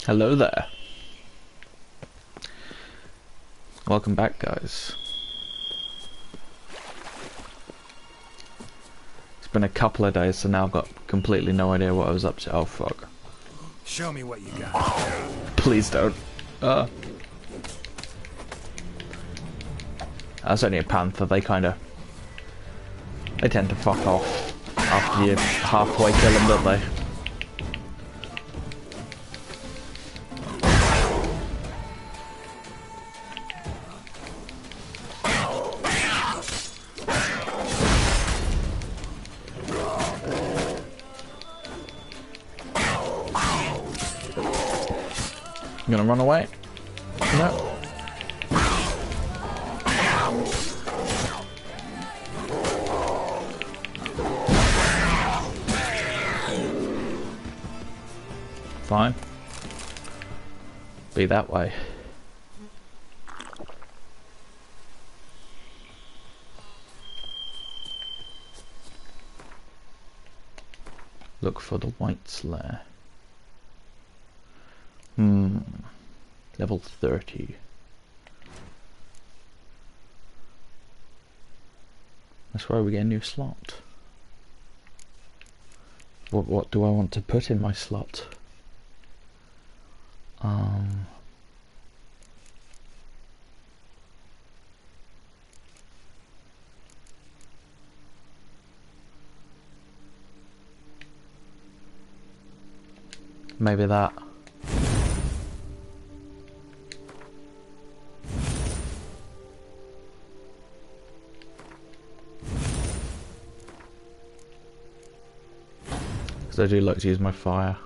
Hello there. Welcome back, guys. It's been a couple of days, so now I've got completely no idea what I was up to. Oh, fuck. Show me what you got. Please don't. That's only a panther. They tend to fuck off after you halfway kill them, don't they? You gonna run away? No. Fine. Be that way. Look for the White's lair. Level 30. That's where we get a new slot. What do I want to put in my slot? Maybe that. Because I do like to use my fire.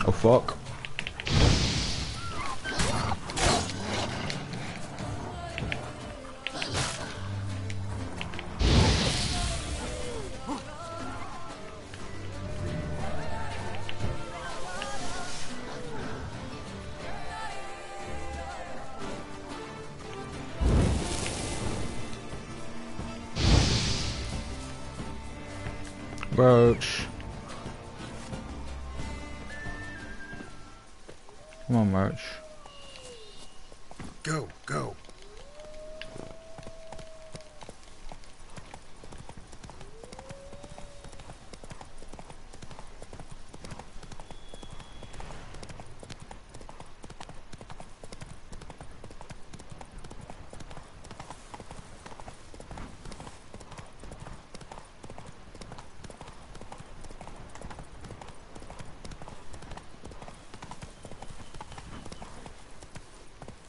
Oh fuck. Roach. Come on, Roach. Go, go.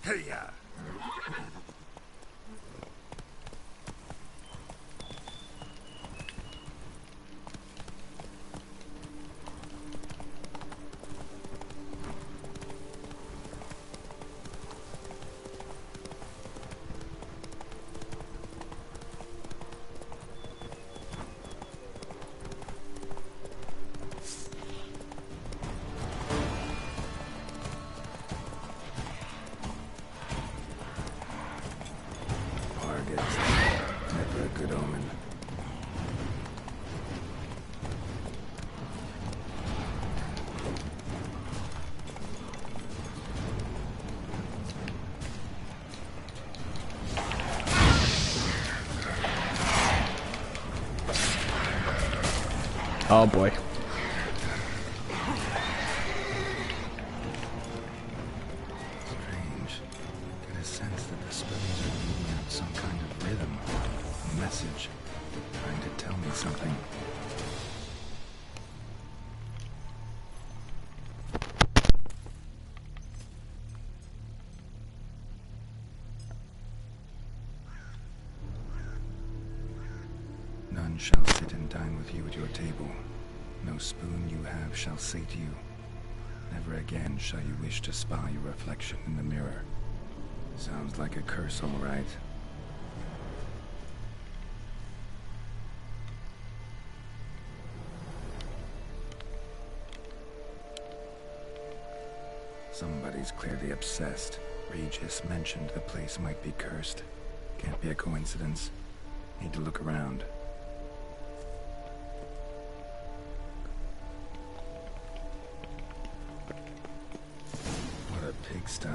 Hey-ya! Never a good omen. Oh boy. Strange. Get a sense that the spells are moving out some kind of rhythm. A message. Trying to tell me something. None shall sit and dine with you at your table. No spoon you have shall sate you. Never again shall you wish to spy your reflection in the mirror. Sounds like a curse, all right. Somebody's clearly obsessed. Regis mentioned the place might be cursed. Can't be a coincidence. Need to look around. What a pigsty.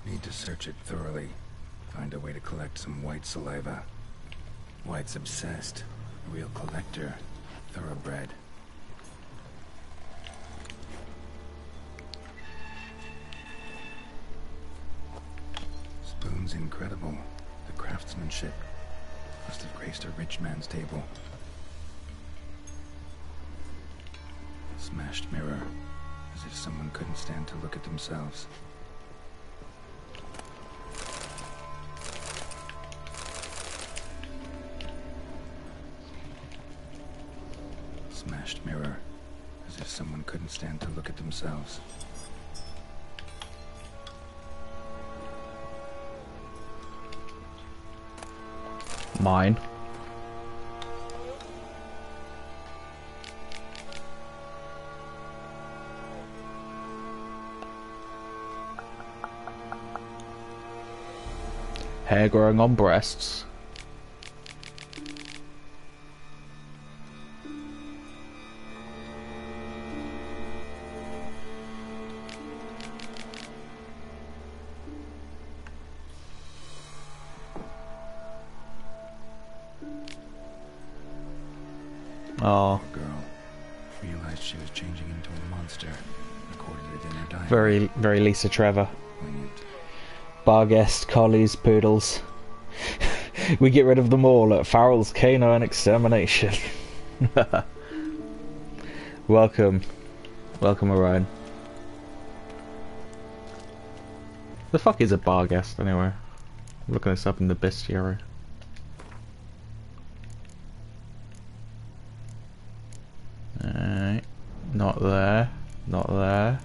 Need to search it thoroughly. Find a way to collect some white saliva. White's obsessed. A real collector. Thoroughbred. Spoon's incredible. The craftsmanship. Must have graced a rich man's table. Smashed mirror. As if someone couldn't stand to look at themselves. Smashed mirror. As if someone couldn't stand to look at themselves. Mine. Hair growing on breasts. Oh, Poor girl. Realized she was changing into a monster. Recorded it in her diary. very, very Lisa Trevor. Poignant. Barghest, collies, poodles. We get rid of them all at Farrell's Canine Extermination. Welcome. Welcome, Orion. The fuck is a Barghest, anyway? I'm looking this up in the bestiary. Alright. Not there. Not there.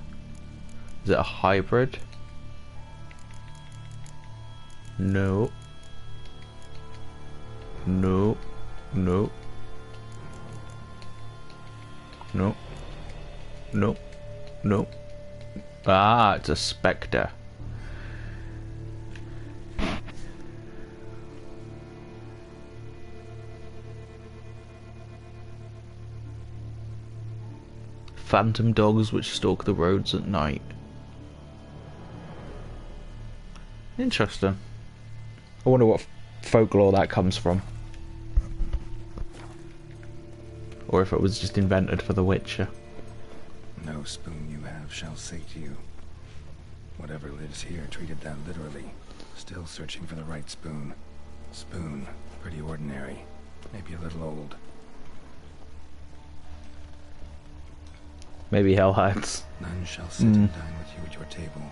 Is it a hybrid? No. No. No. No. No. No. Ah, it's a spectre. Phantom dogs which stalk the roads at night. Interesting. I wonder what folklore that comes from. Or if it was just invented for The Witcher. No spoon you have shall say to you. Whatever lives here treated that literally. Still searching for the right spoon. Spoon, pretty ordinary. Maybe a little old. Maybe hellhounds. None shall sit and dine with you at your table.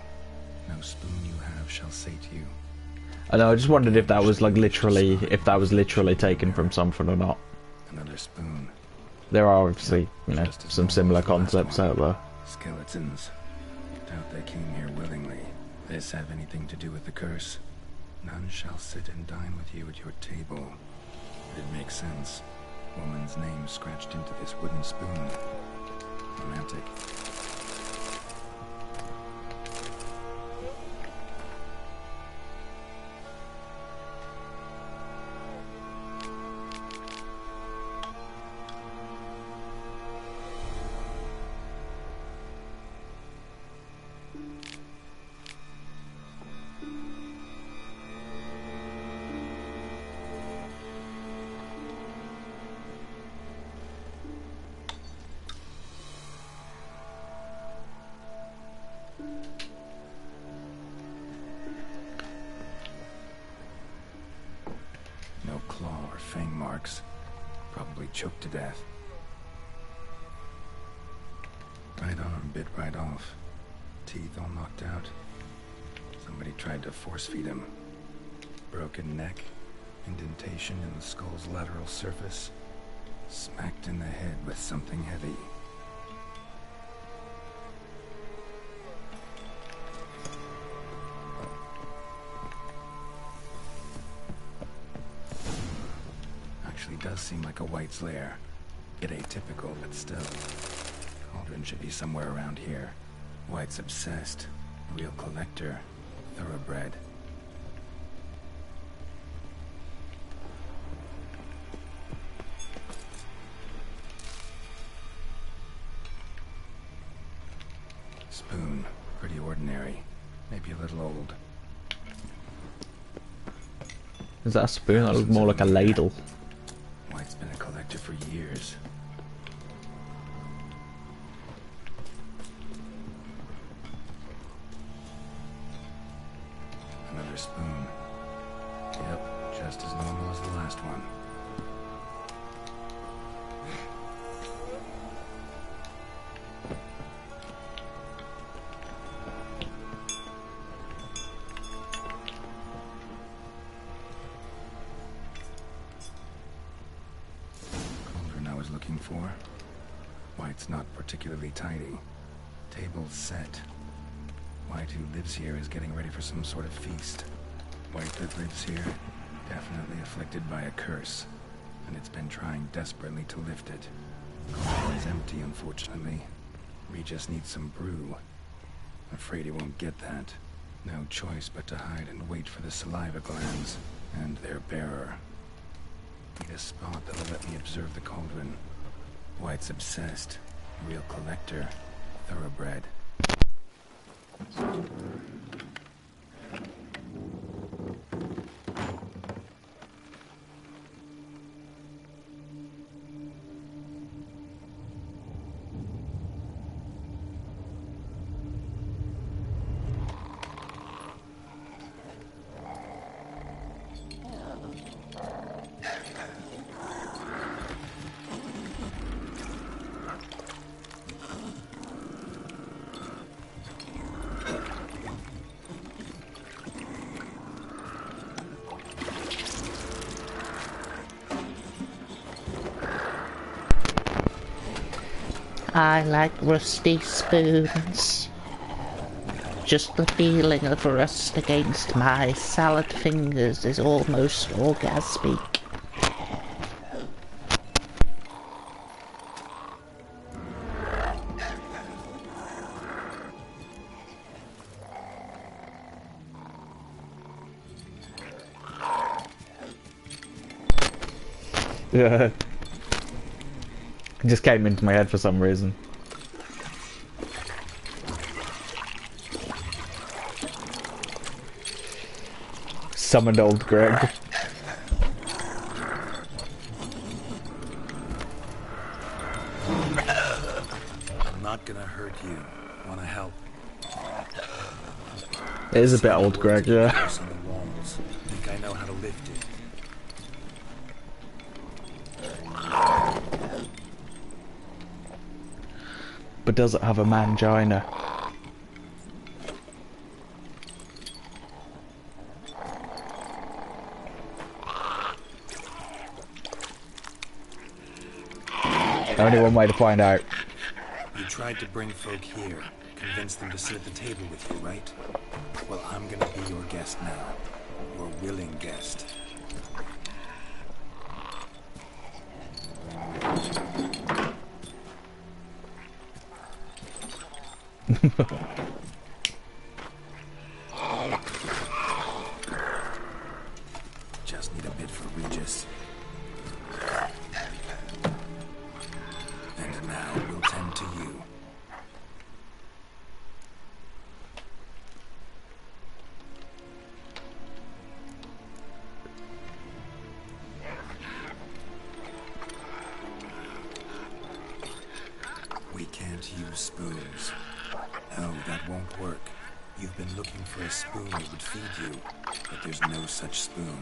No spoon you have shall say to you. I know, I just wondered if that was like literally, if that was literally taken from something or not. Another spoon. There are obviously, you know, some similar concepts out there. Skeletons. Doubt they came here willingly. This have anything to do with the curse? None shall sit and dine with you at your table. It makes sense. Woman's name scratched into this wooden spoon. Romantic. No claw or fang marks. Probably choked to death. Right arm bit right off. Teeth all knocked out. Somebody tried to force feed him. Broken neck. Indentation in the skull's lateral surface. Smacked in the head with something heavy. Actually does seem like a White's lair. Bit atypical, but still. Cauldron should be somewhere around here. White's obsessed. Real collector. Thoroughbred. Spoon. Pretty ordinary. Maybe a little old. Is that a spoon? That looks more like a ladle. White's been a collector for years. Another spoon. Yep, just as normal as the last one. Cauldron I was looking for. White's not particularly tidy. Table's set. White, who lives here, is getting ready for some sort of feast. White that lives here, definitely afflicted by a curse, and it's been trying desperately to lift it. Cauldron is empty, unfortunately. Regis needs some brew. Afraid he won't get that. No choice but to hide and wait for the saliva glands and their bearer. Need a spot that'll let me observe the cauldron. White's obsessed. Real collector. Thoroughbred. I like rusty spoons. Just the feeling of rust against my salad fingers is almost orgasmic. Yeah. It just came into my head for some reason. Summoned old Greg. I'm not gonna hurt you. Wanna help? It is a bit old Greg, yeah. On the walls. Think I know how to lift it. But does it have a mangina? Only one way to find out. You tried to bring folk here, convince them to sit at the table with you, right? Well, I'm gonna be your guest now. Your willing guest. Just need a bit for Regis. And now we'll tend to you. We can't use spoons. No, that won't work. You've been looking for a spoon that would feed you, but there's no such spoon.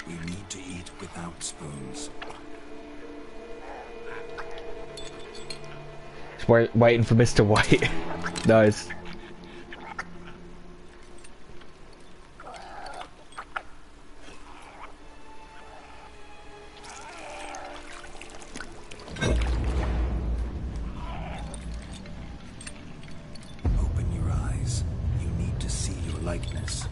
We need to eat without spoons. Just waiting for Mr. White. Nice. Open your eyes. You need to see your likeness.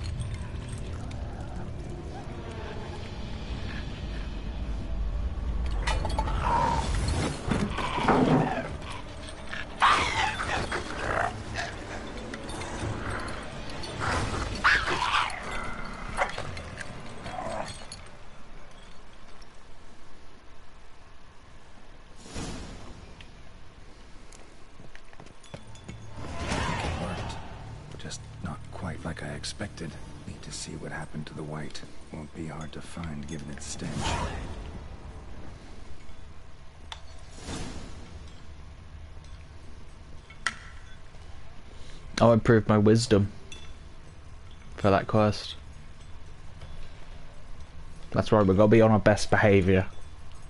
like I expected. Need to see what happened to the white. Won't be hard to find given its stench. I'll improve my wisdom for that quest. That's right, we've got to be on our best behaviour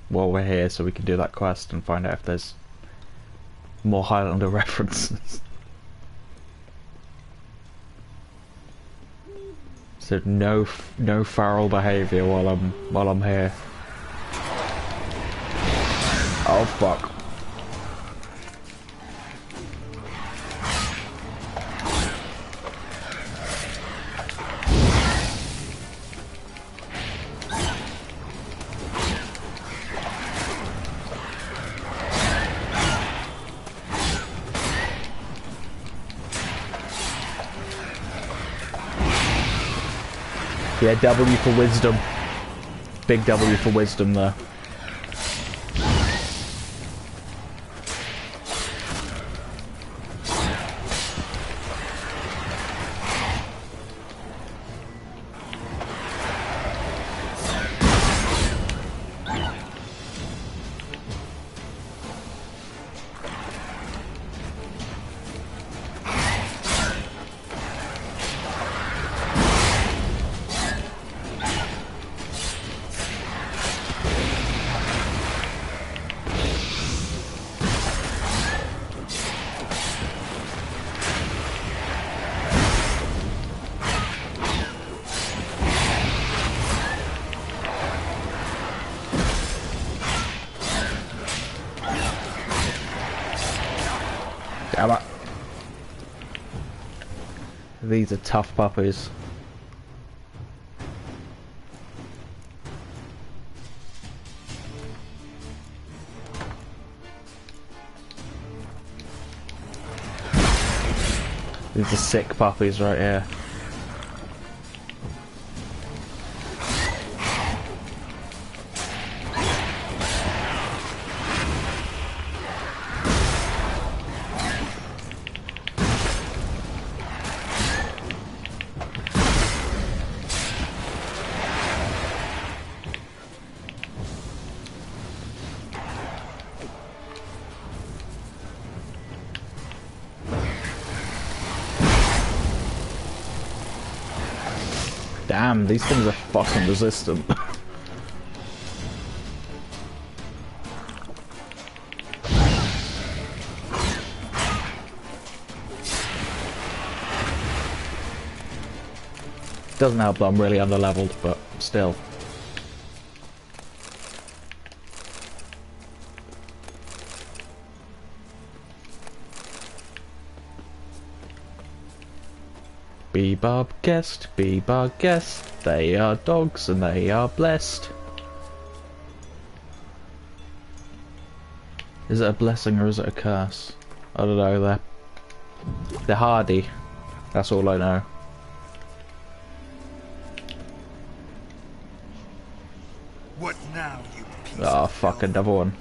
while we're here so we can do that quest and find out if there's more Highlander references. So no feral behaviour while I'm here. Oh fuck. Yeah, W for wisdom. Big W for wisdom there. Damn it. These are tough puppies. These are sick puppies right here. Damn, these things are fucking resistant. Doesn't help that I'm really under-leveled, but still. Bebop guest, they are dogs and they are blessed. Is it a blessing or is it a curse? I don't know, they're hardy. That's all I know. What now, you piece Oh of fuck, hell? another one.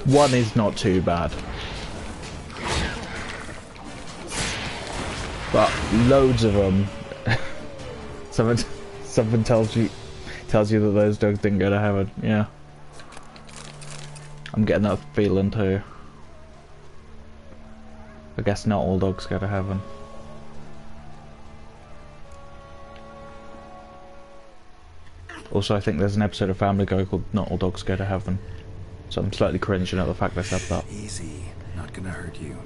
One is not too bad. But loads of them. something tells you that those dogs didn't go to heaven. Yeah. I'm getting that feeling too. I guess not all dogs go to heaven. Also, I think there's an episode of Family Guy called Not All Dogs Go to Heaven. So I'm slightly cringing at the fact they said that. Easy, not gonna hurt you.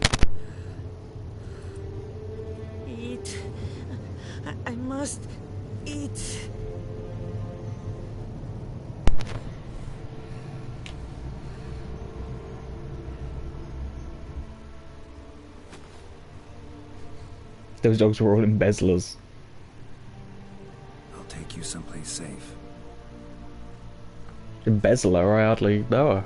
Eat. I must eat. Those dogs were all embezzlers. I'll take you someplace safe. Embezzler? I hardly know her.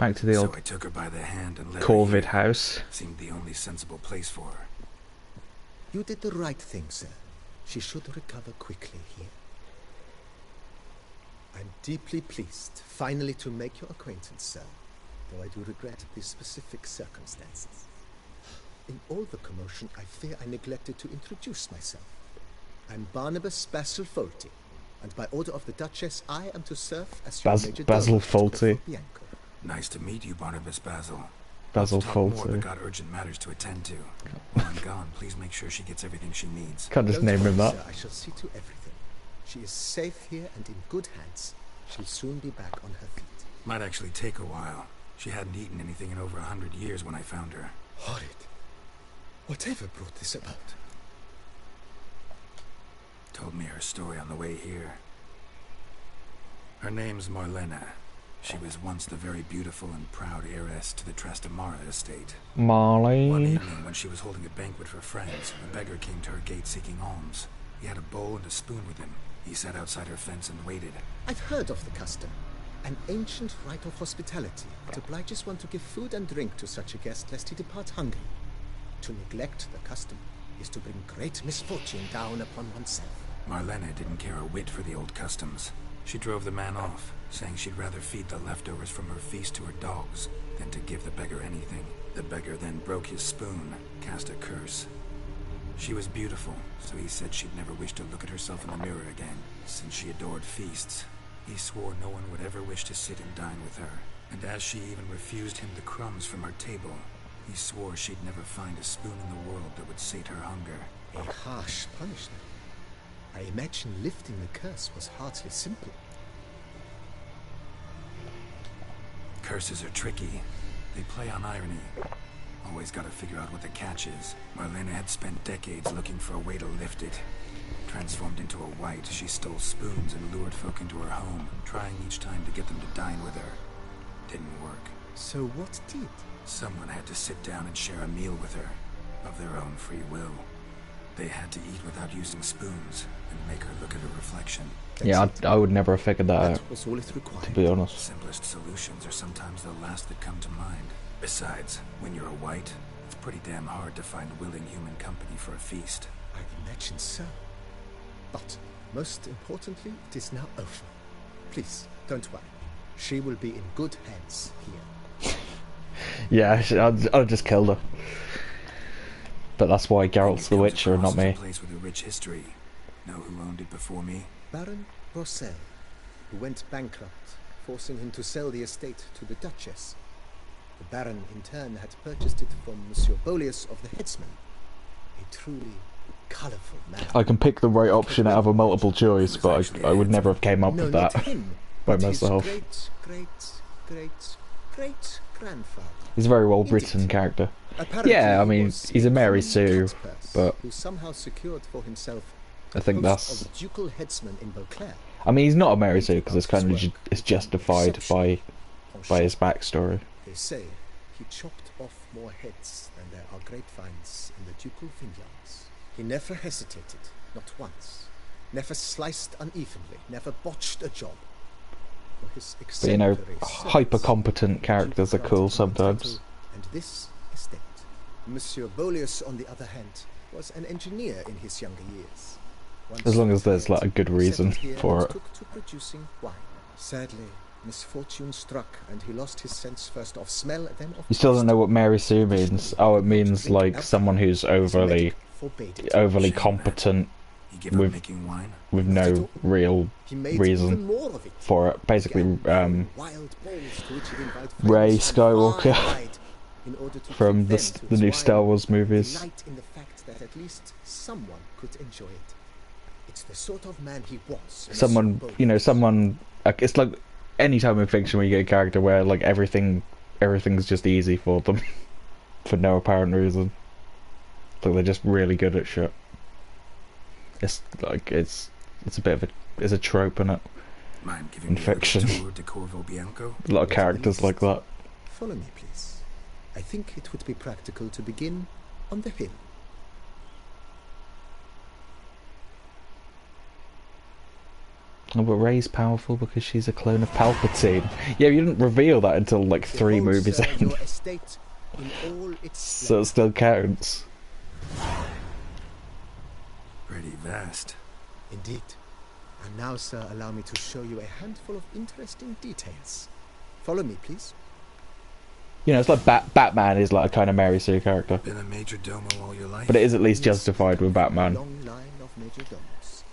Back to the So old I took her by the hand and led her Corvid here. house. Seemed the only sensible place for her. You did the right thing, sir. She should recover quickly here. I'm deeply pleased, finally, to make your acquaintance, sir, though I do regret the specific circumstances. In all the commotion, I fear I neglected to introduce myself. I'm Barnabas Basil Fawlty, and by order of the Duchess, I am to serve as your major Basil domo at Fawlty. Corvo Bianco. Nice to meet you, Barnabas Basil. Basil Let's talk more, Fawlty. but got urgent matters to attend to. While I'm gone, please make sure she gets everything she needs. Can't just Don't name him worry, that. sir, I shall see to everything. She is safe here and in good hands. She'll soon be back on her feet. Might actually take a while. She hadn't eaten anything in over 100 years when I found her. Horrid. Whatever brought this about? Told me her story on the way here. Her name's Marlena. She was once the very beautiful and proud heiress to the Trastamara estate. One Marlene. evening, when she was holding a banquet for friends, a beggar came to her gate seeking alms. He had a bowl and a spoon with him. He sat outside her fence and waited. I've heard of the custom. An ancient rite of hospitality that obliges one to give food and drink to such a guest lest he depart hungry. To neglect the custom is to bring great misfortune down upon oneself. Marlena didn't care a whit for the old customs. She drove the man off, saying she'd rather feed the leftovers from her feast to her dogs than to give the beggar anything. The beggar then broke his spoon, cast a curse. She was beautiful, so he said she'd never wish to look at herself in the mirror again. Since she adored feasts, he swore no one would ever wish to sit and dine with her. And as she even refused him the crumbs from her table, he swore she'd never find a spoon in the world that would sate her hunger. A harsh punishment. I imagine lifting the curse was hardly simple. Curses are tricky. They play on irony. Always gotta figure out what the catch is. Marlena had spent decades looking for a way to lift it. Transformed into a wight, she stole spoons and lured folk into her home, trying each time to get them to dine with her. Didn't work. So what did? Someone had to sit down and share a meal with her, of their own free will. They had to eat without using spoons, and make her look at her reflection. Yeah, I would never have figured that out, That was all it required. to be honest. Simplest solutions are sometimes the last that come to mind. Besides, when you're a wight, it's pretty damn hard to find willing human company for a feast. I imagine so. But, most importantly, it is now over. Please, don't worry. She will be in good hands here. Yeah, I'd just killed her. But that's why Geralt's the He comes Witcher and not across me. a place with a rich history. Know who owned it before me? Baron Rossel, who went bankrupt, forcing him to sell the estate to the Duchess. The Baron, in turn, had purchased it from Monsieur Bolius of the Headsman. A truly colourful man. I can pick the right option out of a multiple choice, but I would never have came up No, with not that him, by but his myself. great-great-great-grandfather. He's a very well Indeed. written character. Apparently Yeah, I he mean, was he's a Mary common Sue, cat's purse but who somehow secured for himself I think post that's... of ducal headsman in Beauclair. I mean, he's not a Mary Sue because it's kind of it's justified by his backstory. They say he chopped off more heads than there are grapevines in the ducal vineyards. He never hesitated, not once. Never sliced unevenly, never botched a job. For his But you know, exemplary hyper competent characters are cool sometimes. And this estate. Monsieur Bolius, on the other hand, was an engineer in his younger years. Once As long as there's like a good settled reason here for and it. took to producing wine. Sadly, misfortune struck, and he lost his sense first of smell, then of You still don't taste. know what Mary Sue means. Oh, it means like someone who's His overly medic forbade it. overly competent You give her With- making wine? with no real He made reason even more of it. for it. Basically, Wild balls to which he'd invite Ray friends from Skywalker far and wide in order to from treat the them to the his new wine, Star Wars movies. delight in the fact that at least someone could enjoy it. It's the sort of man he was. Someone, Monsieur you know, Bolius. someone. Like, it's like any time in fiction where you get a character where like everything's just easy for them for no apparent reason. Like they're just really good at shit. It's like it's a bit of a trope in it. Mind giving In me a little fiction. tour de Corvo Bianco? A lot of characters like that. Follow me, please. I think it would be practical to begin on the hill. Oh, but Rey's powerful because she's a clone of Palpatine. Yeah, you didn't reveal that until like 3 Behold, movies sir, in. your estate in all its So it splendor. still counts. Pretty vast. Indeed. And now, sir, allow me to show you a handful of interesting details. Follow me, please. You know, it's like Batman is like a kind of Mary Sue character. Been a major domo all your life? But it is at least Yes, justified with a Batman. long line of major domos.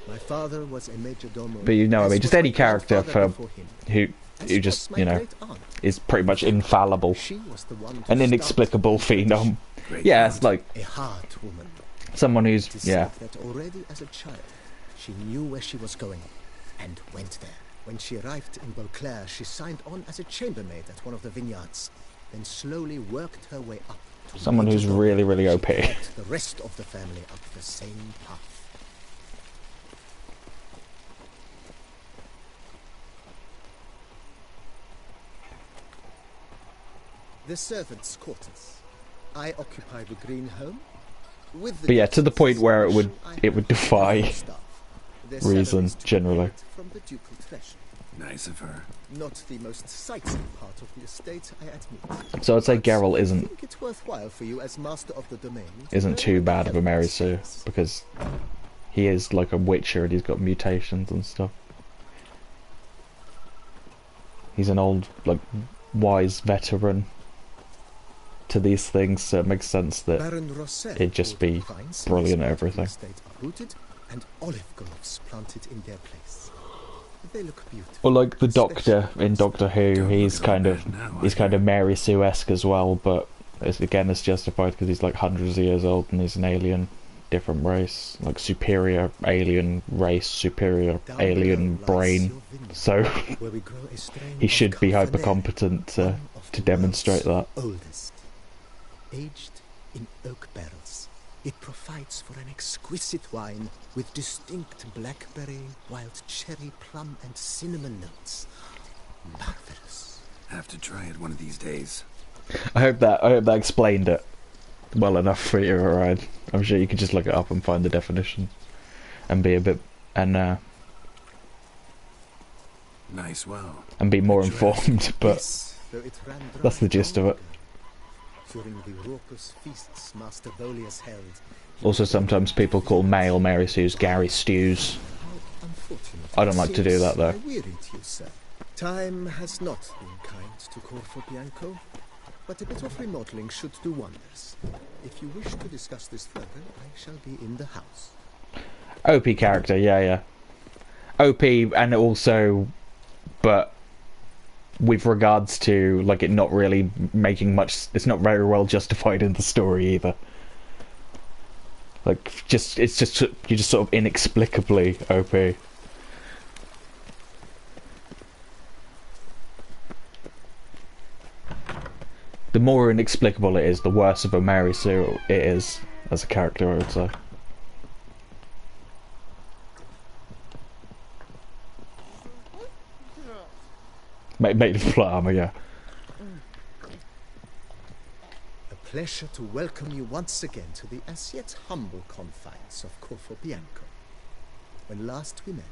My father was a major domo. But you know what I as mean, just was any my character grandfather for before him, who as who was just, my you know, great-aunt. is pretty much infallible. She was the one to An start inexplicable the tradition. phenom. Great Yeah, aunt. it's like A hard woman. someone who's, It is yeah. said that already as a child, she knew where she was going and went there. When she arrived in Beauclair, she signed on as a chambermaid at one of the vineyards, then slowly worked her way up. To Someone major who's domo. really, really She OP. led the rest of the family up the same path. The servants' quarters. I occupy the green home. With the But yeah, to the point where it would I it would have defy staff. Their reason salaries to be generally. paid from the ducal treasury. Nice of her. Not the most sightseeing part of the estate, I admit. So I'd say But Geralt I isn't think it's worthwhile for you as master of the domain to isn't learn too about bad of a Mary Geralt's Sue ways. because he is like a witcher and he's got mutations and stuff. He's an old, like, wise veteran to these things, so it makes sense that Baron Rossel it'd just ordered be vines brilliant at in the everything. estate uprooted and olive groves planted in their place. They look beautiful. Or like the especially Doctor in Doctor Who, Don't he's look at all kind of bad now, he's I kind hear. of Mary Sue-esque as well, but again it's justified because he's like hundreds of years old and he's an alien, different race, like superior alien race, superior Down alien below lies brain. your vineyard, So where we grow a strain he of should be Cabernet, hyper competent to one of the demonstrate world's that. Oldest, aged in oak barrels, it provides for an exquisite wine with distinct blackberry, wild cherry, plum, and cinnamon notes. Marvelous. Have to try it one of these days. I hope that explained it well enough for you, alright. I'm sure you could just look it up and find the definition and be a bit and Nice well. be more Good informed, but Yes, though it ran dry that's the gist long of it. ago. During the raucous feasts Master Volius held, he Also would sometimes order people call male Mary Sue's Gary Stews. How unfortunate. I don't like to do Since that, though. I wearied you, sir. Time has not been kind to Corvo Bianco, but a bit of remodeling should do wonders. If you wish to discuss this further, I shall be in the house. OP character, yeah. OP and also, but with regards to like it not really making much, it's not very well justified in the story either. Like it's just you're just sort of inexplicably OP. The more inexplicable it is, the worse of a Mary Sue it is as a character, I would say. Made of plot armor, yeah. A pleasure to welcome you once again to the as yet humble confines of Corvo Bianco. When last we met,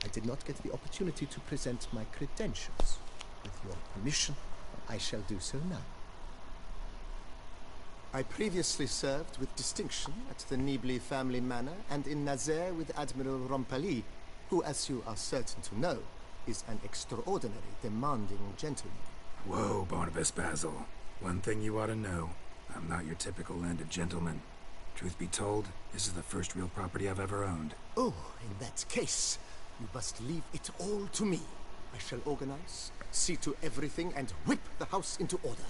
I did not get the opportunity to present my credentials. With your permission, I shall do so now. I previously served with distinction at the Nibli family manor and in Nazaire with Admiral Rompali, who, as you are certain to know, is an extraordinary, demanding gentleman. Whoa, Barnabas Basil. One thing you ought to know. I'm not your typical landed gentleman. Truth be told, this is the first real property I've ever owned. Oh, in that case, you must leave it all to me. I shall organize, see to everything, and whip the house into order.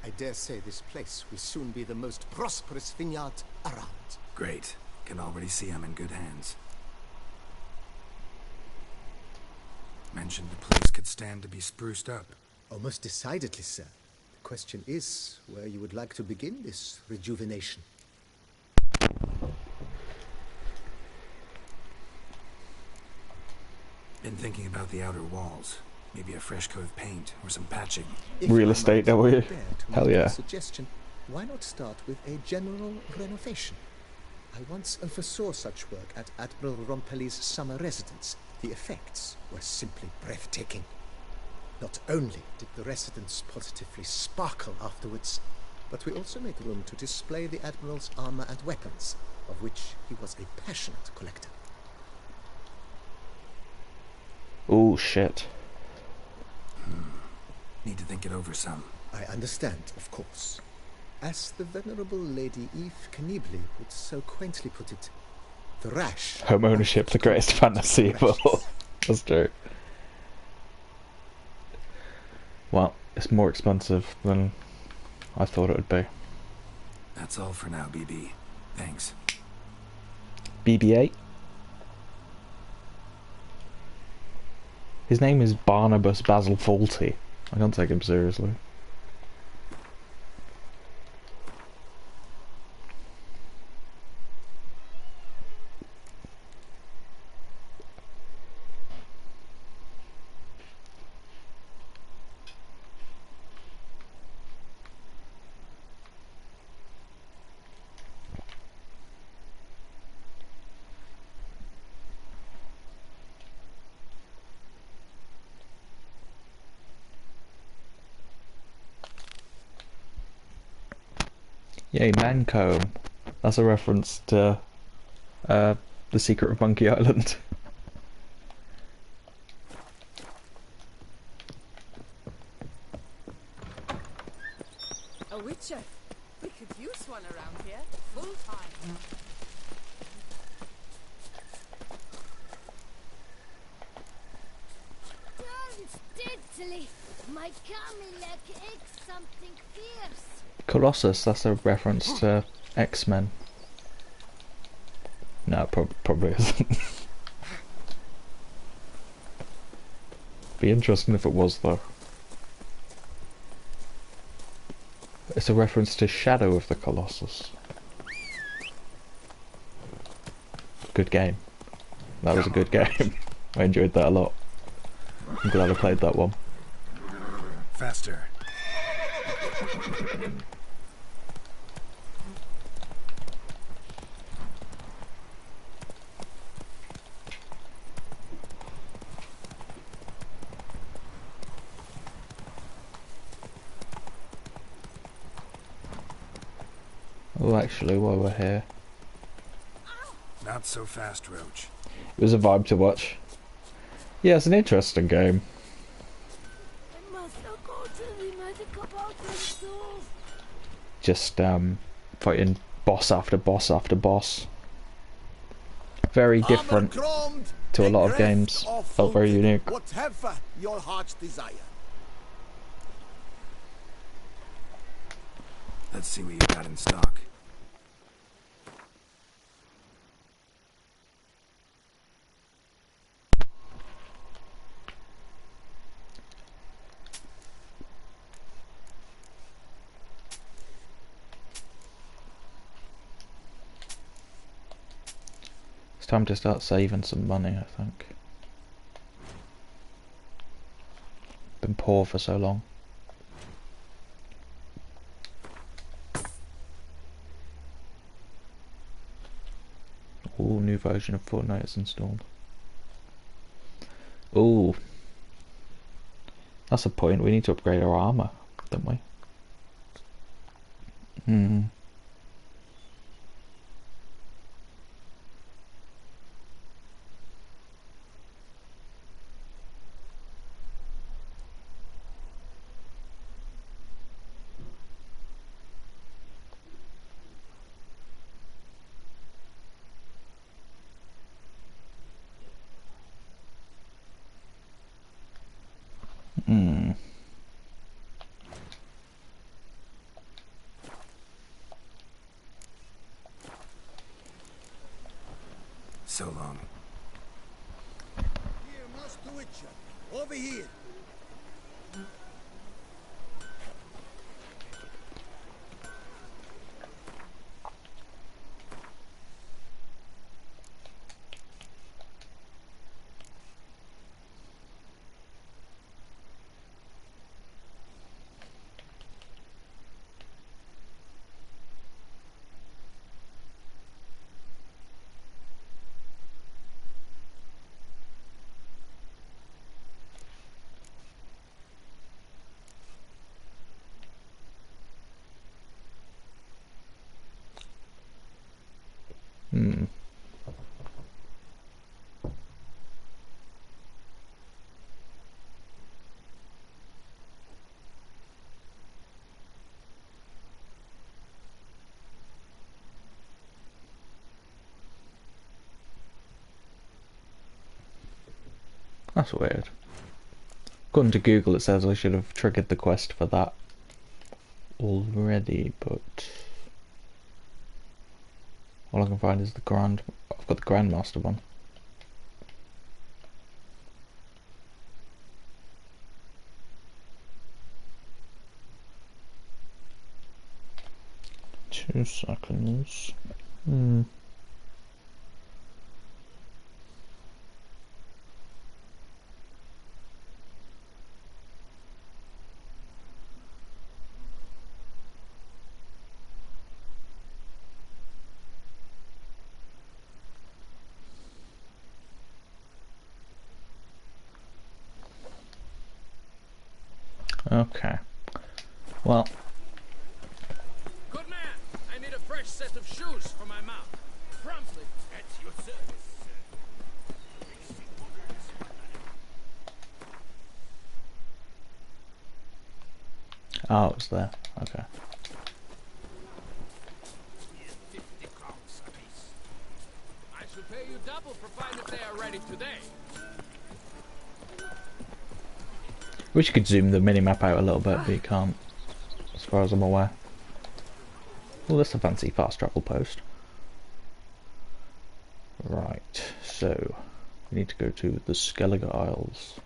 I dare say this place will soon be the most prosperous vineyard around. Great. Can already see I'm in good hands. Mentioned the place could stand to be spruced up. Oh, most decidedly, sir. The question is where you would like to begin this rejuvenation. Been thinking about the outer walls. Maybe a fresh coat of paint or some patching. If Real I estate, might are we? dare to Hell make yeah. a suggestion, why not start with a general renovation? I once oversaw such work at Admiral Rompeli's summer residence, The effects were simply breathtaking. Not only did the residents positively sparkle afterwards, but we also made room to display the Admiral's armor and weapons, of which he was a passionate collector. Oh shit. Need to think it over some. I understand, of course. As the venerable Lady Eve Knibley would so quaintly put it, the rash... Home ownership, the greatest fantasy of all. That's true. Well, it's more expensive than I thought it would be. That's all for now, BB. Thanks. BB-8? His name is Barnabas Basil Fawlty. I can't take him seriously. Yay, Mancomb. That's a reference to The Secret of Monkey Island. A witcher. We could use one around here, full time. Don't diddly. My Camilek aches something fierce. Colossus, that's a reference to X-Men. No, probably isn't. Be interesting if it was, though. It's a reference to Shadow of the Colossus. Good game. That was a good game. I enjoyed that a lot. I'm glad I played that one. Faster. Oh, actually, while we're here, Not so fast, Roach. it was a vibe to watch. Yeah, it's an interesting game. I must not go to the medical box. Just fighting boss after boss after boss. Very different to a lot of games. Felt very unique. Whatever your heart's desire. Let's see what you got in stock. It's time to start saving some money, I think. Been poor for so long. Ooh, new version of Fortnite is installed. Ooh. That's a point, we need to upgrade our armor, don't we? Hmm. Hmm. So long. Here, Master Witcher. Over here. Hmm. That's weird. According to Google, it says I should have triggered the quest for that already, but all I can find is the Grand. I've got the Grandmaster one. Two seconds. Hmm. Okay. Well. Good man, I need a fresh set of shoes for my mount. Promptly at your service. Oh, it was there. Okay. 50 crowns apiece. I shall pay you double provided they are ready today. Wish you could zoom the minimap out a little bit, but you can't, as far as I'm aware. Well, that's a fancy fast travel post. Right, so we need to go to the Skellige Isles.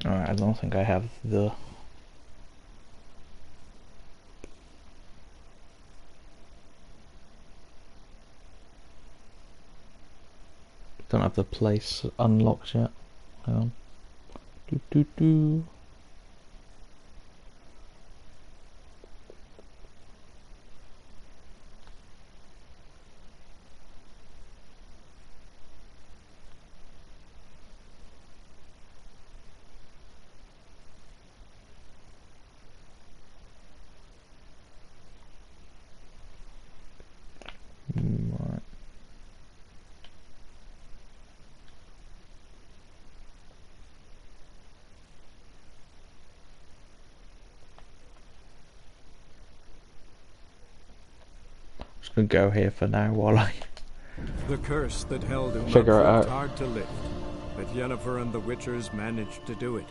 Alright, I don't think I have the... Don't have the place unlocked yet. Hang on. Do do do. Right. Just gonna go here for now while I The curse that held him figure it proved out. hard to lift, but Yennefer and the Witchers managed to do it.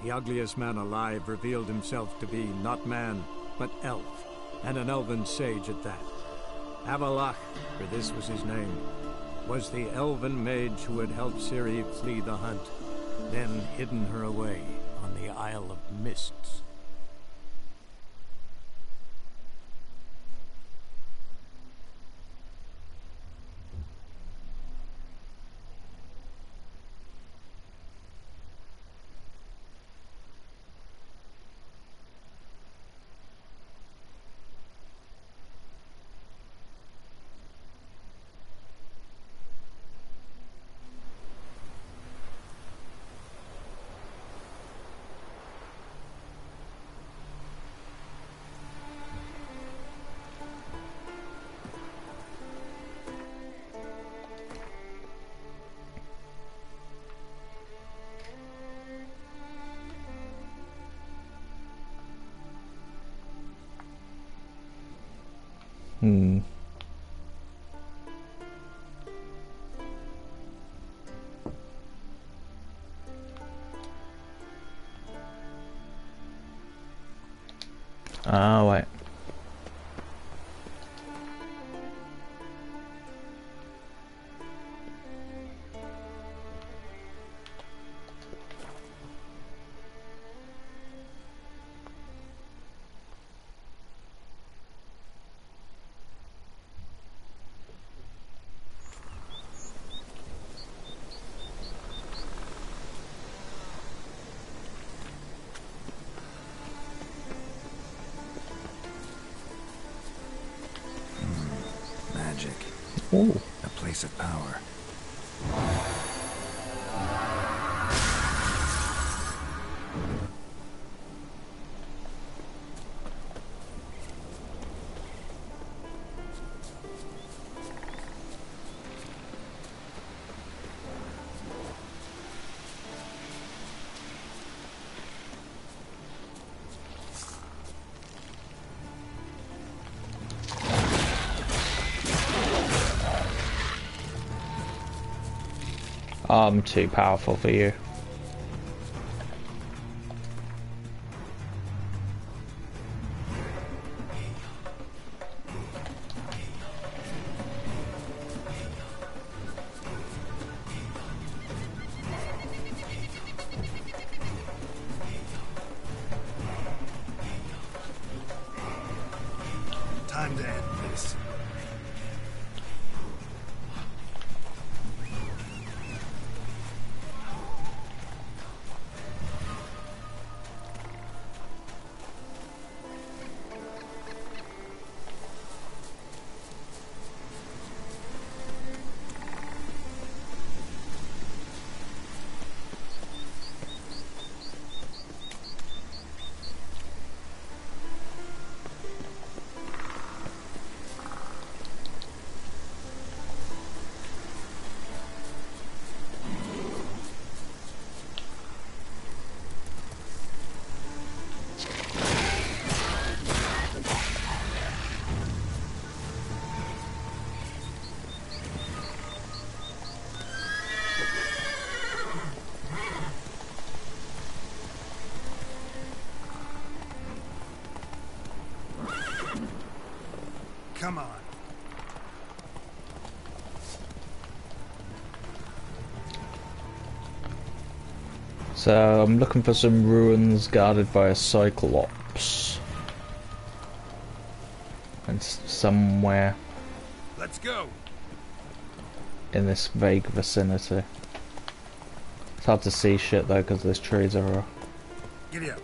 The ugliest man alive revealed himself to be not man, but elf, and an elven sage at that. Avalach, for this was his name, was the elven mage who had helped Ciri flee the hunt, then hidden her away on the Isle of Mists. Hmm. Ah, wait. Ooh. A place of power. I'm too powerful for you. Time to end this. Come on. So I'm looking for some ruins guarded by a Cyclops. And somewhere Let's go. in this vague vicinity. It's hard to see shit though because there's trees everywhere. Giddy up.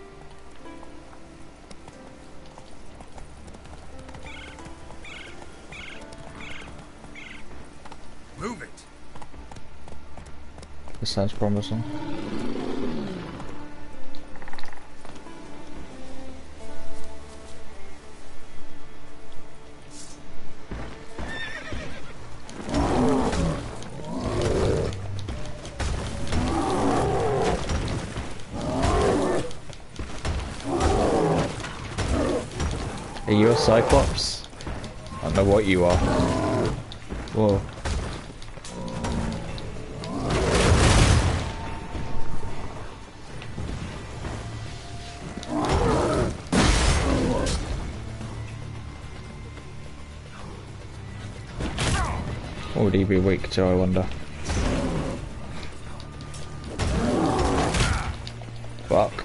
Move it. This sounds promising. Are you a Cyclops? I don't know what you are. Whoa. What would he be weak to, I wonder? Fuck.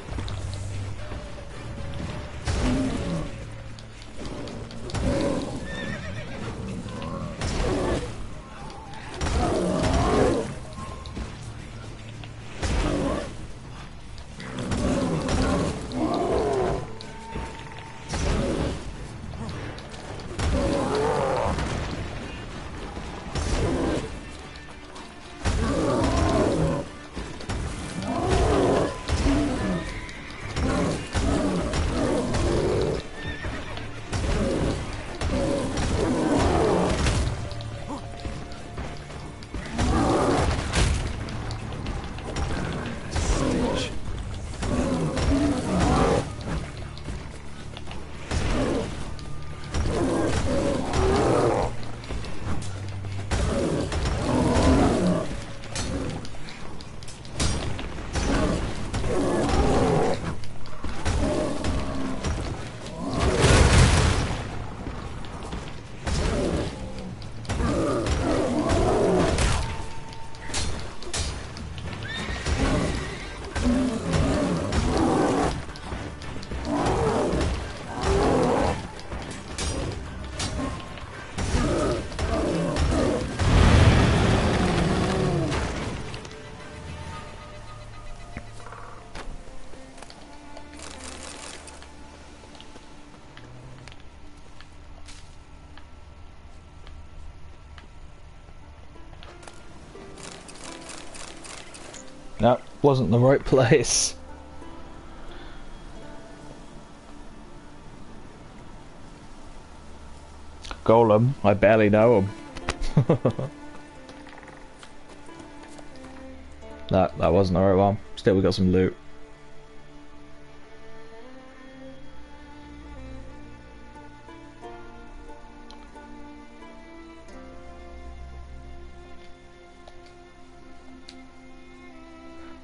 No, wasn't the right place. Golem, I barely know him. That wasn't the right one. Still, we got some loot.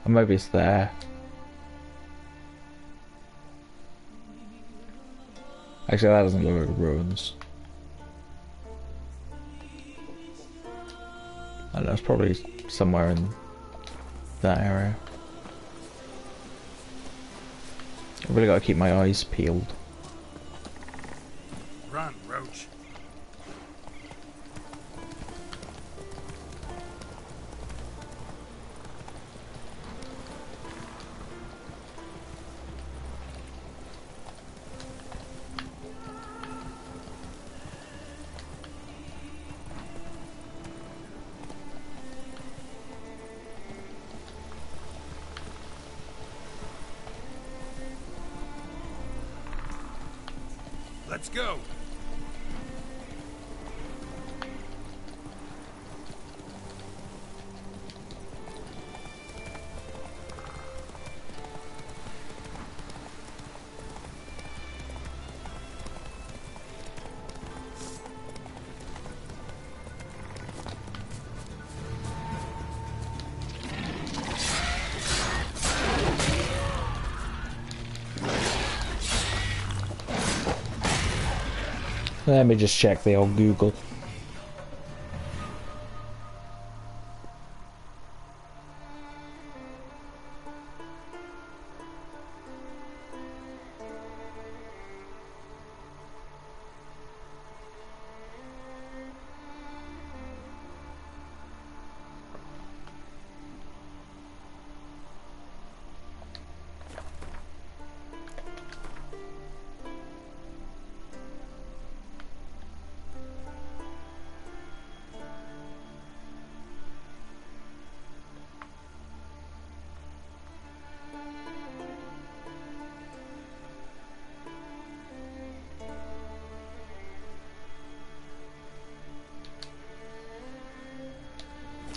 Or maybe it's there. Actually, that doesn't look like ruins. I don't know, it's probably somewhere in that area. I really gotta keep my eyes peeled. Run, Roach. Let's go. Let me just check the old Google.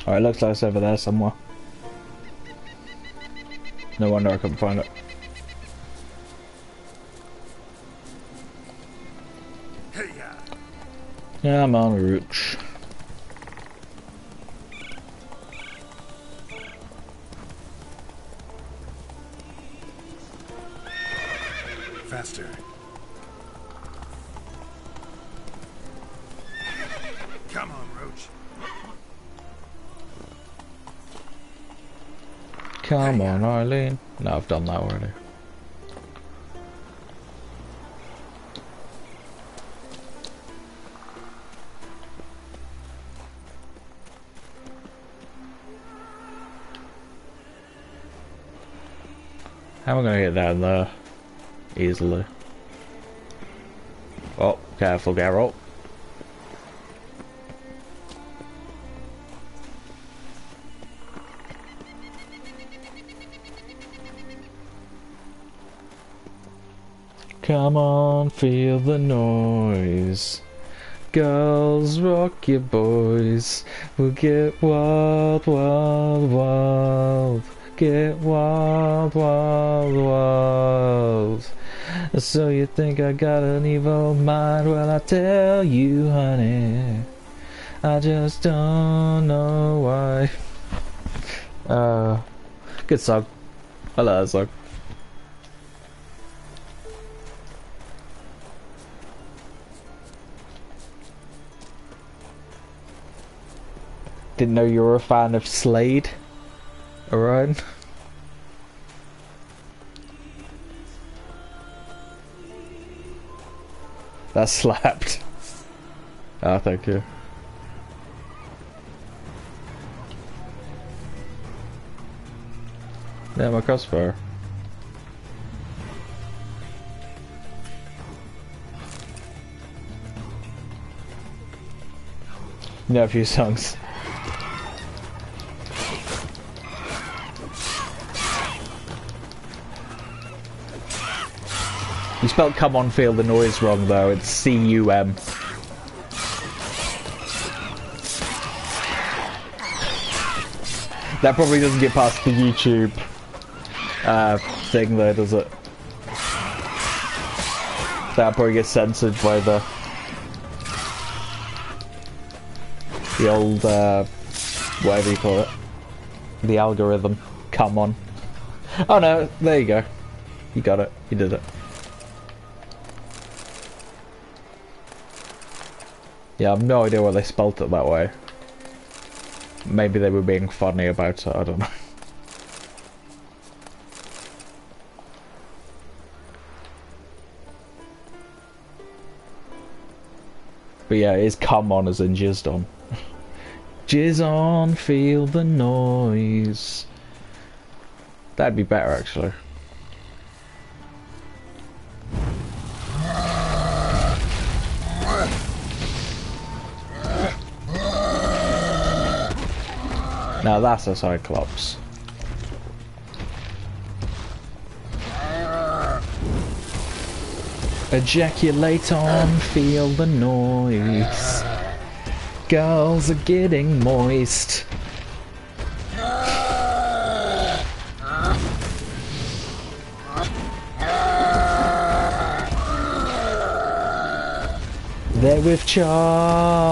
Alright, looks like it's over there somewhere. No wonder I couldn't find it. Yeah, I'm on route. Faster. Come on, Roach. Come on, Eileen. No, I've done that already. How am I going to get down there? Easily. Oh, careful, Geralt. Come on, feel the noise. Girls, rock your boys. We'll get wild, wild, wild. Get wild, wild, wild. So you think I got an evil mind? Well, I tell you, honey, I just don't know why. Good song. I love that song. Didn't know you were a fan of Slade, Orion. That slapped. Ah, thank you. Yeah, my crossfire. You know a few songs. You spelled come on, feel the noise wrong though. It's C-U-M. That probably doesn't get past the YouTube thing though, does it? That probably gets censored by the old, whatever you call it. The algorithm. Come on. Oh no, there you go. You got it. You did it. Yeah, I have no idea why they spelt it that way. Maybe they were being funny about it, I don't know. But yeah, it is come on as in jizzed on. Jizz on, feel the noise. That'd be better actually. Now that's a Cyclops. Ejaculate on, feel the noise. Girls are getting moist. They're with child.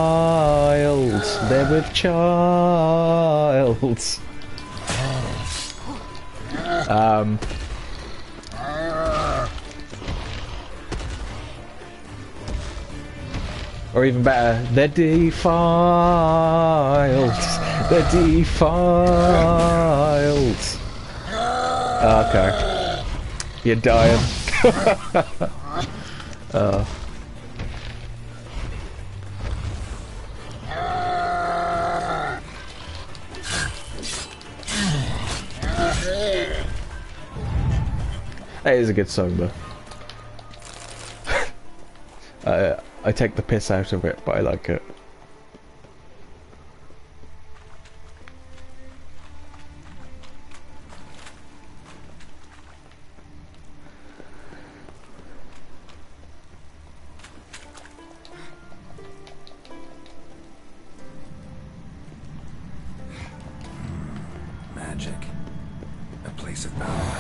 They're with child. Or even better, they're defiled. They're defiled. Okay. You're dying. That is a good song though. I take the piss out of it, but I like it. Magic. A place of power.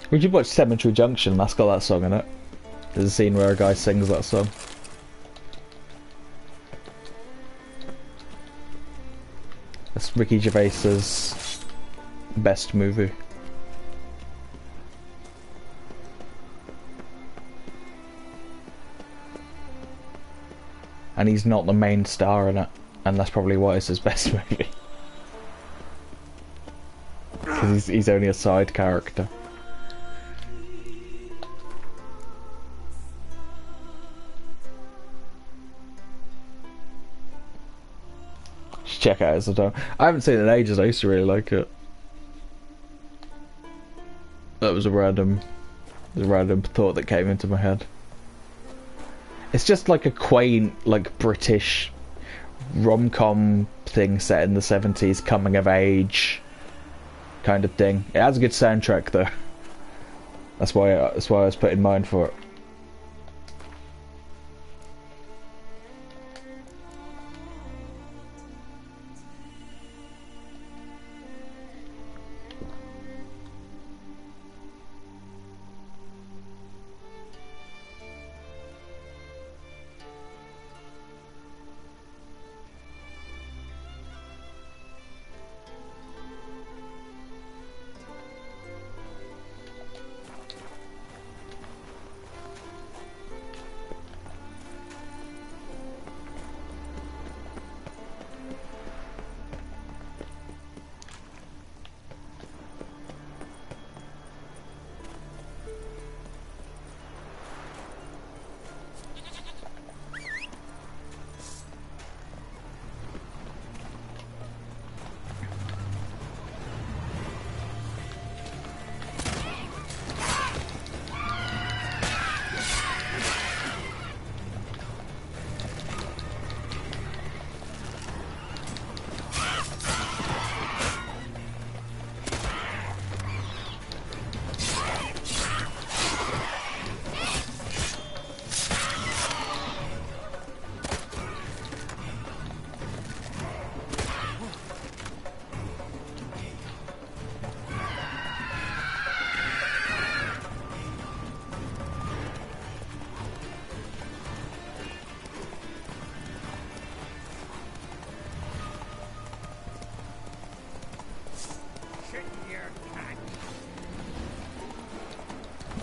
Would you watch Cemetery Junction? That's got that song in it. There's a scene where a guy sings that song. That's Ricky Gervais's best movie. And he's not the main star in it, and that's probably why it's his best movie. Because he's only a side character. Check out as I haven't seen it in ages. I used to really like it. That was a random thought that came into my head. It's just like a quaint, like British rom-com thing set in the 70s, coming of age kind of thing. It has a good soundtrack though. That's why I was put in mind for it.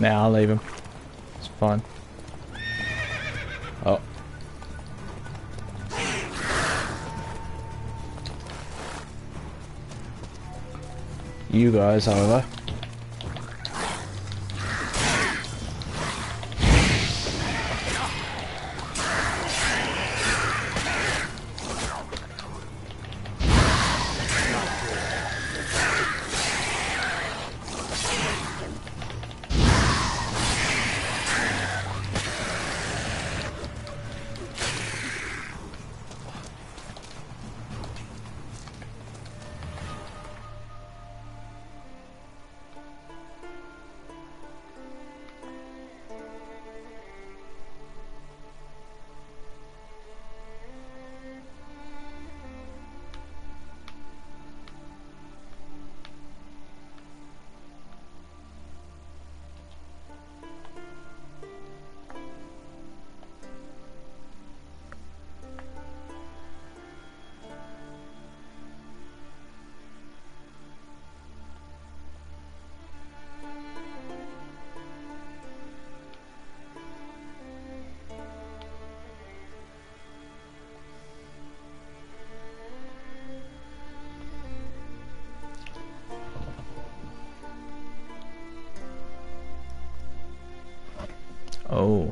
Nah, I'll leave him. It's fine. Oh. You guys, however. Oh.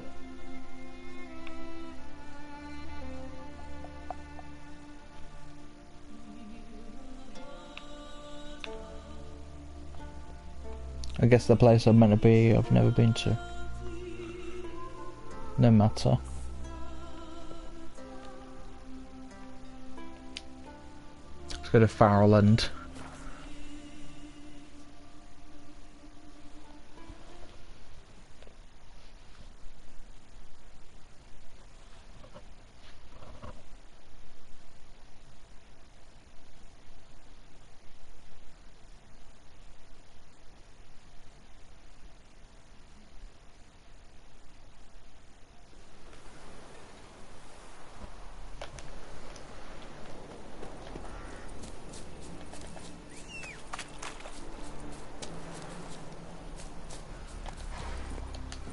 I guess the place I'm meant to be, I've never been to. No matter. Let's go to Farrowland.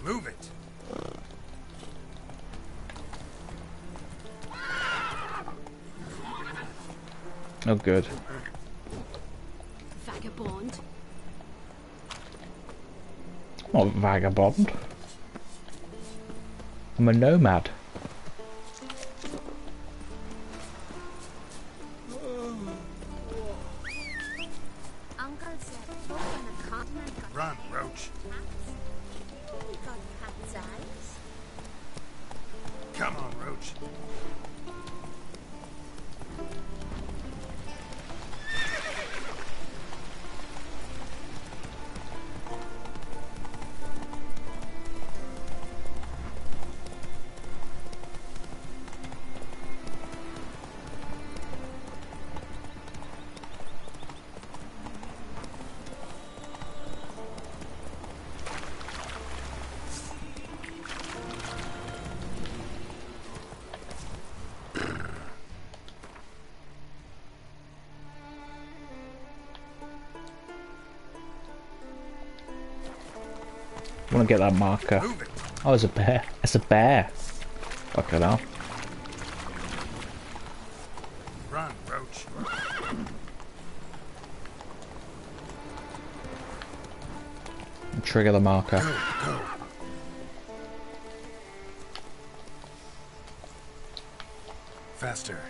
Move it. Oh, good. Vagabond. I'm not a vagabond. I'm a nomad. Uncle said folk on the continent got Run, Roach. cats. We got cat's eyes. Come on, Roach. I want to get that marker. Move it. Oh, it's a bear. It's a bear. Fucking hell. Run, Roach. Trigger the marker. Go, go. Faster.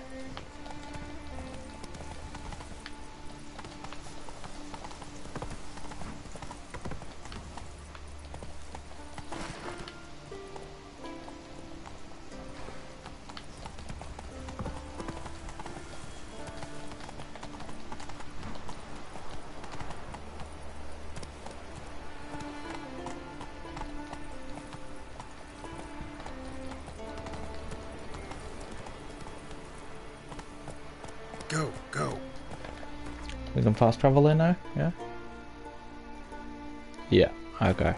Go, go. We can fast travel in now? Yeah? Yeah, okay.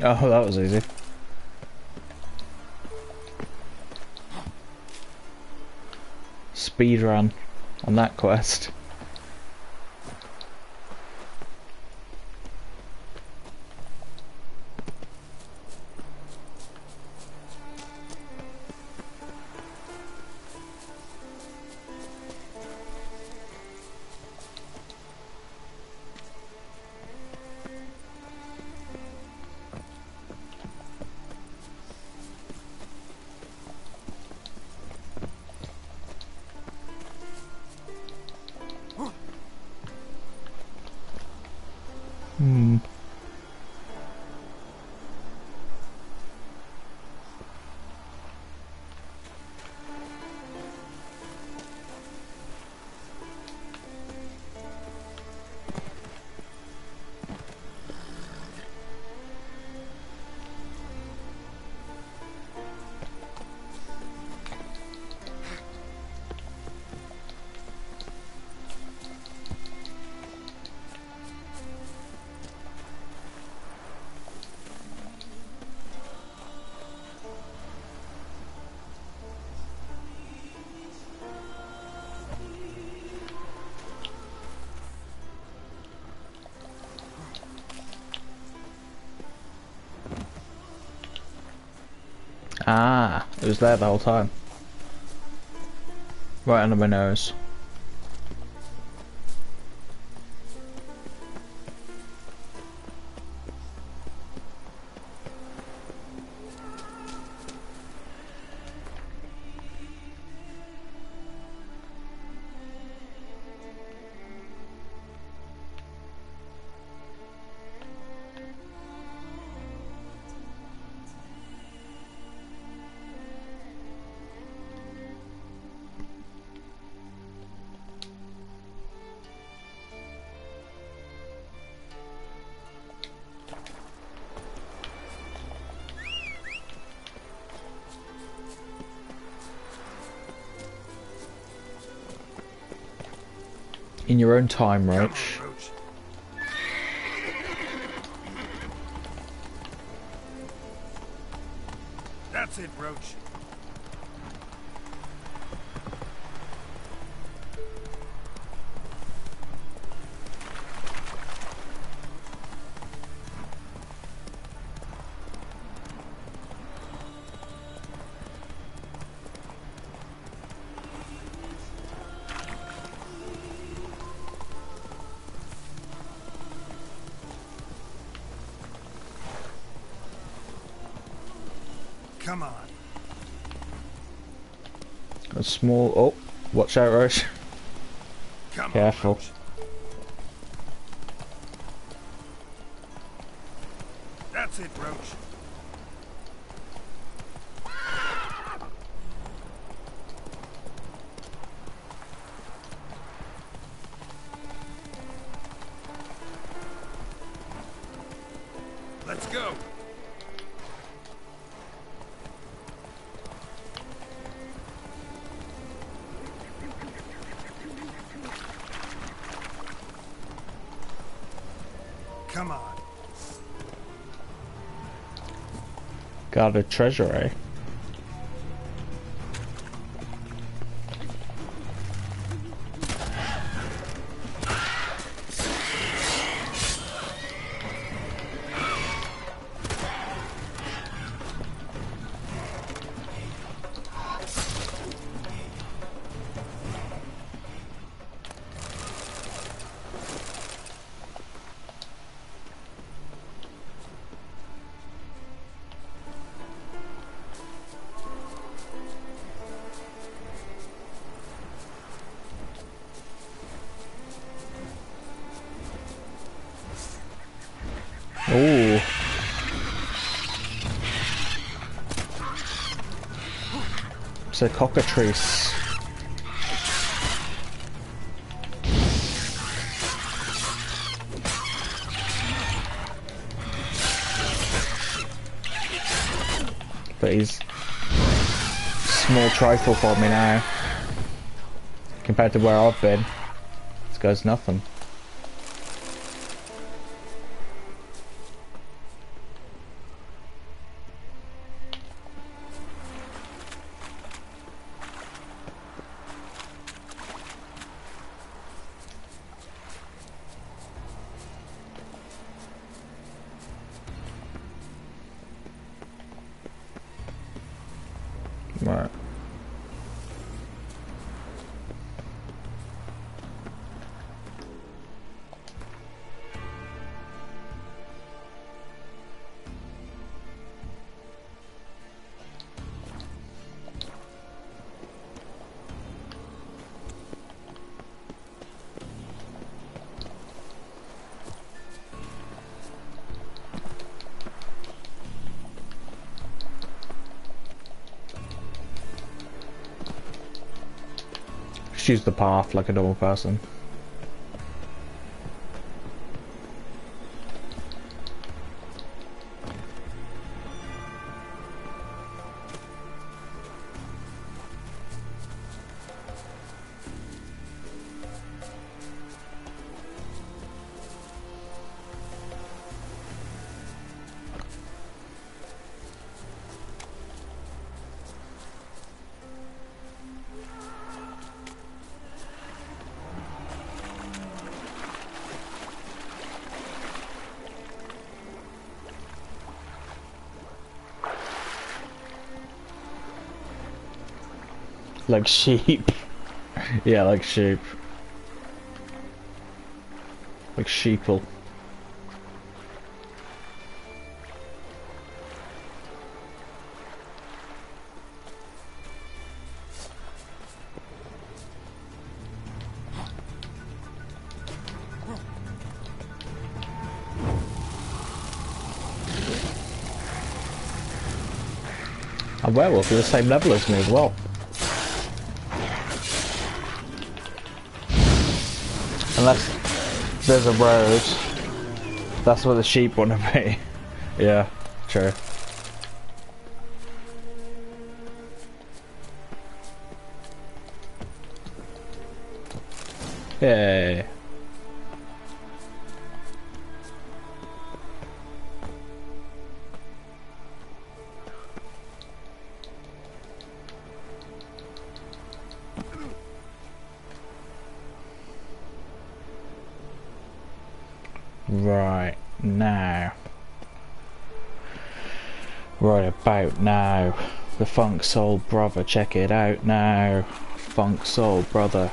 Oh, that was easy. Speedrun on that quest. Hmm. Ah, it was there the whole time. Right under my nose. In your own time, Roach. That's it, Roach. Come on. A small... Oh, watch out, Roach. Come Careful. on, Roach. That's it, Roach. Let's go. Come on. Got a treasure, eh? Oh. It's a cockatrice. But he's small trifle for me now. Compared to where I've been. This guy's nothing. Just use the path like a normal person. Like sheep. Yeah, like sheep. Like sheeple. A werewolf is the same level as me as well. Unless there's a road. That's where the sheep want to be. Yeah, true. Yay. Right now. Right about now. The Funk Soul Brother, check it out now. Funk Soul Brother.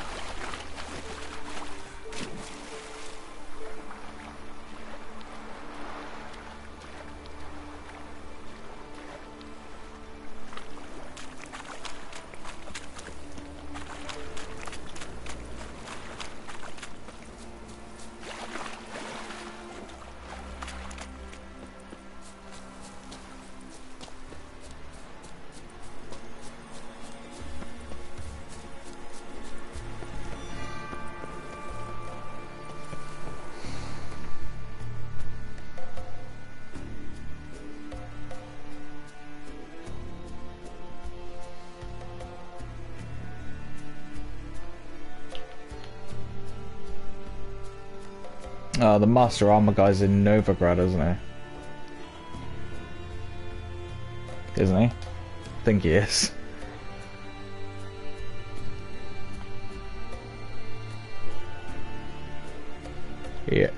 Oh, the Master Armor guy's in Novigrad, isn't he? Isn't he? I think he is. Yeah.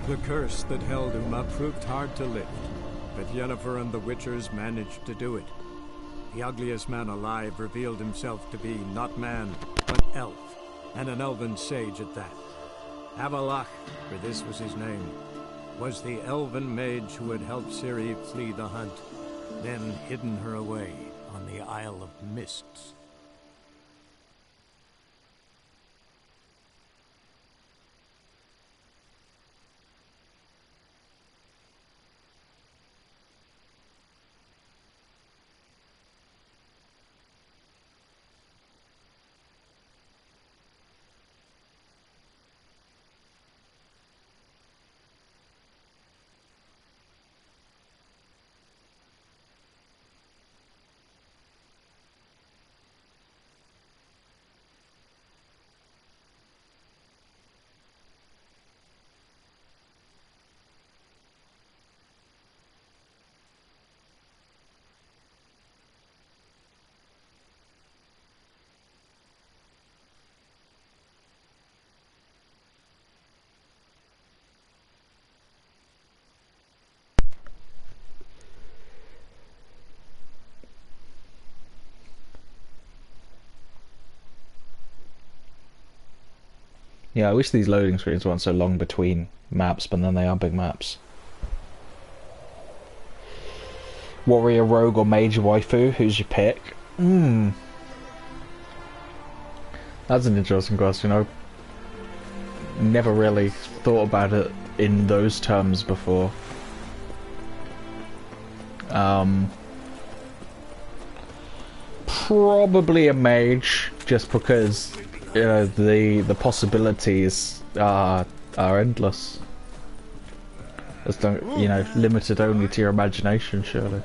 The curse that held Uma proved hard to lift, but Yennefer and the Witchers managed to do it. The ugliest man alive revealed himself to be not man, but elf, and an elven sage at that. Avallac'h, for this was his name, was the elven mage who had helped Ciri flee the hunt, then hidden her away on the Isle of Mists. Yeah, I wish these loading screens weren't so long between maps, but then they are big maps. Warrior, rogue, or mage waifu? Who's your pick? That's an interesting question. I've never really thought about it in those terms before. Probably a mage, just because the possibilities are endless. It's don't, limited only to your imagination, surely.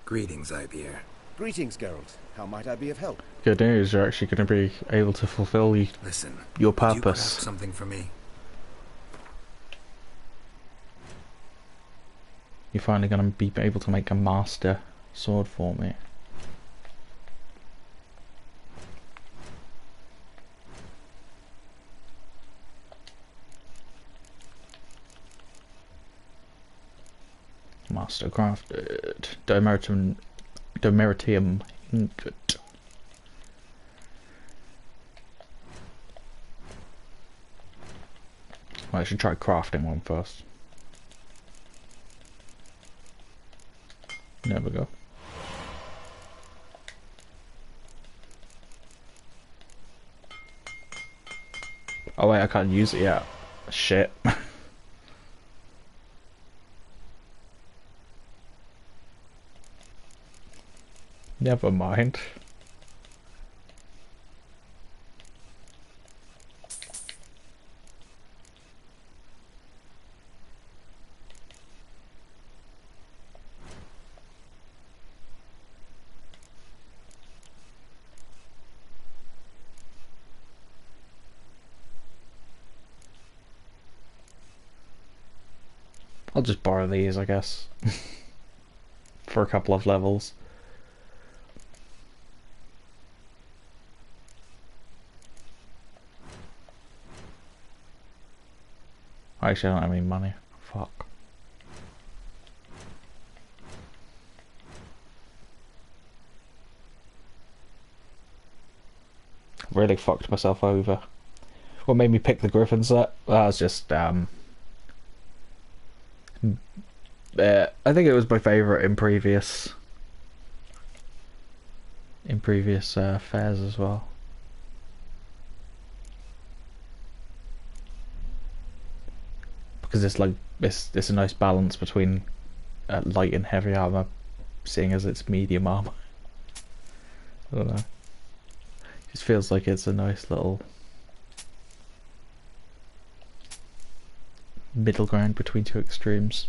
Greetings, Ibeer. Greetings, Geralt. How might I be of help? Good news, you're actually going to be able to fulfill Listen, your could you craft purpose. something for me? You're finally going to be able to make a master sword for me. Master crafted. Dimeritium ingot. Well, I should try crafting one first. There we go. Oh wait, I can't use it yet. Shit. Never mind. I'll just borrow these, I guess, for a couple of levels. Actually, I don't have any money. Fuck. Really fucked myself over. What made me pick the Griffin set? That was just, I think it was my favourite in previous fairs as well. Because it's like it's a nice balance between light and heavy armor, seeing as it's medium armor. I don't know. It just feels like it's a nice little middle ground between two extremes.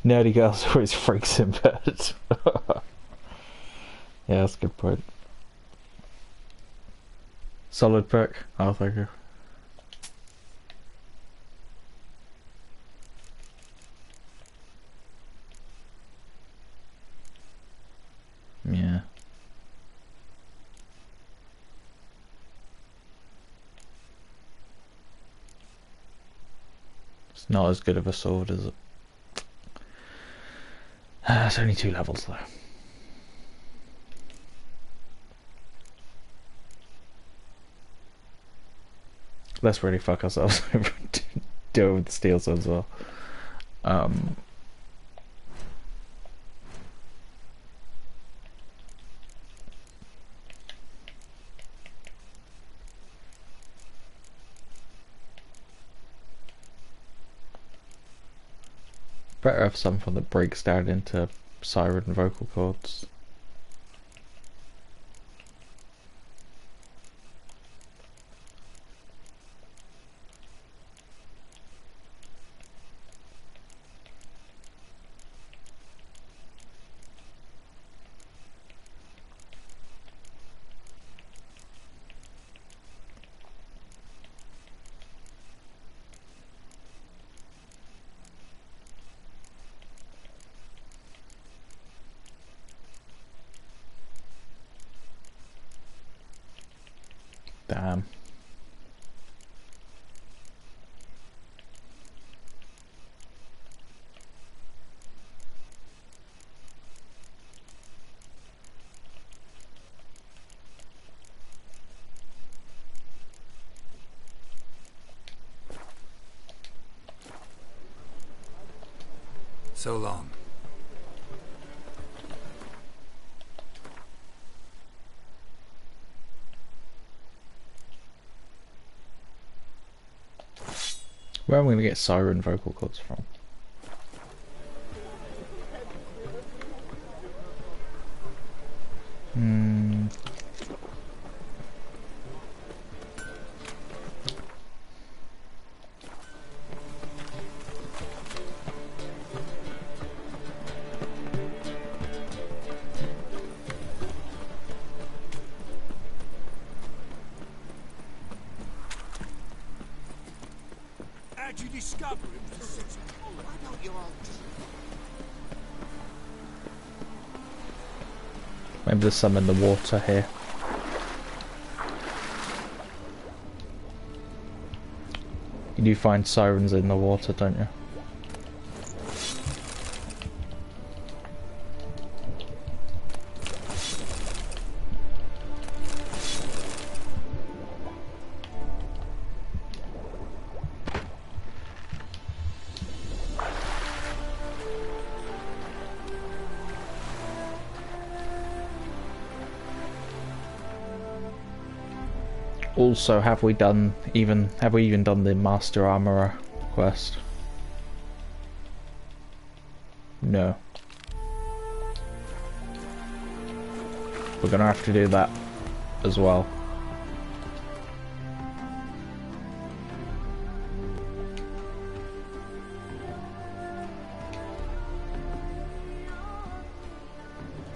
Nerdy girls always freaks in bed. Yeah, that's a good point. Solid pick. Oh, thank you. Yeah. It's not as good of a sword as it. It's only 2 levels though. Let's really fuck ourselves over deal with the steel sword as well. Better have something that breaks down into siren vocal cords. Damn. So long. Where am I going to get siren vocal cords from? How'd you discover it was a city? Why don't you all Maybe there's some in the water here. You do find sirens in the water, don't you? Also, have we even done the Master Armorer quest? No. We're gonna have to do that as well.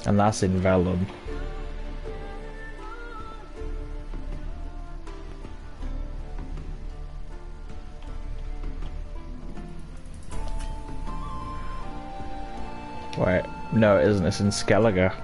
And that's in Vellum. Wait, no it isn't, it's in Skellige.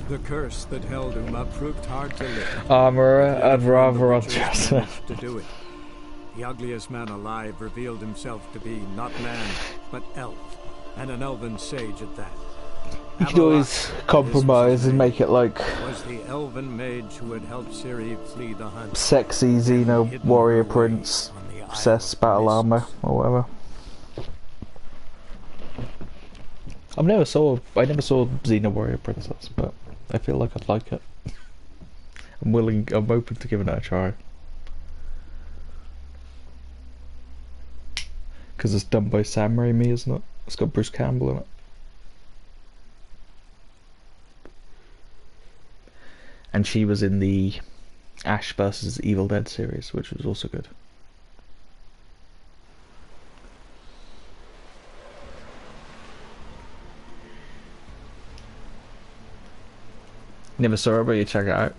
The curse that held Uma proved hard to lift. Armorer, I'd rather on Witchers managed to do it. The ugliest man alive revealed himself to be not man, but elf, and an elven sage at that. You could always compromise and make it like was the elven mage who had helped Ciri flee the hunt. sexy Xeno warrior prince, obsessed battle armor or whatever. I never saw Xeno warrior princess, but I feel like I'd like it. I'm open to giving it a try. Because it's done by Sam Raimi, isn't it? It's got Bruce Campbell in it. And she was in the Ash vs. Evil Dead series, which was also good. Never saw it, but you check it out.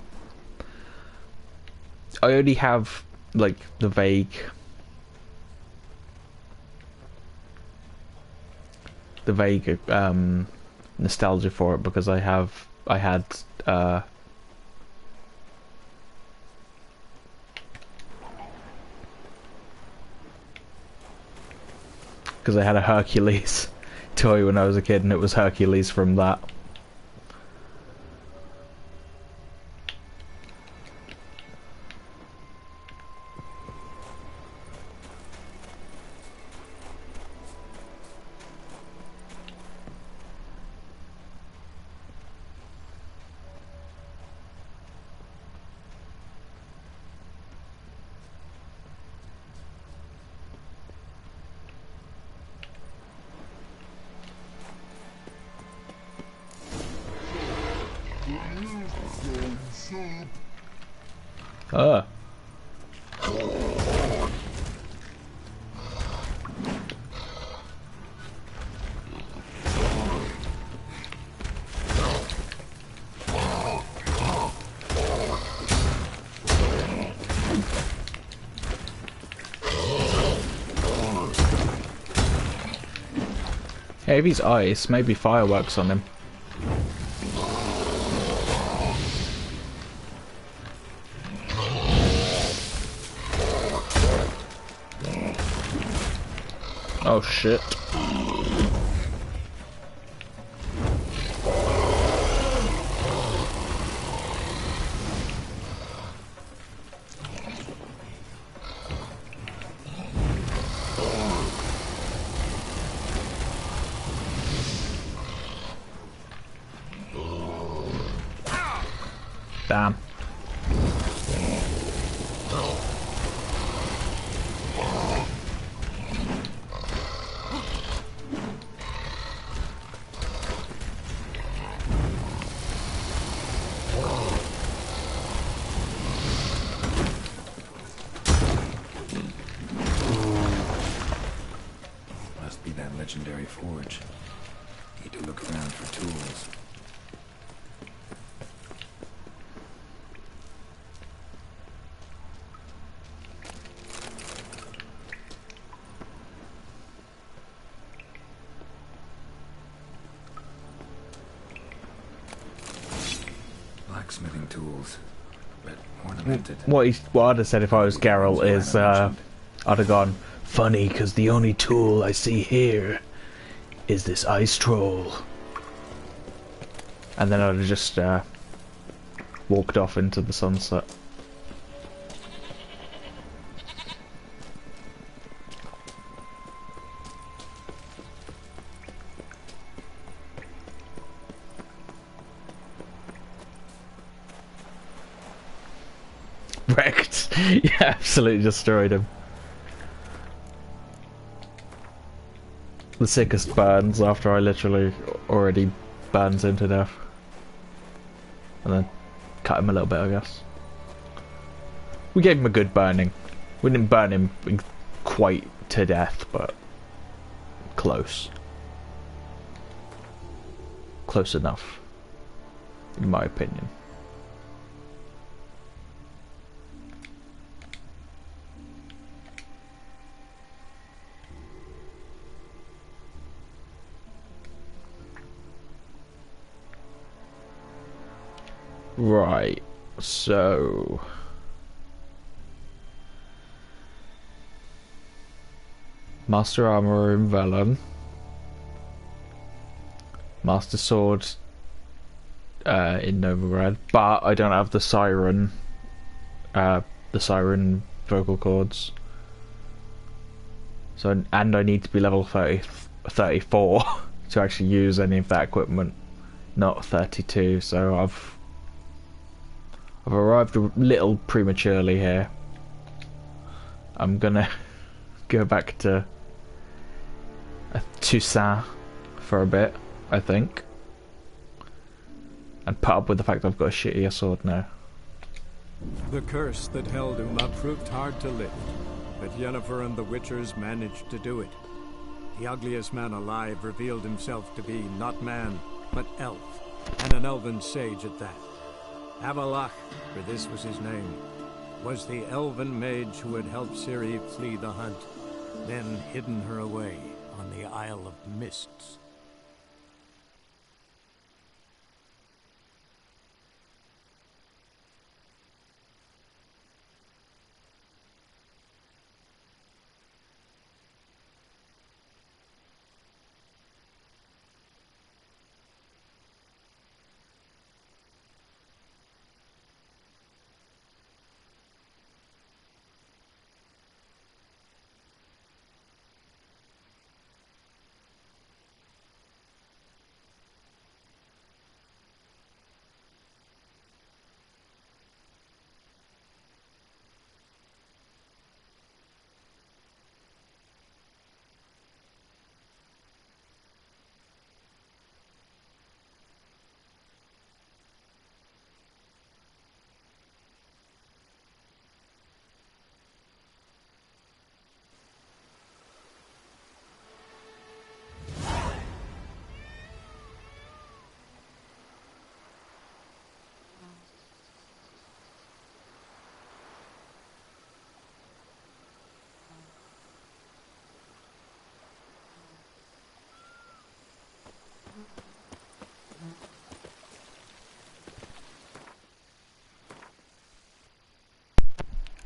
I only have, like, the vague nostalgia for it because I had a Hercules toy when I was a kid, and it was Hercules from that. Ah. Hey, if he's ice, maybe fireworks on him. Oh shit. Damn. Must be that legendary forge. Need to look around for tools. Blacksmithing tools, but ornamented. What I'd have said if I was Geralt is, I'd have gone, funny, because the only tool I see here is this ice troll. And then I'd have just walked off into the sunset. Wrecked. Yeah, absolutely destroyed him. The sickest burns after I literally already burns him to death. And then cut him a little bit, I guess. We gave him a good burning. We didn't burn him quite to death, but close. Close enough, in my opinion. Right, so Master Armor in Velen, Master Sword in Novigrad, but I don't have the Siren vocal cords. So, and I need to be level 34 to actually use any of that equipment, not 32, so I've arrived a little prematurely here. I'm gonna go back to Toussaint for a bit, I think, and put up with the fact I've got a shittier sword now. The curse that held Uma proved hard to lift, but Yennefer and the Witchers managed to do it. The ugliest man alive revealed himself to be not man, but elf, and an elven sage at that. Avallac'h, for this was his name, was the elven mage who had helped Ciri flee the hunt, then hidden her away on the Isle of Mists.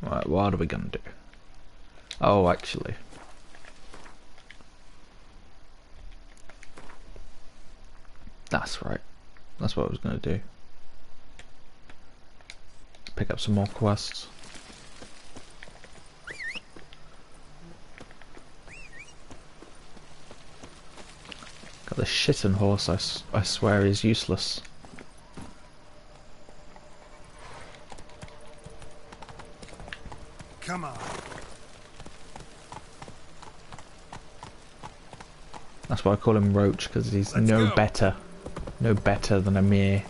Right, what are we gonna do? Oh, actually, That's right. That's what I was going to do. Pick up some more quests. Got the shitting horse, I swear is useless. Come on. That's why I call him Roach, because he's no better than a mere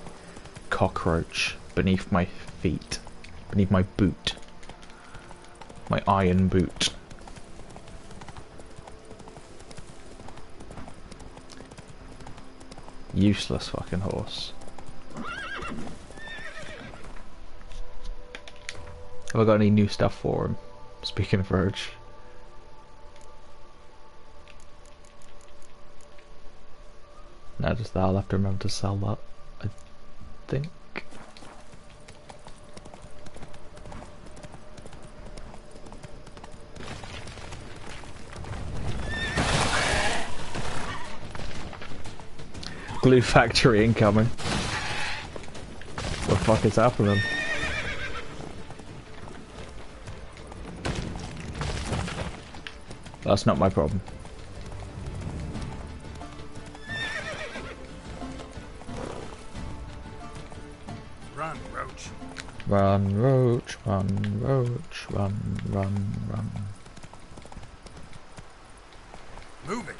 cockroach beneath my feet, beneath my boot, my iron boot. Useless fucking horse. Have I got any new stuff for him? Speaking of Roach. No, just that. I'll have to remember to sell that, I think. Glue factory incoming. What the fuck is happening? That's not my problem. Run, Roach. Run, Roach, run, Roach, run, run, run. Move it.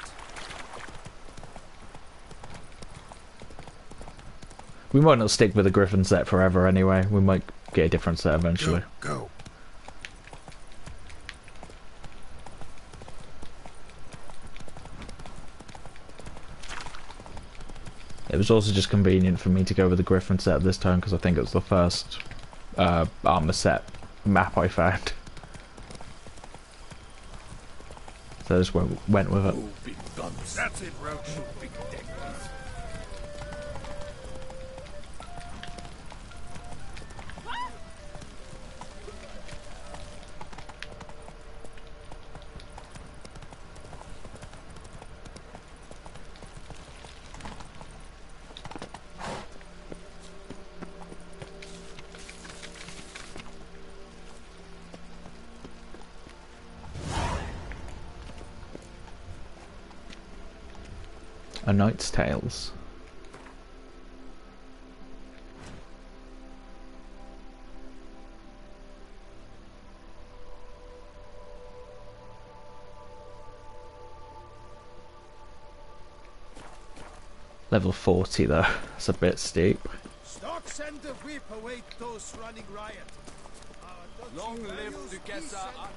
We might not stick with the Griffin set forever anyway. We might get a different set eventually. Go. It was also just convenient for me to go with the Griffin set this time because I think it was the first armor set map I found. So I just went with it. That's it, Roach. A Knight's Tales. Level 40 though, it's a bit steep. Stocks and the whip await those running riot. Long live Duquesa Anna.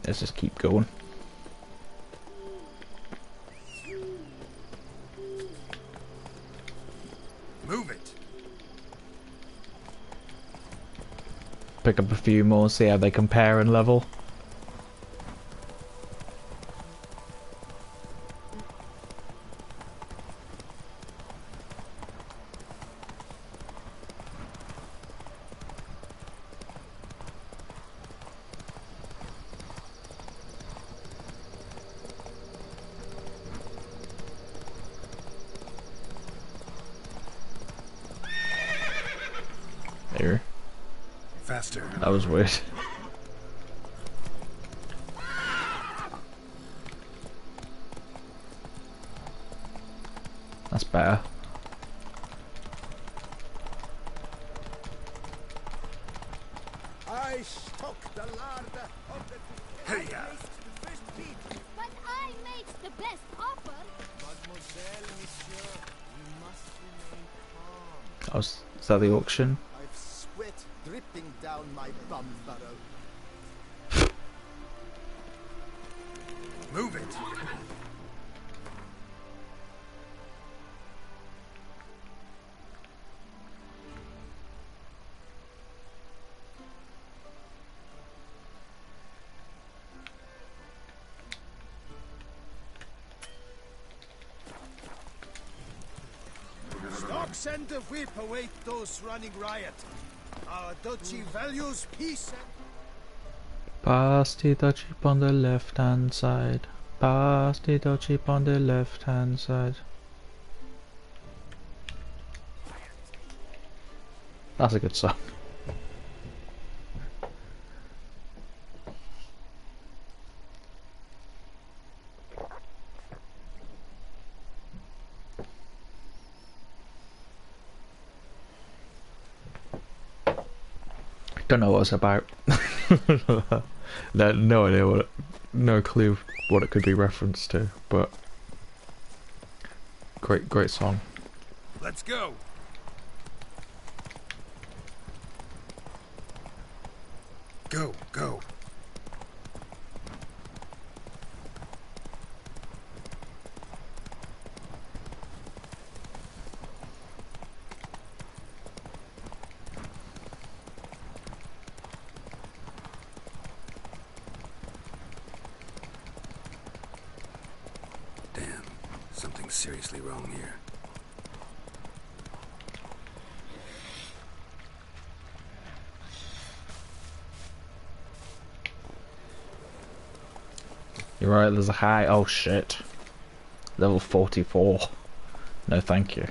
Let's just keep going. Move it. Pick up a few more, see how they compare in level. There. Faster. That was weird. That's better. I stock the larder of the Hey, But I made the best offer. Mademoiselle, monsieur, you must remain calm. Oh, is that the auction? I've sweat dripping down my bum furrow. Move it. Stocks and the whip await those running riot. Our duchy values peace and... Past the chip on the left hand side. Past the chip on the left hand side. That's a good song. Don't know what it's about. No idea what no clue what it could be referenced to, but great song. Let's go. Go, go. Damn, something's seriously wrong here. You're right, there's a high. Oh shit. Level 44. No thank you.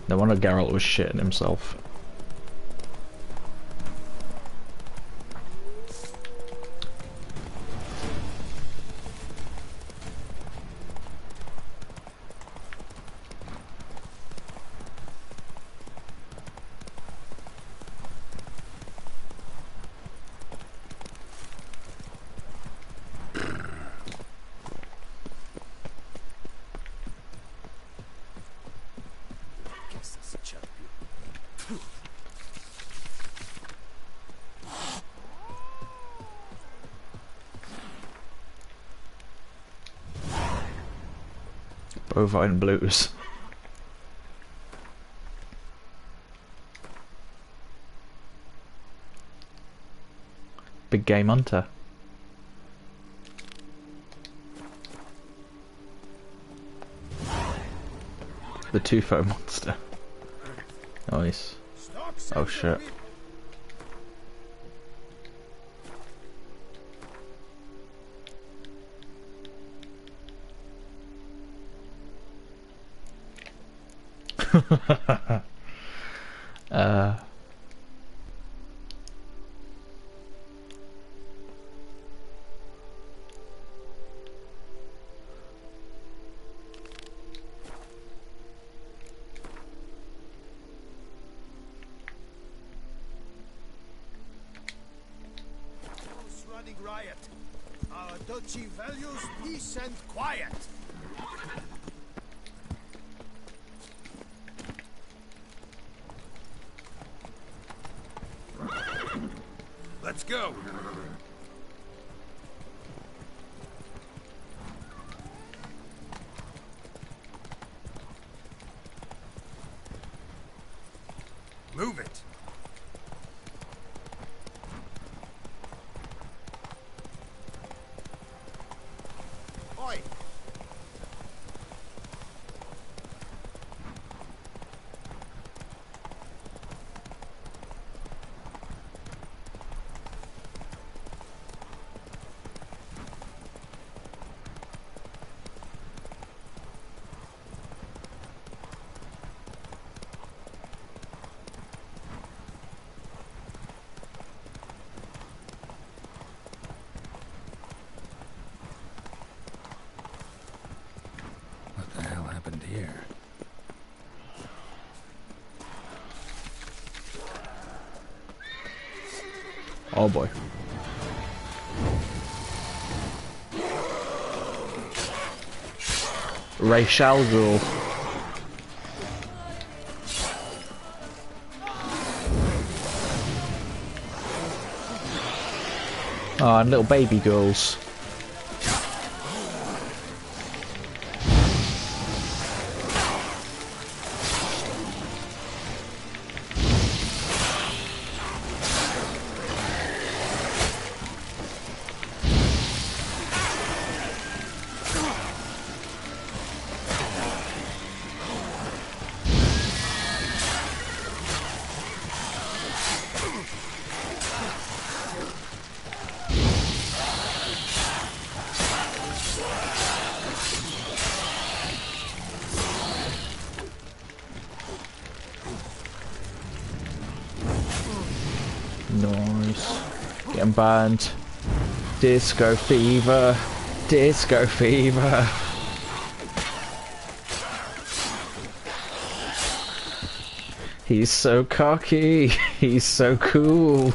No wonder Geralt was shitting himself. Bovine Blues. Big Game Hunter. The Tufo monster. Nice. Oh shit. running riot. Our duchy values peace and quiet. Let's go. Move it. Oi. What the hell happened here? Oh boy. Ra's al Ghul. Oh, and little baby girls. Nice. Getting banned. Disco fever. Disco fever. He's so cocky. He's so cool.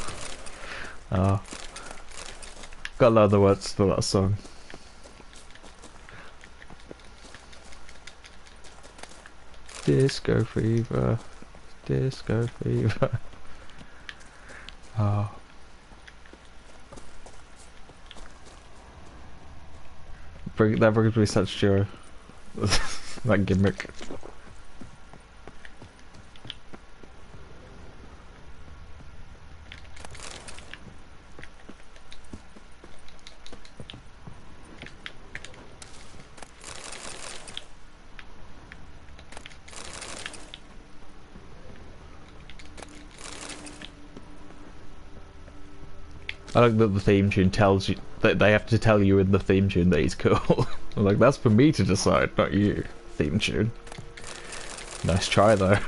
Oh. Got a lot of the words to that song. Disco fever. Disco fever. Oh. That brings me such joy. That gimmick. I like that the theme tune tells you that they have to tell you in the theme tune that he's cool. I'm like, that's for me to decide, not you. Theme tune. Nice try though.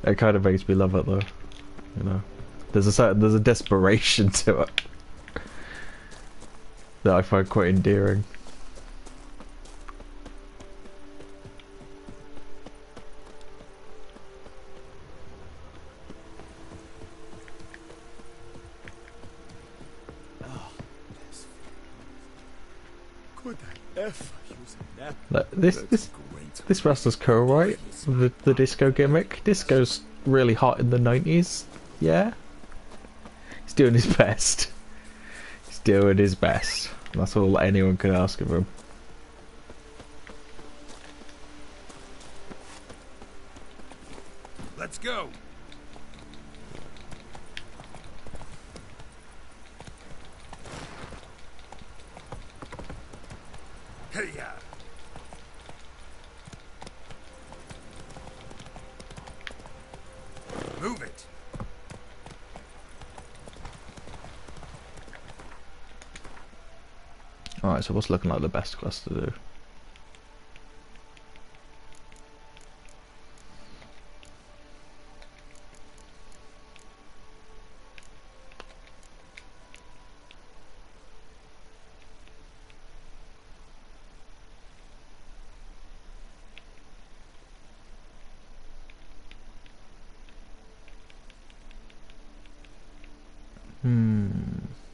It kind of makes me love it though. You know, there's a desperation to it that I find quite endearing. This wrestler's cool, right? The disco gimmick. Disco's really hot in the 90s. Yeah? He's doing his best. He's doing his best. That's all anyone can ask of him. Let's go. Hey-ya. Move it. Alright, so what's looking like the best quest to do?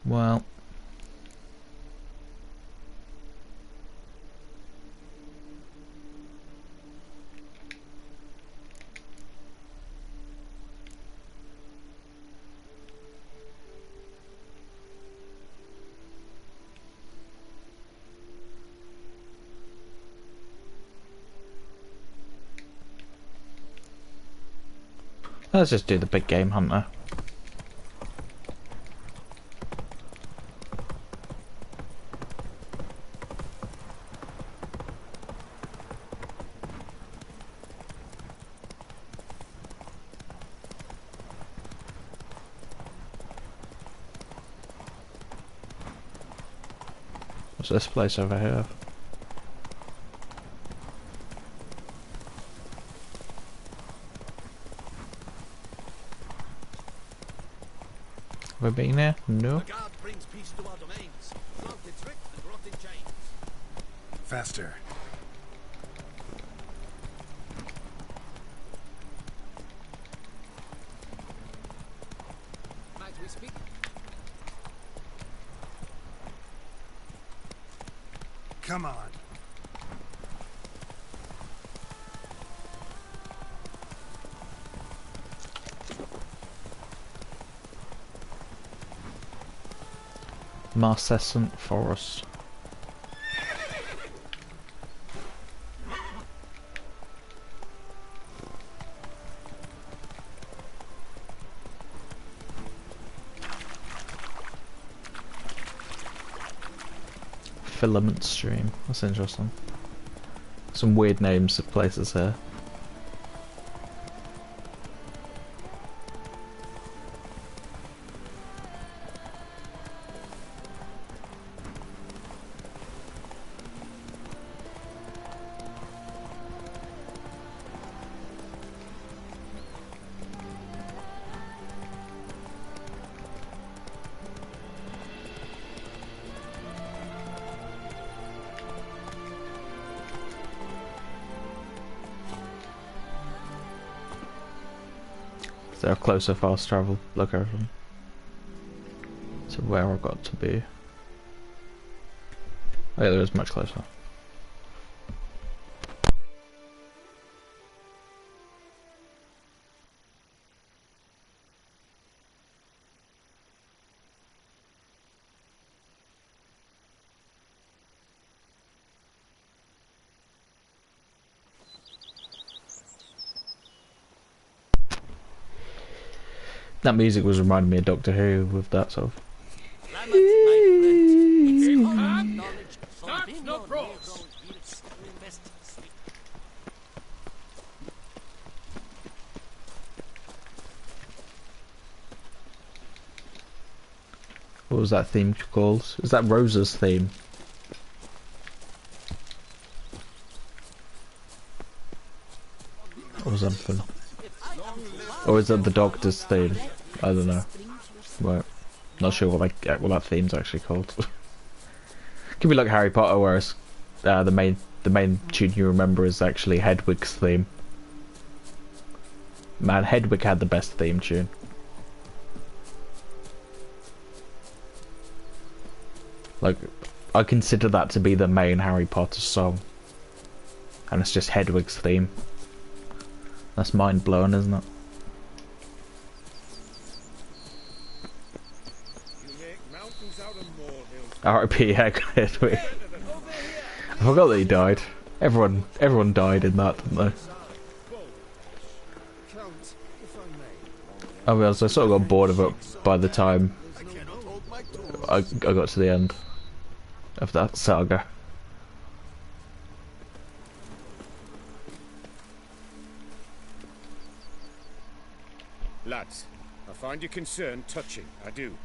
Well, let's just do the big game hunter. What's this place over here? Have we been here? No. The guard brings peace to our domains. Flouted trick and brought in chains. Faster. Might we speak? Come on. Marcescent Forest. Filament Stream. That's interesting. Some weird names of places here. there a closer fast travel location? So where I've got to be. Oh yeah, there is much closer. That music was reminding me of Doctor Who with that sort of. What was that theme called? Is that Rosa's theme? Or something. Or is that the Doctor's theme? I don't know. Right. Not sure what that theme's actually called. Could be like Harry Potter, whereas the main tune you remember is actually Hedwig's theme. Man, Hedwig had the best theme tune. Like, I consider that to be the main Harry Potter song. And it's just Hedwig's theme. That's mind blowing, isn't it? R.I.P. Hedwig. I forgot that he died. Everyone died in that, didn't they? I mean, I sort of got bored of it by the time I got to the end of that saga. Lads, I find your concern touching, I do.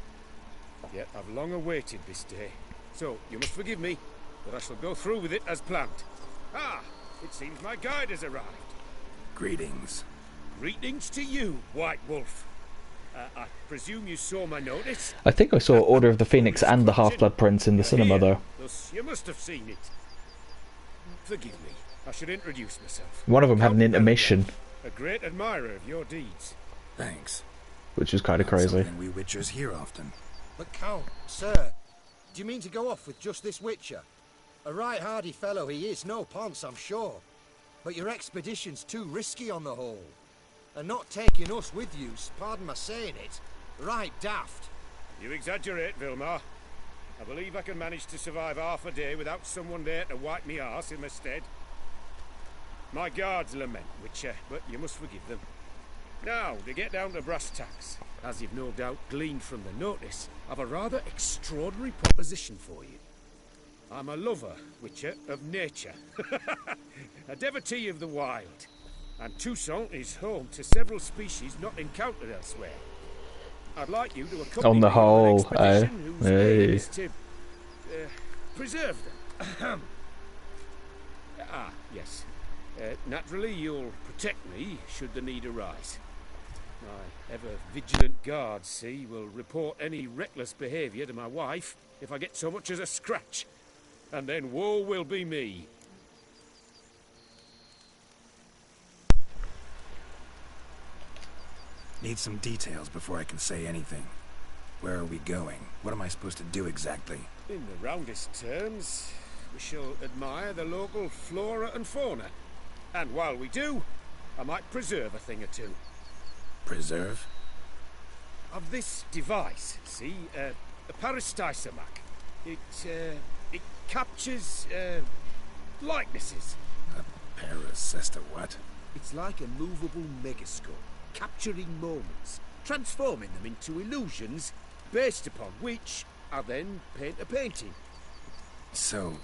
Yet I've long awaited this day. So, you must forgive me, but I shall go through with it as planned. Ah, it seems my guide has arrived. Greetings. Greetings to you, White Wolf. I presume you saw my notice? I think I saw Order of the Phoenix and the Half-Blood Prince in the cinema, though. Thus, you must have seen it. Forgive me, I should introduce myself. One of them had an intermission. A great admirer of your deeds. Thanks. Which is kind of crazy. Something we Witchers hear often. But Count, sir, do you mean to go off with just this Witcher? A right hardy fellow he is, no ponce, I'm sure. But your expedition's too risky on the whole. And not taking us with you, pardon my saying it, right daft. You exaggerate, Vilmar. I believe I can manage to survive half a day without someone there to wipe me arse in my stead. My guards lament, Witcher, but you must forgive them. Now, to get down to brass tacks, as you've no doubt gleaned from the notice, I've a rather extraordinary proposition for you. I'm a lover, Witcher, of nature. A devotee of the wild. And Toussaint is home to several species not encountered elsewhere. I'd like you to accompany on the me whole, on an expedition whose aim is to preserve them. Yes. Naturally, you'll protect me should the need arise. My ever-vigilant guards, see, will report any reckless behaviour to my wife if I get so much as a scratch. And then woe will be me. Need some details before I can say anything. Where are we going? What am I supposed to do exactly? In the roundest terms, we shall admire the local flora and fauna. And while we do, I might preserve a thing or two. Preserve? Of this device, see, a Parastysomac. It captures, likenesses. A Paracesta what? It's like a movable megascope, capturing moments, transforming them into illusions, based upon which I then paint a painting. So,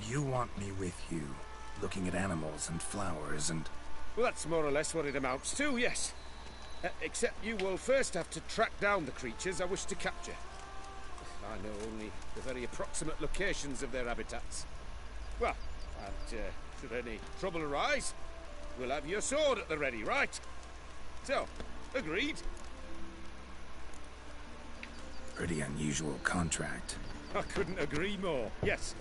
you want me with you, looking at animals and flowers and... Well, that's more or less what it amounts to, yes. Except you will first have to track down the creatures I wish to capture. I know only the very approximate locations of their habitats. Well, and should any trouble arise, we'll have your sword at the ready, right? So, agreed? Pretty unusual contract. I couldn't agree more. Yes.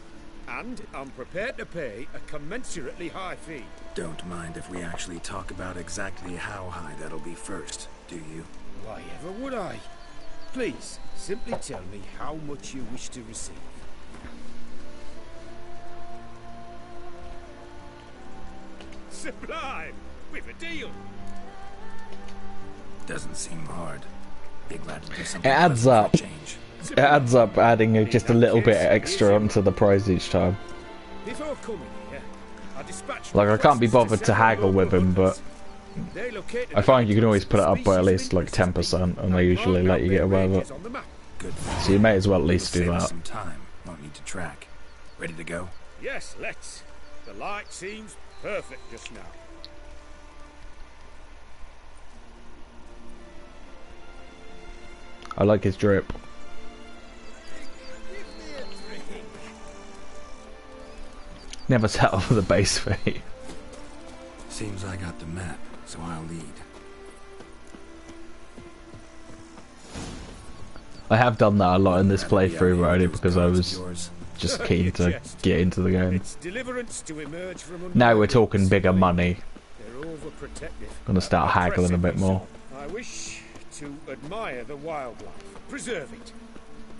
And I'm prepared to pay a commensurately high fee. Don't mind if we actually talk about exactly how high that'll be first, do you? Why ever would I? Please, simply tell me how much you wish to receive. Sublime! We've a deal! Doesn't seem hard. Be glad to do something. It adds up. It adds up adding just a little bit extra onto the price each time. Before coming here, I dispatched Like, I can't be bothered to haggle with him, but I find you can always put it up by at least like 10%, and they usually let you get away with it. So you may as well at least do that. Some time. Won't need to track. Ready to go? Yes, let's. The light seems perfect just now. I like his drip. Never settle for the base fee. Seems I got the map, so I'll lead. I have done that a lot in this playthrough, only because I was just keen to get into the game. Now we're talking bigger money. Gonna start haggling a bit more. I wish to admire the wildlife, preserve it,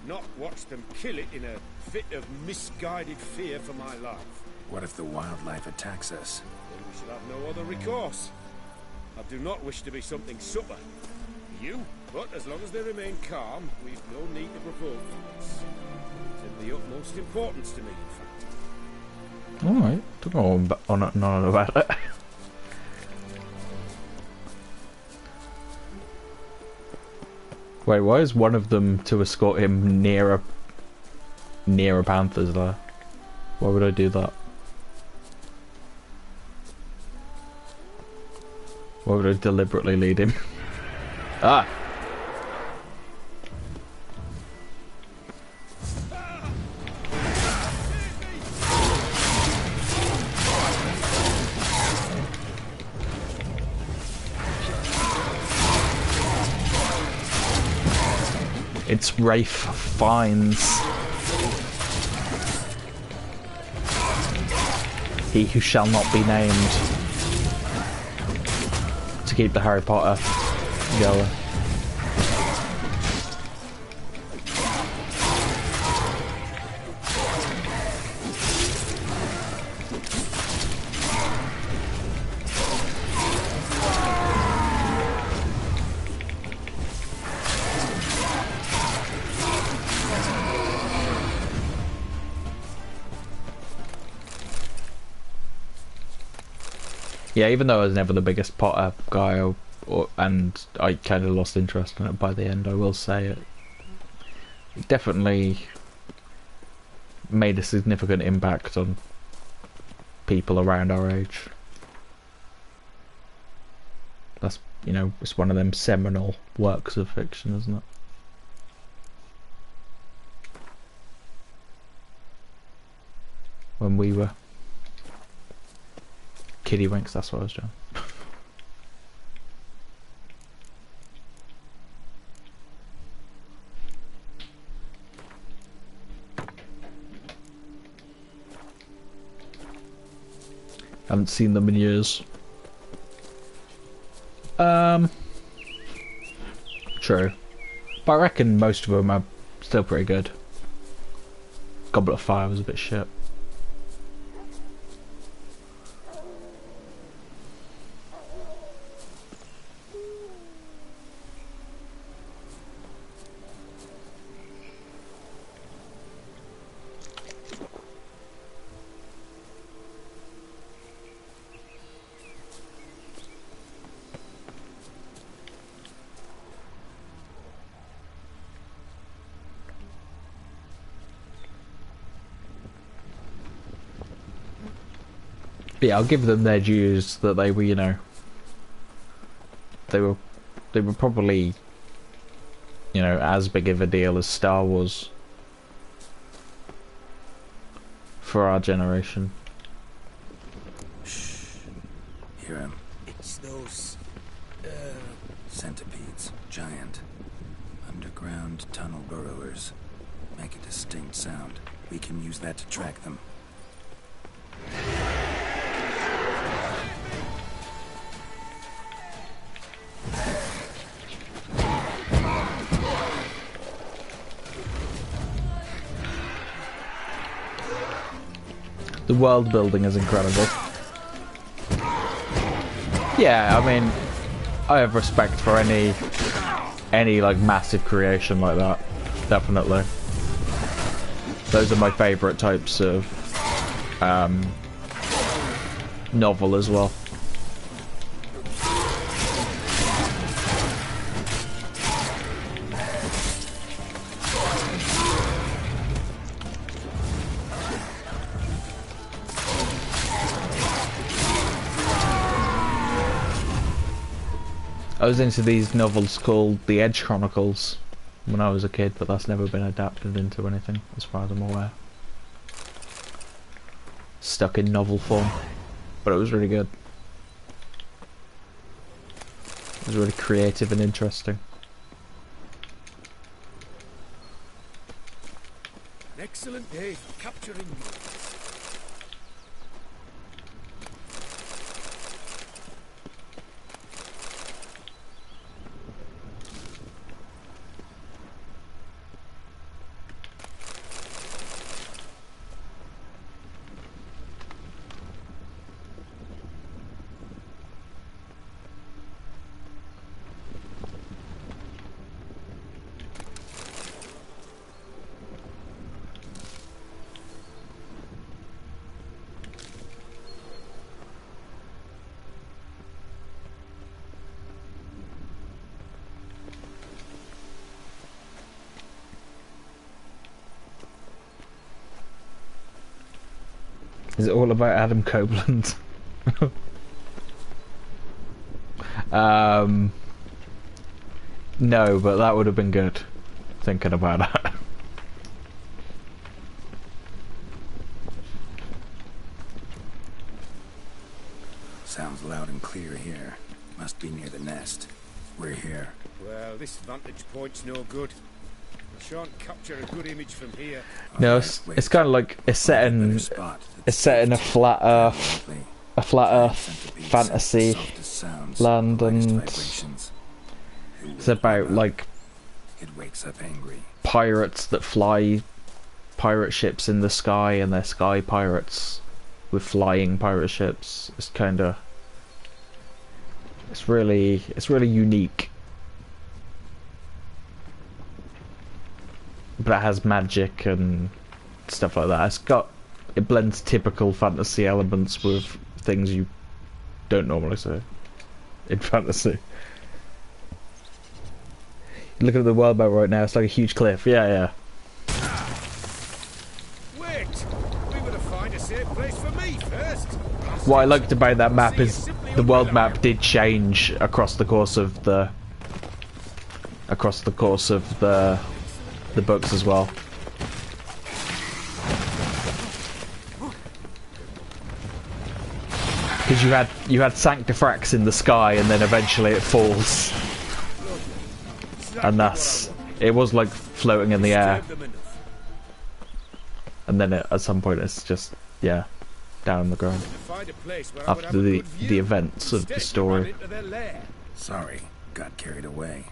not watch them kill it in a fit of misguided fear for my life. What if the wildlife attacks us? Then we shall have no other recourse. I do not wish to be something supper. You, but as long as they remain calm, we've no need to provoke them. It's of the utmost importance to me, in fact. Alright, don't go on and on about it. Wait, why is one of them to escort him near a panther's lair? Why would I do that? Why would I deliberately lead him? Ah! It's Rafe Fiennes. He who shall not be named. To keep the Harry Potter going. Yeah, even though I was never the biggest Potter guy, and I kind of lost interest in it by the end, I will say it definitely made a significant impact on people around our age. That's, you know, it's one of them seminal works of fiction, isn't it? When we were Kiddywinks, that's what I was doing. Haven't seen them in years. True. But I reckon most of them are still pretty good. Goblet of Fire was a bit shit. But yeah, I'll give them their dues that they were, you know, they were probably, you know, as big of a deal as Star Wars for our generation. Shh. Hear him. It's those centipedes, giant, underground tunnel burrowers. Make a distinct sound. We can use that to track them. The world building is incredible. Yeah, I mean, I have respect for any like massive creation like that. Definitely. Those are my favourite types of novel as well. I was into these novels called The Edge Chronicles when I was a kid, but that's never been adapted into anything, as far as I'm aware. Stuck in novel form, but it was really good. It was really creative and interesting. An excellent day for capturing you. Is it all about Adam Copeland? No, but that would have been good, thinking about it. Sounds loud and clear here. Must be near the nest. We're here. Well, this vantage point's no good. I shan't capture a good image from here. No, it's kind of like it's set in a flat Earth fantasy land, and it's about like pirates that fly pirate ships in the sky, and they're sky pirates with flying pirate ships. It's kind of it's really unique. But it has magic and stuff like that. It blends typical fantasy elements with things you don't normally see in fantasy. Look at the world map right now, it's like a huge cliff. Yeah. Wait! We would have found a safe place for me first. What I liked about that map is the world map did change across the course of the books as well. Because you had Sanctifrax in the sky, and then eventually it falls, and it was like floating in the air, and then at some point it's just down on the ground after the events of the story. Sorry, got carried away.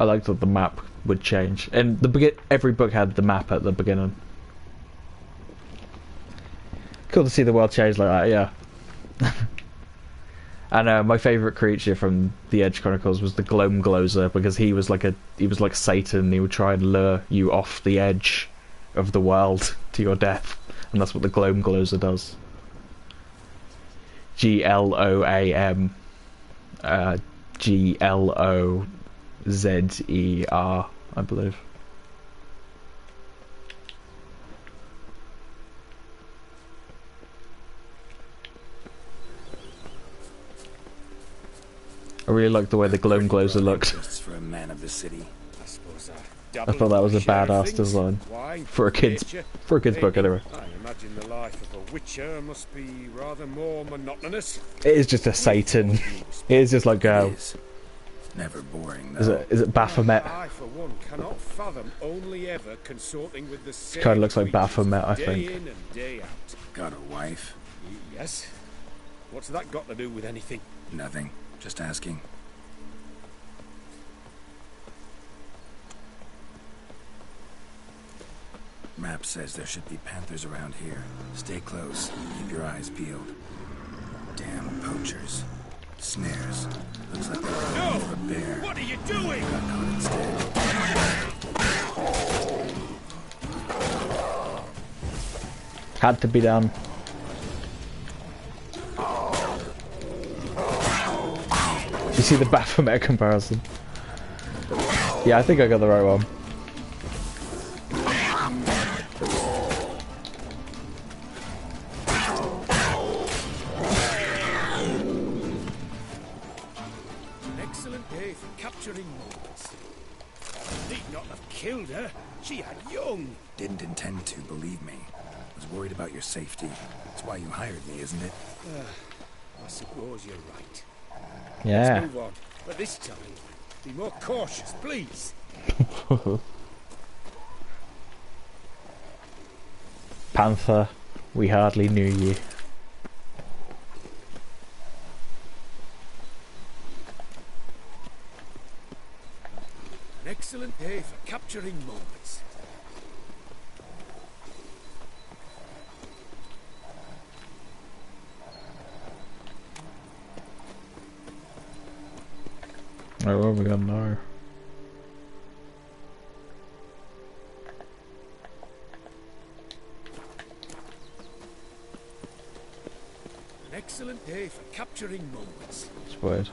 I liked that the map would change, and every book had the map at the beginning. Cool to see the world change like that, yeah. And my favourite creature from the Edge Chronicles was the Gloamglozer, because he was like Satan. He would try and lure you off the edge of the world to your death, and that's what the Gloamglozer does. Gloam, Glozer, I believe. I really liked the way the Gloamglozer looked. For a man of the city. I thought that was a badass design for a kid's book anyway. I imagine the life of a witcher must be rather more monotonous. It is just a Satan. It is just like never boring though. Is it Baphomet? I for one cannot fathom only ever consorting with the same. Kind of looks like Baphomet, I think. Day in and day out. Got a wife? Yes. What's that got to do with anything? Nothing. Just asking. Map says there should be panthers around here. Stay close. Keep your eyes peeled. Damn poachers. Snares. Looks like they're going for a bear. What are you doing? Got caught instead. Had to be done. You see the Baphomet comparison? Yeah, I think I got the right one. An excellent day for capturing moments. Need not have killed her. She had young. Didn't intend to, believe me. Was worried about your safety. That's why you hired me, isn't it? I suppose you're right. Yeah. Let's move on. But this time, be more cautious, please. Panther, we hardly knew you. An excellent day for capturing moments. Right, where have we gone now? An excellent day for capturing moments. It's weird.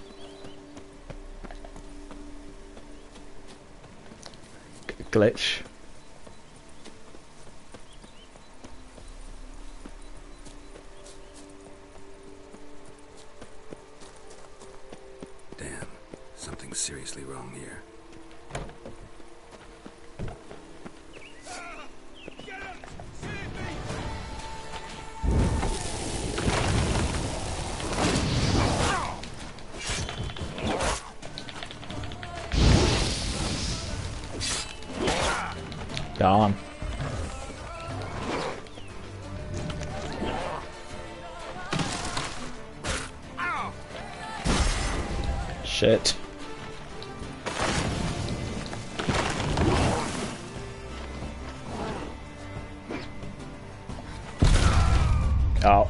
Glitch. Damn. Something's seriously wrong here. Darn. Shit. Oh.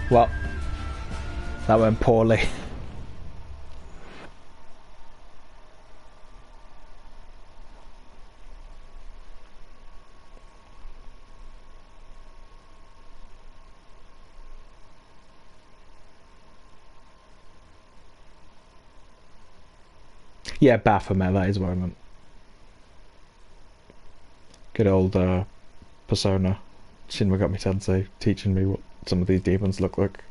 Well. That went poorly. Yeah, Baphomet, that is what I meant. Good old Persona. Shin Megami Tensei teaching me what some of these demons look like.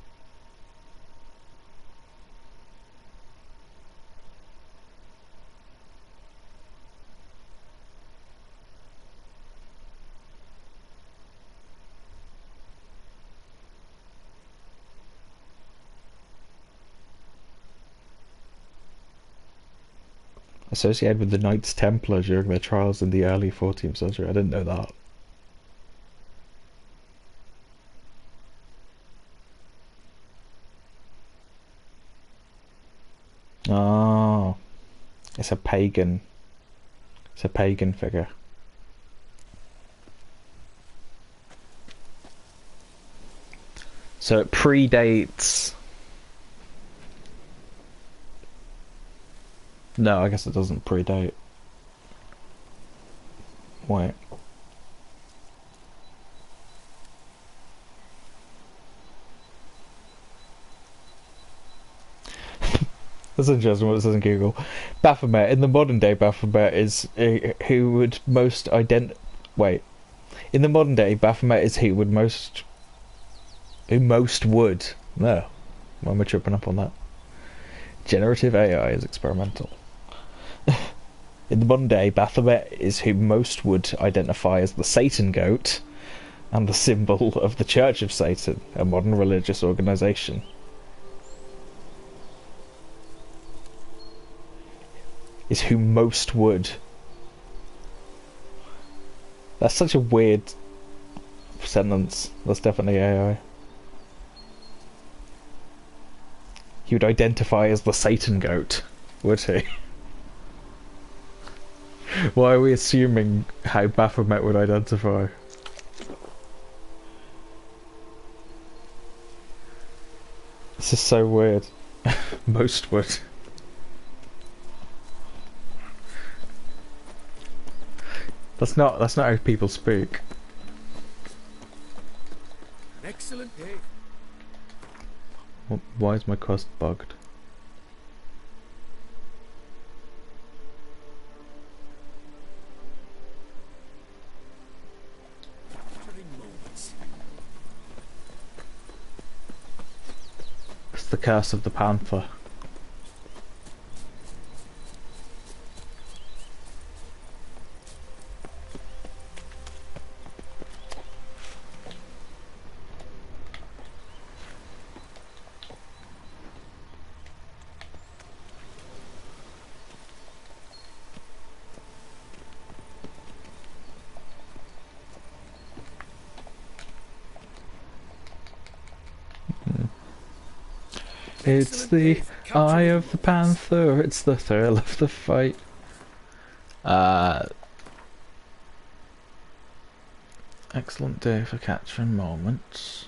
Associated with the Knights Templar during their trials in the early 14th century. I didn't know that. Oh, it's a pagan. It's a pagan figure. So it predates. No, I guess it doesn't predate. Wait. That's interesting what it says in Google. Baphomet, in the modern day, Baphomet is who would most Wait. In the modern day, Baphomet is who most would. No. Why am I tripping up on that? Generative AI is experimental. In the modern day, Baphomet is who most would identify as the Satan goat and the symbol of the Church of Satan, a modern religious organisation. Is who most would. That's such a weird sentence. That's definitely AI. He would identify as the Satan goat, would he? Why are we assuming how Baphomet would identify? This is so weird. Most would. That's not how people speak. An excellent day. Why is my quest bugged? It's the curse of the panther. It's the eye of the panther, it's the thrill of the fight. Excellent day for capturing moments.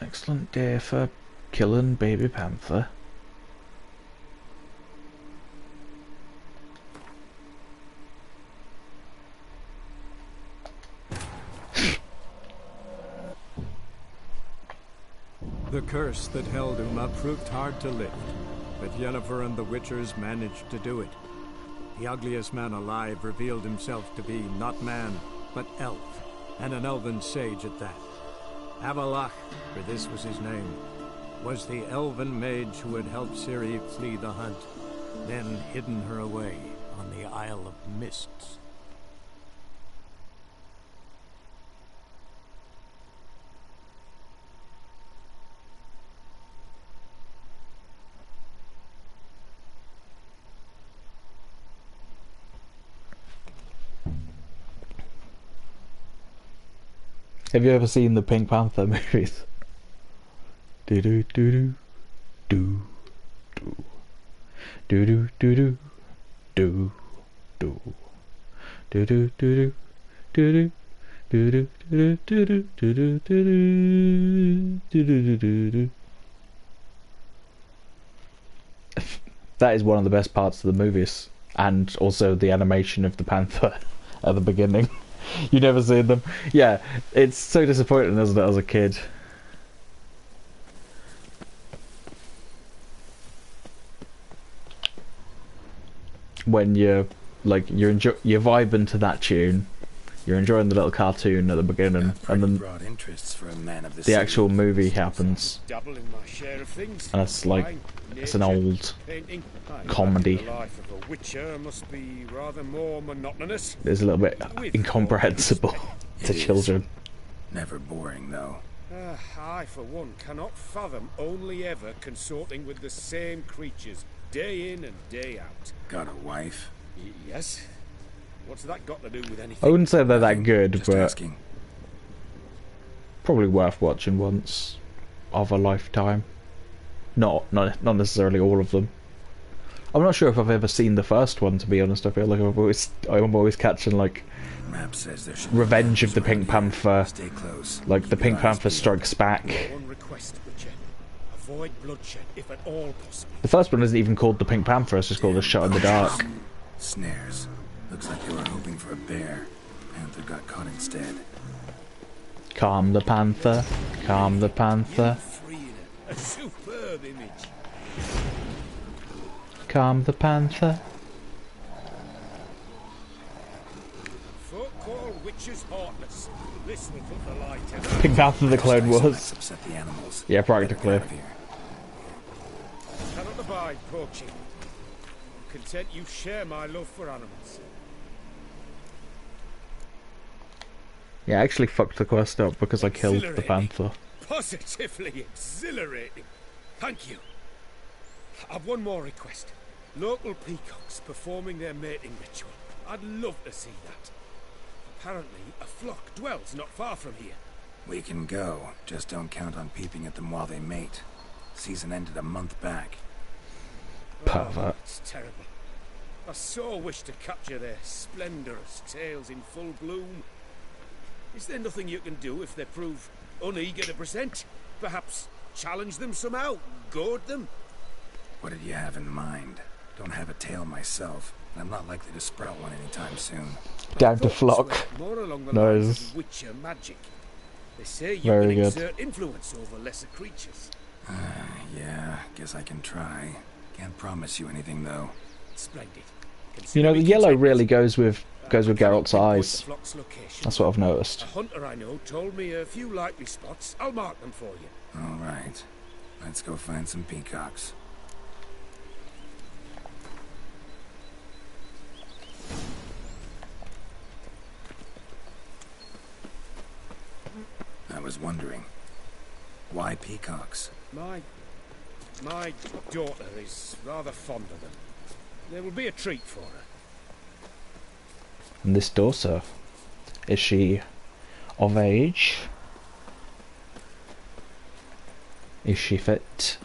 Excellent day for killing baby panther. The curse that held Uma proved hard to lift, but Yennefer and the Witchers managed to do it. The ugliest man alive revealed himself to be not man, but elf, and an elven sage at that. Avallac'h, for this was his name, was the elven mage who had helped Ciri flee the hunt, then hidden her away on the Isle of Mists. Have you ever seen the Pink Panther movies? Do do do do do do do do do do do do do do do do do do do do. That is one of the best parts of the movies, and also the animation of the panther at the beginning. You never seen them? Yeah, it's so disappointing, isn't it, as a kid? When you're like you're vibing to that tune, you're enjoying the little cartoon at the beginning, and then broad interests for a man of the actual movie happens, Double in my share of things. and it's like Wine, it's an nature, old painting. I comedy. imagine the life of a witcher must be rather more monotonous. It's a little bit incomprehensible to children. Never boring, though. I, for one, cannot fathom only ever consorting with the same creatures, day in and day out. Got a wife? Yes. What's that got to do with anything? I wouldn't say they're that good, Just but asking. probably worth watching once of a lifetime. Not necessarily all of them. I'm not sure if I've ever seen the first one, to be honest. I feel like I'm always catching like Map says there should Revenge of the Pink Panther, Stay close. like the Pink Panther Strikes Back. One request, Witcher. Avoid bloodshed, if at all possible. The first one isn't even called The Pink Panther, it's just called A Shot in the Dark. Snares. Looks like they were hoping for a bear. Panther got caught instead. Calm the panther, calm the panther, A superb image. calm the panther. Folk call witches heartless. This will put the light in. Pink Panther the Clone Wars. Upset the animals. Yeah, practically. Out of here. Cannot abide poaching. Content you share my love for animals. Yeah, I actually fucked the quest up because I killed the panther. Positively exhilarating. Thank you. I've one more request. Local peacocks performing their mating ritual. I'd love to see that. Apparently, a flock dwells not far from here. We can go. Just don't count on peeping at them while they mate. Season ended a month back. Pervert. It's terrible. I so wish to capture their splendorous tails in full bloom. Is there nothing you can do if they prove uneager to present? Perhaps challenge them somehow? Goad them? What did you have in mind? Don't have a tail myself, and I'm not likely to sprout one anytime soon. Down to flock. More along the lines Nice. of Witcher magic. They say you Very can good. exert influence over lesser creatures. Yeah, guess I can try. Can't promise you anything, though. Splendid. You know, the yellow really goes with Geralt's Pinpoint the eyes. flock's location. That's what I've noticed. A hunter I know told me a few likely spots. I'll mark them for you. All right. Let's go find some peacocks. I was wondering, why peacocks? My daughter is rather fond of them. There will be a treat for her. And this daughter, is she of age? Is she fit?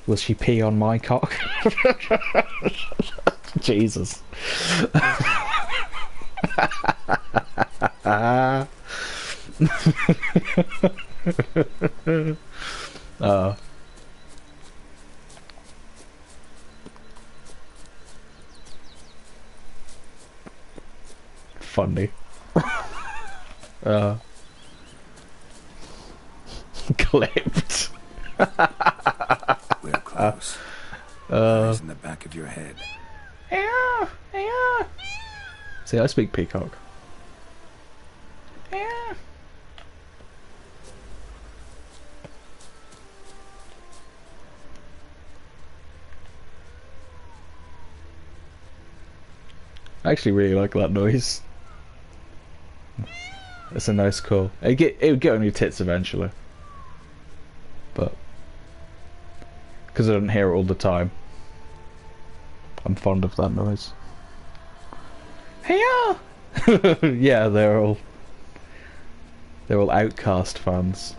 Will she pee on my cock? Jesus. Funny. Clipped. We're close. Eyes in the back of your head. Yeah, yeah. See, I speak peacock. Yeah. I actually really like that noise. It's a nice call. It would get on your tits eventually, but because I don't hear it all the time, I'm fond of that noise. Hey-ya! Yeah, they're all Outcast fans.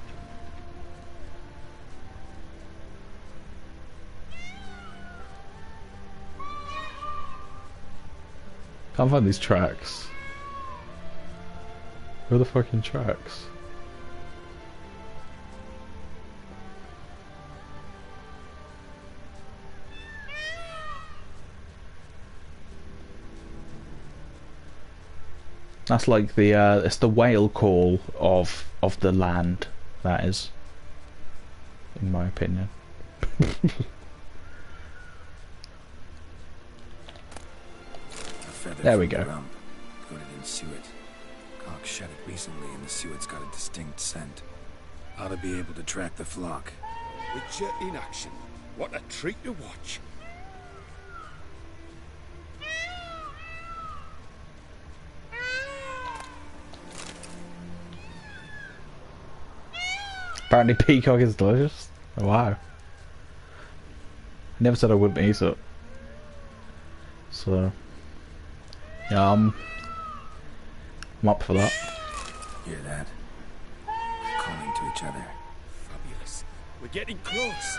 Can't find these tracks. Where are the fucking tracks? That's like the it's the whale call of the land, that is, in my opinion. There we go. Coated in suet. Cock shed it recently and the suet's got a distinct scent. Ought to be able to track the flock. Witcher in action. What a treat to watch. Apparently peacock is delicious. Oh, wow. Never said I wouldn't eat it. So, yeah, I'm up for that. Hear that? Calling to each other. Fabulous. We're getting close.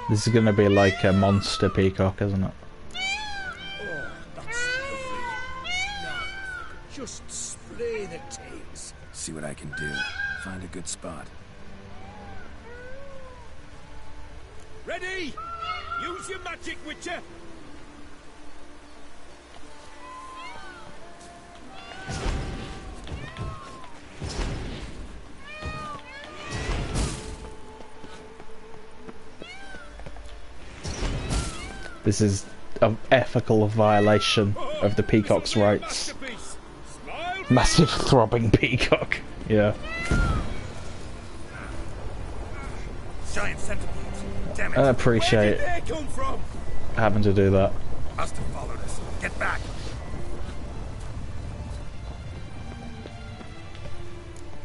This is gonna be like a monster peacock, isn't it? Oh, that's lovely. Now, just splay the tails. See what I can do. Find a good spot. Ready? Use your magic, Witcher. This is an ethical violation of the peacock's rights. Massive throbbing peacock. Yeah. Giant centipedes. Damn it. I appreciate Where did they come from? having to do that. Must have followed us. Get back.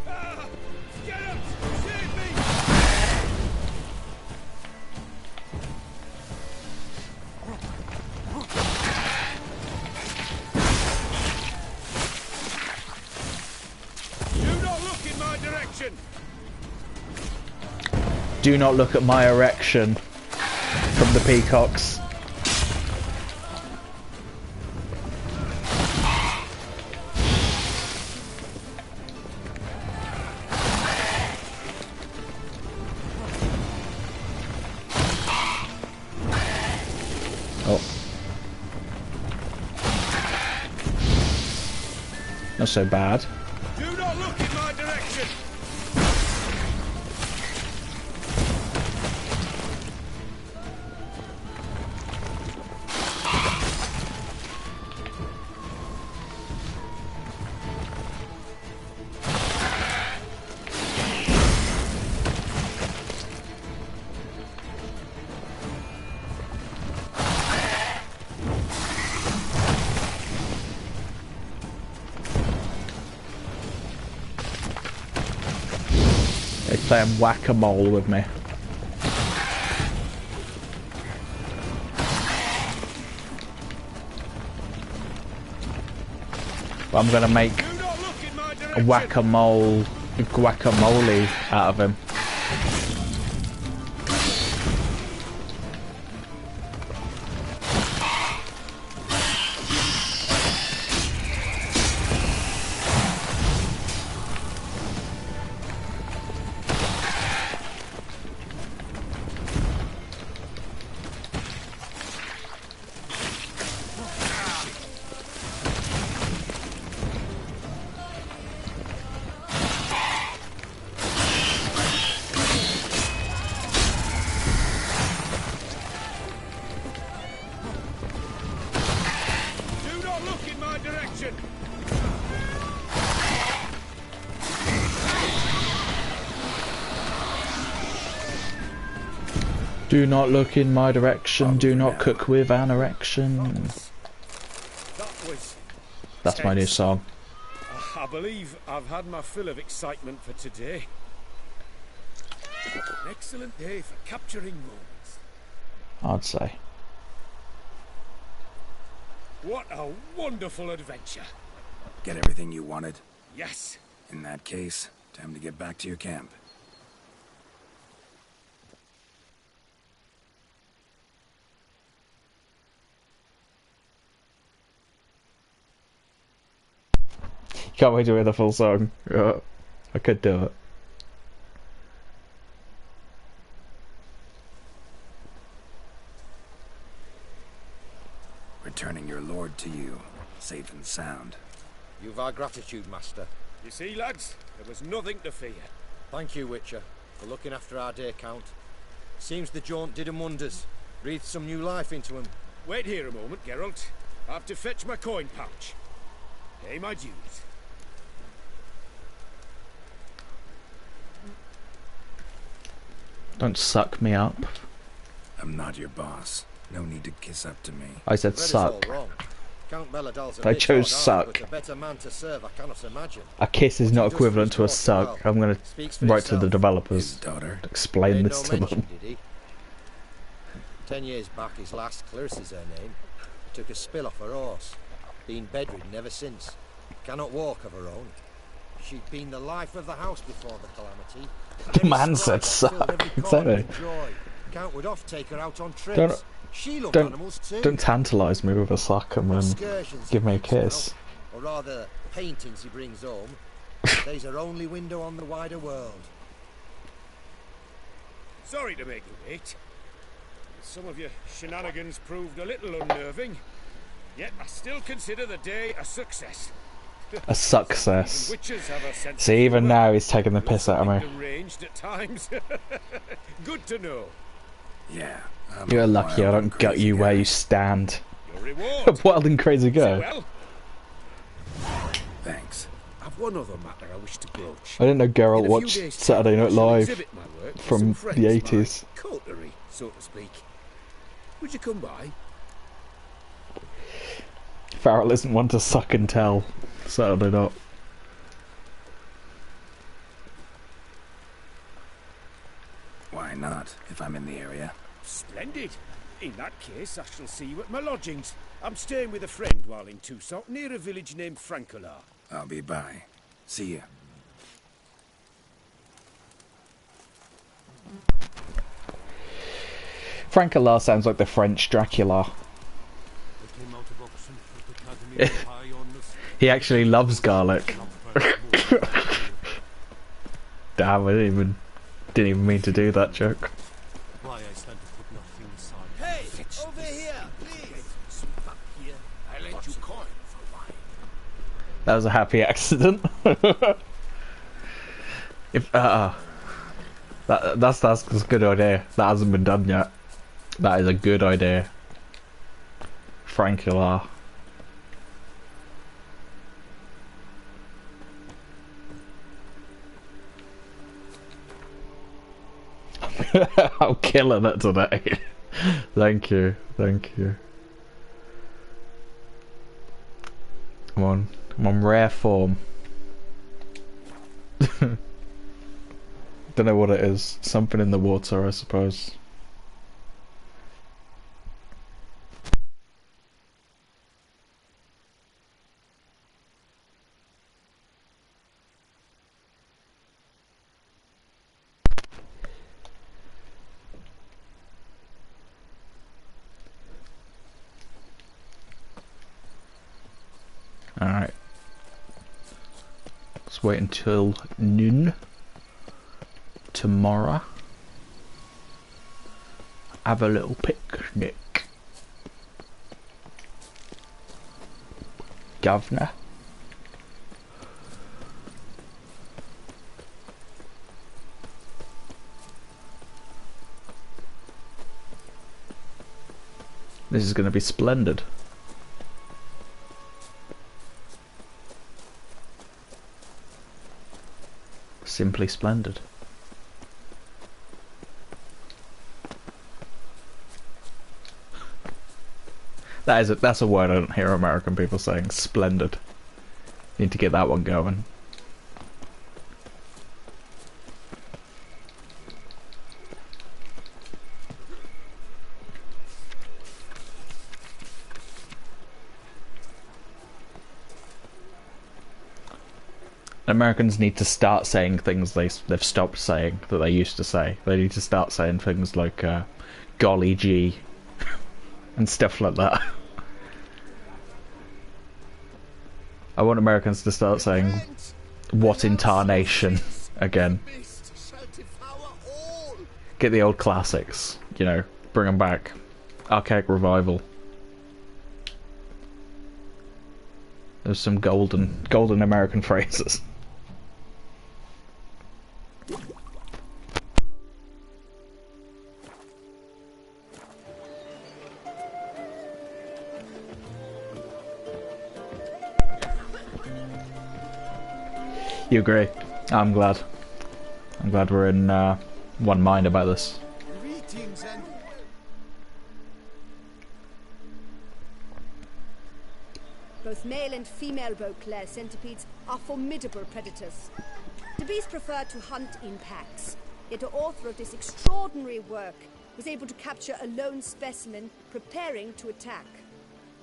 Ah, get up! Save me! Do not look in my direction! Do not look at my erection from the peacocks. Oh. Not so bad. Do not look in my direction! They're playing whack-a-mole with me. But I'm gonna make a whack-a-mole, guacamole out of him. Do not look in my direction, do not cook with an erection. That's my new song. I believe I've had my fill of excitement for today. An excellent day for capturing moments. I'd say. What a wonderful adventure. Get everything you wanted? Yes. In that case, time to get back to your camp. Can't wait to hear the full song. Yeah, I could do it. Returning your lord to you, safe and sound. You've our gratitude, Master. You see, lads, there was nothing to fear. Thank you, Witcher, for looking after our day count. Seems the jaunt did him wonders. Breathed some new life into him. Wait here a moment, Geralt. I have to fetch my coin pouch. Pay my dues. Don't suck me up. I'm not your boss. No need to kiss up to me. I said suck. Count Beledal's I chose suck. a better man to serve, I cannot imagine. A kiss is not equivalent to a suck. I'm gonna write to the developers to explain this to them. 10 years back, his last, Clarissa's her name, took a spill off her horse. Been bedridden ever since. Cannot walk of her own. She'd been the life of the house before the calamity. The man said suck. Exactly. Count would oft take her out on trips. She loved animals too. Don't tantalise me with a suck and then give me a kiss. Or rather, paintings he brings home. There's her only window on the wider world. Sorry to make you wait. Some of your shenanigans proved a little unnerving. Yet I still consider the day a success. A success. See, even now he's taking the piss out of me. Arranged at times. Good to know. Yeah. You're lucky I don't gut you where you stand. Wild and crazy guy. Thanks. I've one other matter I wish to broach. I didn't know Geralt watched Saturday Night Live from the 80s. Coterie, so to speak. Would you come by? Farrell isn't one to suck and tell. Certainly not. Why not, if I'm in the area? Splendid. In that case, I shall see you at my lodgings. I'm staying with a friend while in Toussaint, near a village named Francolar. I'll be by. See ya. Francois sounds like the French Dracula. He actually loves garlic. Damn, I didn't even mean to do that joke. Hey, over here, please. I lent you coin for wine. That was a happy accident. If that's a good idea. That hasn't been done yet. That is a good idea. Frankula. I'm killing it today. Thank you, thank you. I'm on rare form. Don't know what it is. Something in the water, I suppose. Alright. Let's wait until noon tomorrow. Have a little picnic. Governor. This is going to be splendid. Simply splendid. That's a word I don't hear American people saying. Splendid. Need to get that one going. Americans need to start saying things they've stopped saying that they used to say. They need to start saying things like golly gee and stuff like that. I want Americans to start saying what in tarnation again. Get the old classics, you know, bring them back. Archaic revival. There's some golden American phrases. You agree? I'm glad. I'm glad we're in one mind about this. Both male and female Beauclair centipedes are formidable predators. The bees prefer to hunt in packs, yet the author of this extraordinary work was able to capture a lone specimen preparing to attack.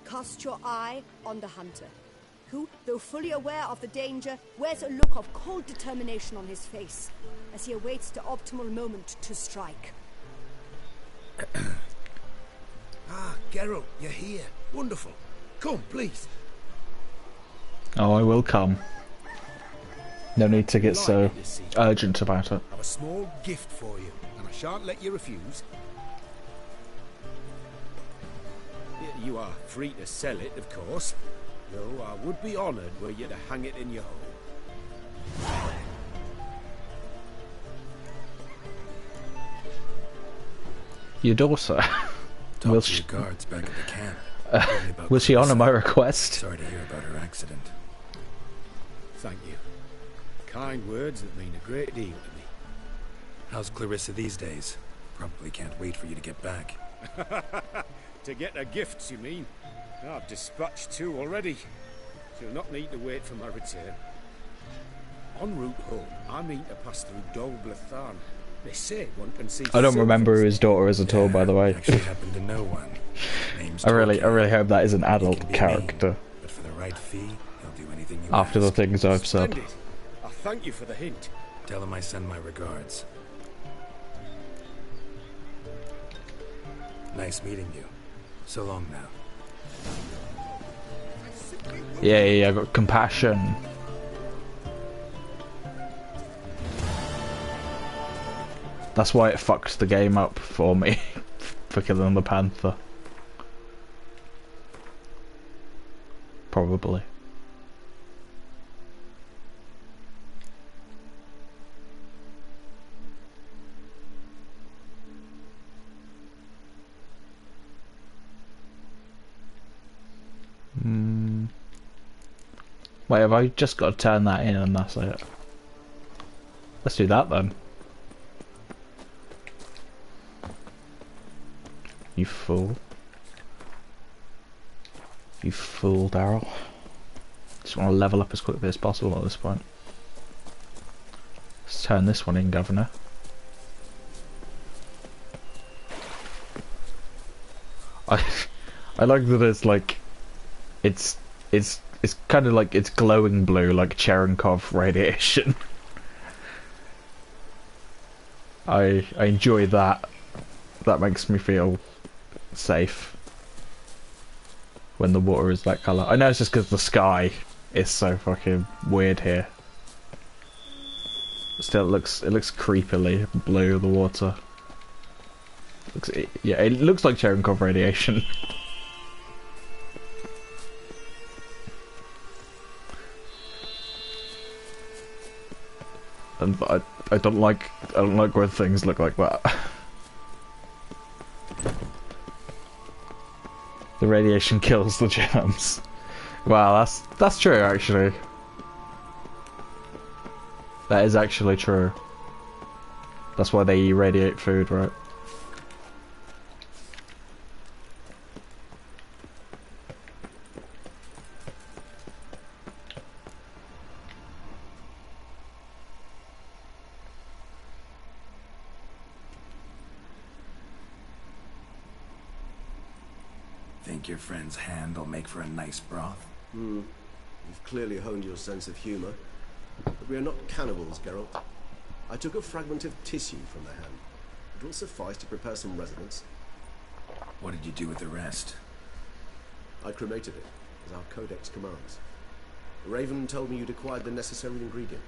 Cast your eye on the hunter, who, though fully aware of the danger, wears a look of cold determination on his face as he awaits the optimal moment to strike. Ah, Geralt, you're here. Wonderful. Come, please. Oh, I will come. No need to get so urgent about it. I have a small gift for you, and I shan't let you refuse. You are free to sell it, of course, though I would be honoured were you to hang it in your home. Your daughter. Talk to your guards back at the camp. Was she honour my request? Sorry to hear about her accident. Thank you. Kind words that mean a great deal to me. How's Clarissa these days? Probably can't wait for you to get back. To get her gifts, you mean? I've dispatched 2 already. She'll not need to wait for my return. En route home, I mean to pass through Dol Blathan. They say one can see. I don't remember who his daughter is at all, by the way. Actually happen to know one. Name's I really hope that is an adult character. But for the right fee, he'll do anything you After the ask. things I've said. Splendid. I thank you for the hint. Tell him I send my regards. Nice meeting you. So long now. Yeah, I got compassion. That's why it fucked the game up for me, for killing the panther. Probably. Wait, have I just got to turn that in and that's it? Let's do that then. You fool. You fool, Daryl. Just want to level up as quickly as possible at this point. Let's turn this one in, Governor. I like that it's like it's kind of like it's glowing blue like Cherenkov radiation. I enjoy that. That makes me feel safe when the water is that colour. I know it's just because the sky is so fucking weird here. Still, it looks creepily blue. The water. Yeah, it looks like Cherenkov radiation. And I don't like when things look like that. The radiation kills the germs. Wow, that's true actually. That is actually true. That's why they irradiate food, right? Think your friend's hand will make for a nice broth? You've clearly honed your sense of humour. But we are not cannibals, Geralt. I took a fragment of tissue from the hand. It will suffice to prepare some resonance. What did you do with the rest? I cremated it, as our codex commands. Raven told me you'd acquired the necessary ingredient.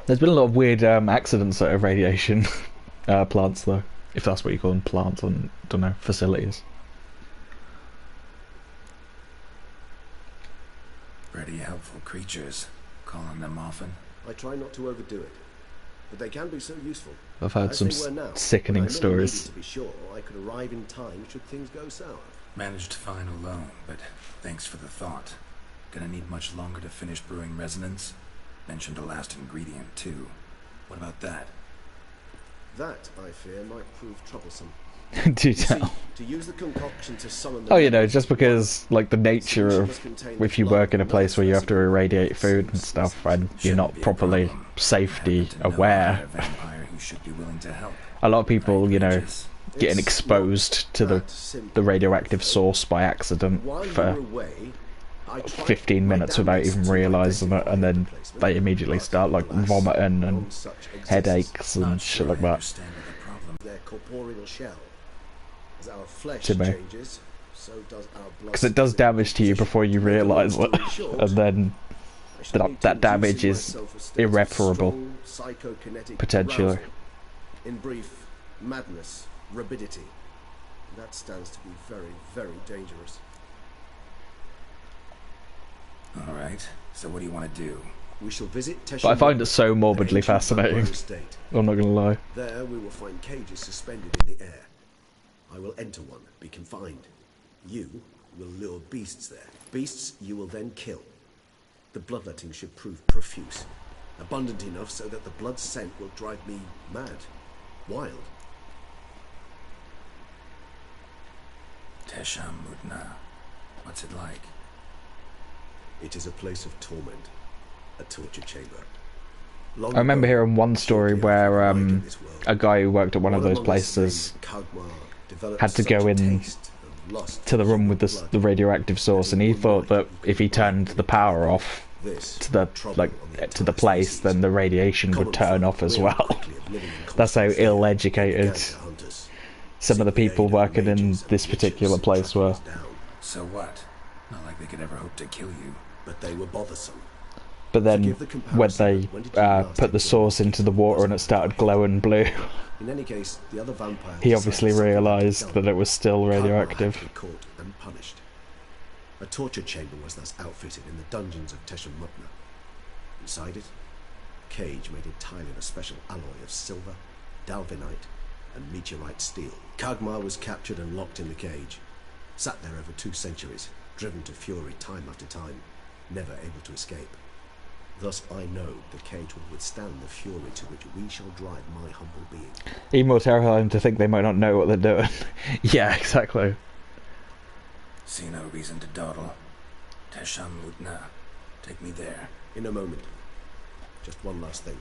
There's been a lot of weird accidents at irradiation plants, though. If that's what you call them, plants, and don't know, facilities. Pretty helpful creatures. Calling them often. I try not to overdo it, but they can be so useful. I've heard some sickening stories. To be sure, I could arrive in time should things go sour. Managed fine alone, but thanks for the thought. Gonna need much longer to finish brewing resonance? Mentioned a last ingredient too. What about that? That, I fear, might prove troublesome. Do tell. To use the concoction to summon Oh, you know, just because, like, the nature of if you work in a place where you have to irradiate food and stuff, and you're not properly safety aware, a lot of people, you know, getting exposed to the radioactive source by accident for 15 minutes without even realising it, and then they immediately start, like, vomiting and headaches and shit like that. Their corporeal shell. As our flesh To me. changes, so does our blood. Because it does damage to you before you realise it, and then that damage is irreparable, potentially. In brief, madness, rabidity. That stands to be very, very dangerous. Alright, so what do you want to do? We shall visit Teshin. But I find it so morbidly fascinating. I'm not gonna lie. There we will find cages suspended in the air. I will enter one, be confined. You will lure beasts there. Beasts you will then kill. The bloodletting should prove profuse. Abundant enough so that the blood scent will drive me mad. Wild. Tesham Mutna. What's it like? It is a place of torment. A torture chamber. I remember hearing one story where a guy who worked at one of those places had to go in to the room with the radioactive source, and he thought that if he turned the power off, This to the to the place, then the radiation would turn off as well. That's how ill-educated some of the people working in this particular place were. So what? Not like they could ever hope to kill you. But they were bothersome. But then when they put the source into the water and it started glowing blue, In any case, the other vampires he obviously realised that it was still radioactive. Karma had to be caught and punished. A torture chamber was thus outfitted in the dungeons of Teshem Mutna. Inside it, a cage made entirely of a special alloy of silver, dalvinite, and meteorite steel. Kagmar was captured and locked in the cage, sat there over 2 centuries, driven to fury time after time, never able to escape. Thus I know the cage will withstand the fury to which we shall drive my humble being. Even more terrifying to think they might not know what they're doing. Yeah, exactly. See no reason to dawdle. Teshem Mutna. Take me there. In a moment. Just one last thing.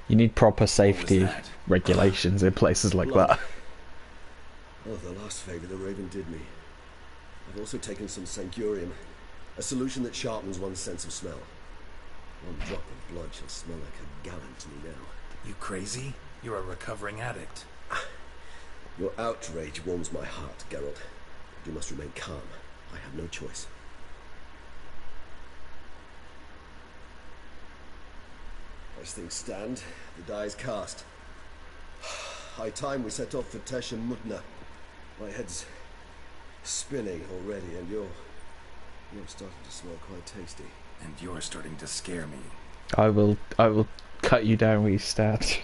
You need proper safety regulations in places like that. Oh, the last favour the Raven did me. I've also taken some Sancurium, a solution that sharpens one's sense of smell. One drop of blood shall smell like a gallon to me now. You crazy? You're a recovering addict. Your outrage warms my heart, Geralt. But you must remain calm. I have no choice. As things stand, the die is cast. High time we set off for Teshem Mutna. My head's spinning already, and you're starting to smell quite tasty. And you're starting to scare me. I will cut you down where you stand.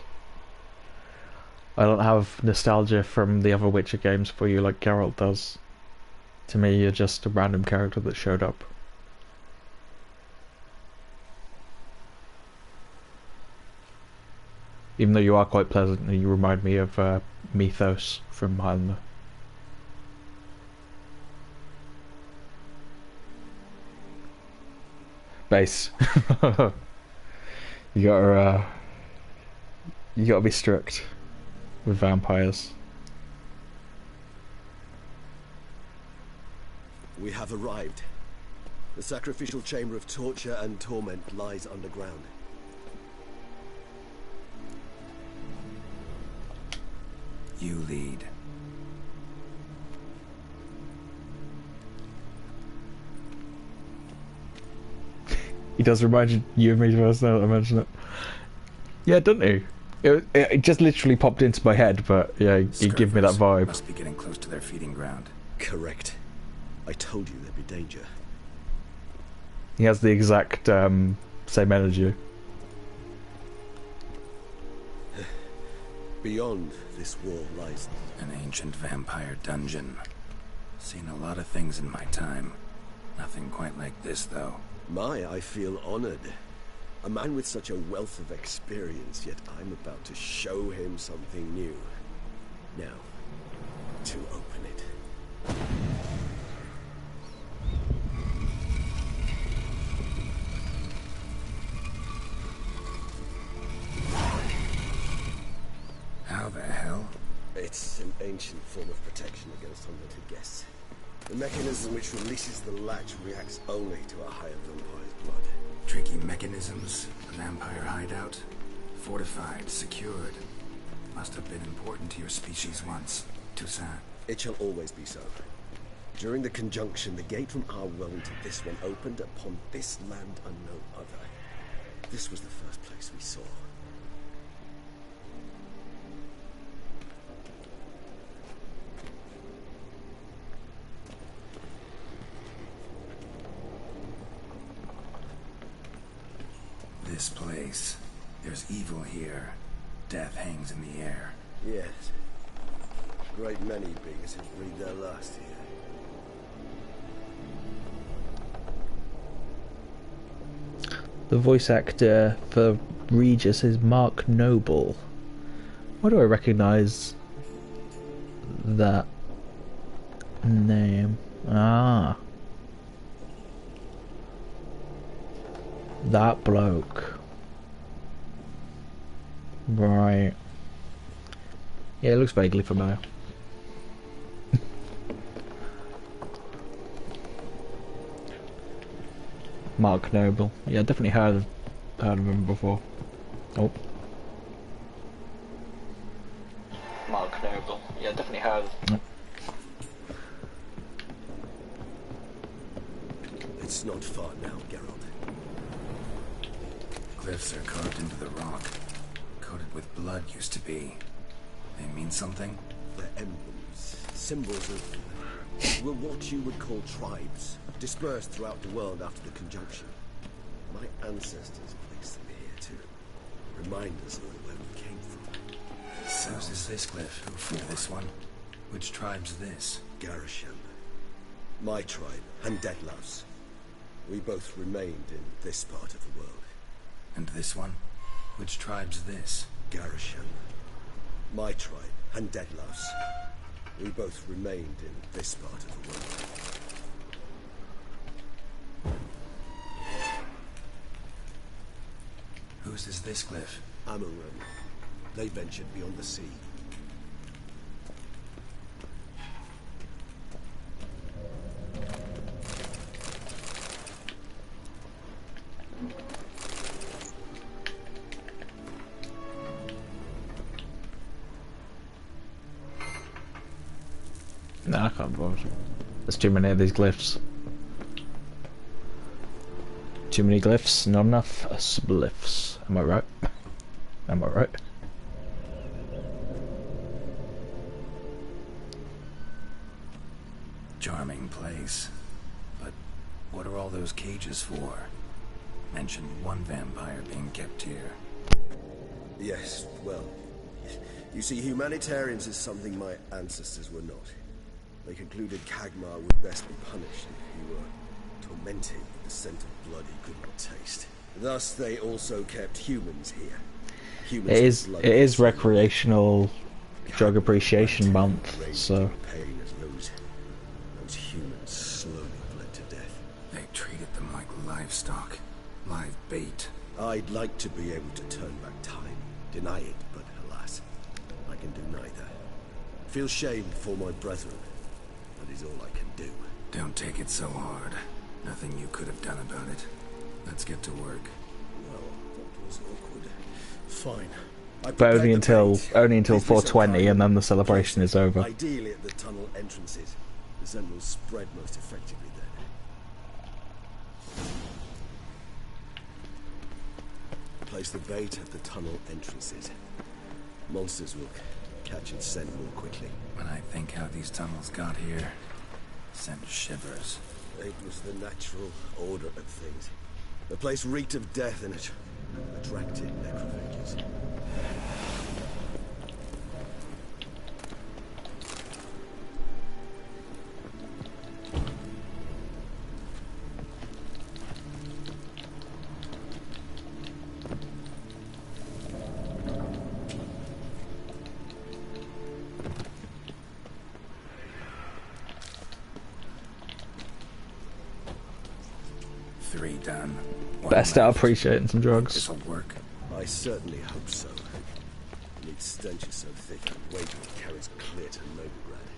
I don't have nostalgia from the other Witcher games for you like Geralt does. To me, you're just a random character that showed up. Even though you are quite pleasant, you remind me of Mythos from Highlander. Base. You gotta be strict with vampires. We have arrived. The sacrificial chamber of torture and torment lies underground. You lead. He does remind you of me first now that I mention it. Yeah, doesn't he? It just literally popped into my head, but yeah, he gave me that vibe. Must be getting close to their feeding ground. Correct. I told you there'd be danger. He has the exact same energy. Beyond this wall lies an ancient vampire dungeon. Seen a lot of things in my time. Nothing quite like this, though. I feel honored. A man with such a wealth of experience, yet I'm about to show him something new. Now, to open it. How the hell? It's an ancient form of protection against unwanted guests. The mechanism which releases the latch reacts only to a higher vampire's blood. Tricky mechanisms, a vampire hideout. Fortified, secured. Must have been important to your species once. Toussaint. It shall always be so. During the conjunction, the gate from our realm to this one opened upon this land and no other. This was the first place we saw. This place. There's evil here. Death hangs in the air. Yes. Great many beings have breathed their last here. The voice actor for Regis is Mark Noble. Why do I recognise that name? Ah. That bloke. Right. Yeah, it looks vaguely familiar. Mark Noble. Yeah, definitely heard of him before. Oh. Mark Noble. Yeah, definitely heard of him. It's not far now, Geralt. Glyphs are carved into the rock. Coated with blood used to be. They mean something? They're emblems, symbols of well, what you would call tribes, dispersed throughout the world after the conjunction. My ancestors placed them here to remind us all where we came from. So is this glyph? And this one? Which tribe's this? Garisham. My tribe, and Detlav's. We both remained in this part of the world. And this one? Which tribe's this? Garisham. My tribe, and Detlav's. We both remained in this part of the world. Whose is this glyph? Amaran. They ventured beyond the sea. No, I can't bother. There's too many of these glyphs. Too many glyphs, not enough spliffs. Am I right? Am I right? Charming place. But what are all those cages for? Mentioned one vampire being kept here. Yes, well, you see, humanitarians is something my ancestors were not. They concluded Kagmar would best be punished if he were tormented with the scent of blood he could not taste. Thus, they also kept humans here. Humans it is recreational drug appreciation month, so. Pain as those humans slowly bled to death. They treated them like livestock, live bait. I'd like to be able to turn back time, deny it, but alas, I can do neither. Feel shame for my brethren. That is all I can do. Don't take it so hard. Nothing you could have done about it. Let's get to work. Well, that was awkward. Fine. But only until 420, and then the celebration is over. Ideally at the tunnel entrances. The scent will spread most effectively then. Place the bait at the tunnel entrances. Monsters will catch its scent more quickly. When I think how these tunnels got here, sent shivers. It was the natural order of things. The place reeked of death and it attracted necrophages. Done. Better start appreciating some drugs. This'll work. I certainly hope so. The stench is so thick and weighty it carries clear to Novigrad.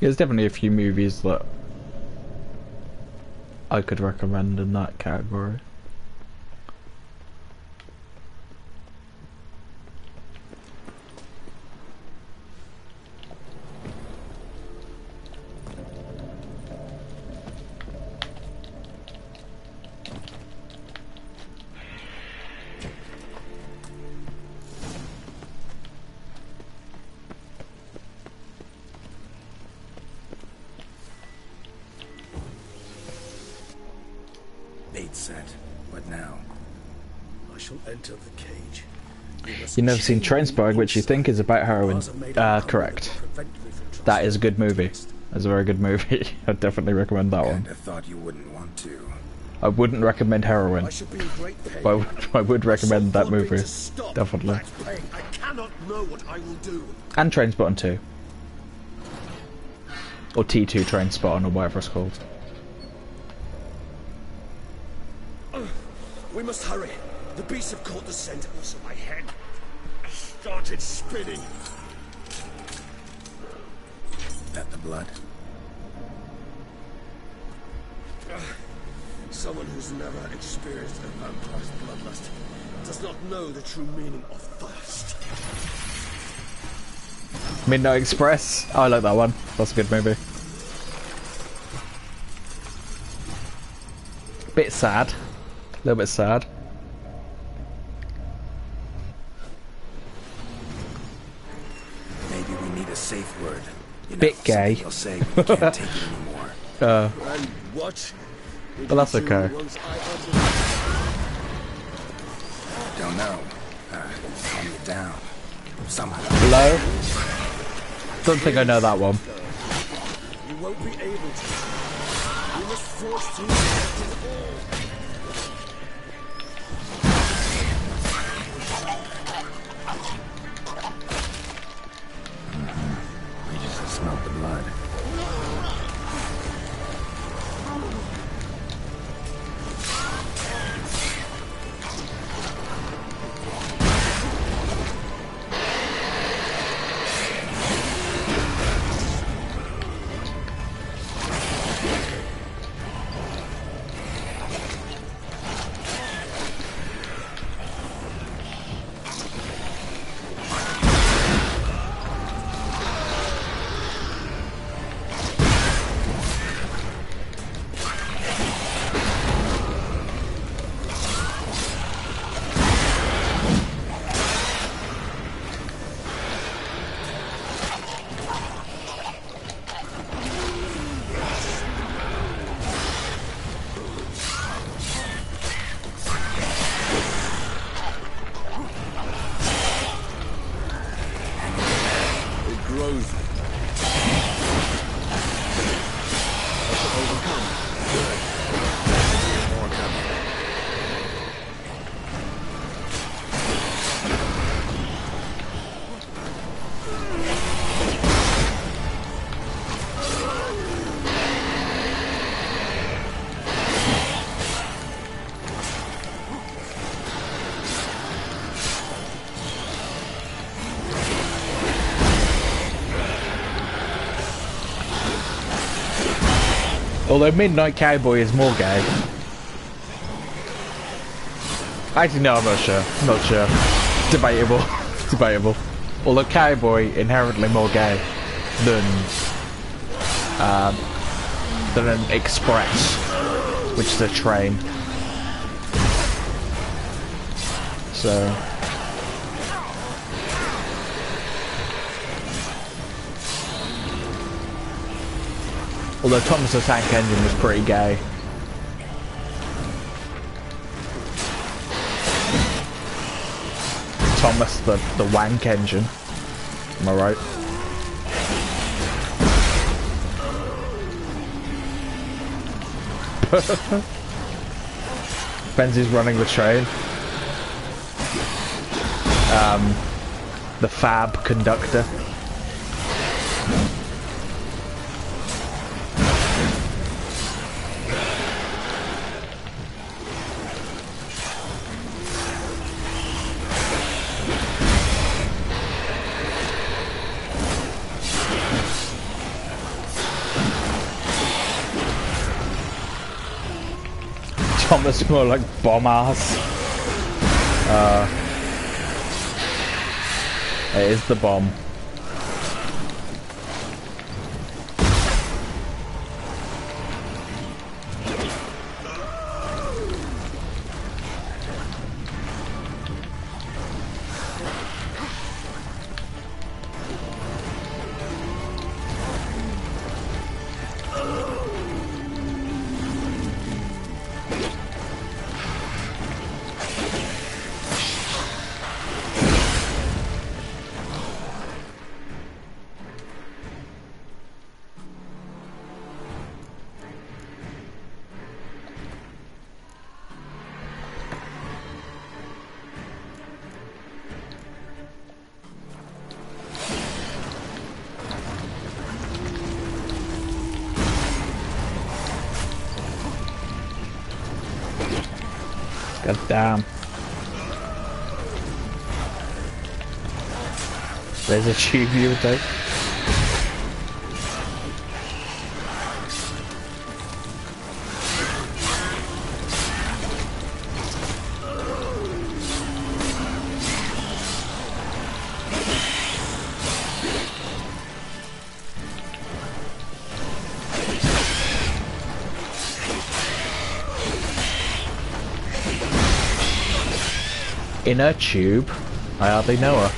There's definitely a few movies that I could recommend in that category. Set. What now? I shall enter the cage. You've never seen Trainspotting, which you think is about heroin. Correct. That is a good movie. That's a very good movie. I'd definitely recommend that one. I thought you wouldn't want to. I wouldn't recommend heroin. But I would recommend that movie. Definitely. I cannot know what I will do. And Trainspotting 2. Or T2 Trainspotting, or whatever it's called. We must hurry. The beasts have caught the scent. Also, my head started spinning. blood? Someone who's never experienced a vampire's bloodlust does not know the true meaning of thirst. Midnight Express. Oh, I like that one. That's a good movie. Bit sad. A little bit sad. Maybe we need a safe word. You know, bit gay. You'll say we can't take it anymore. And what? But that's okay. Don't know. Calm you down. Somehow. Hello? Don't think I know that one. You won't be able to. You must force through it all. I just smelled the blood. Although Midnight Cowboy is more gay. Actually, no, I'm not sure. I'm not sure. Debatable. Debatable. Although Cowboy inherently more gay than an express, which is a train. So. Although Thomas the Tank Engine was pretty gay. Thomas the Wank Engine. Am I right? Benzie's running the train. The Fab Conductor. Thomas more like bomb ass. It is the bomb. God damn. There's a tube you would take. In her tube? I hardly know her.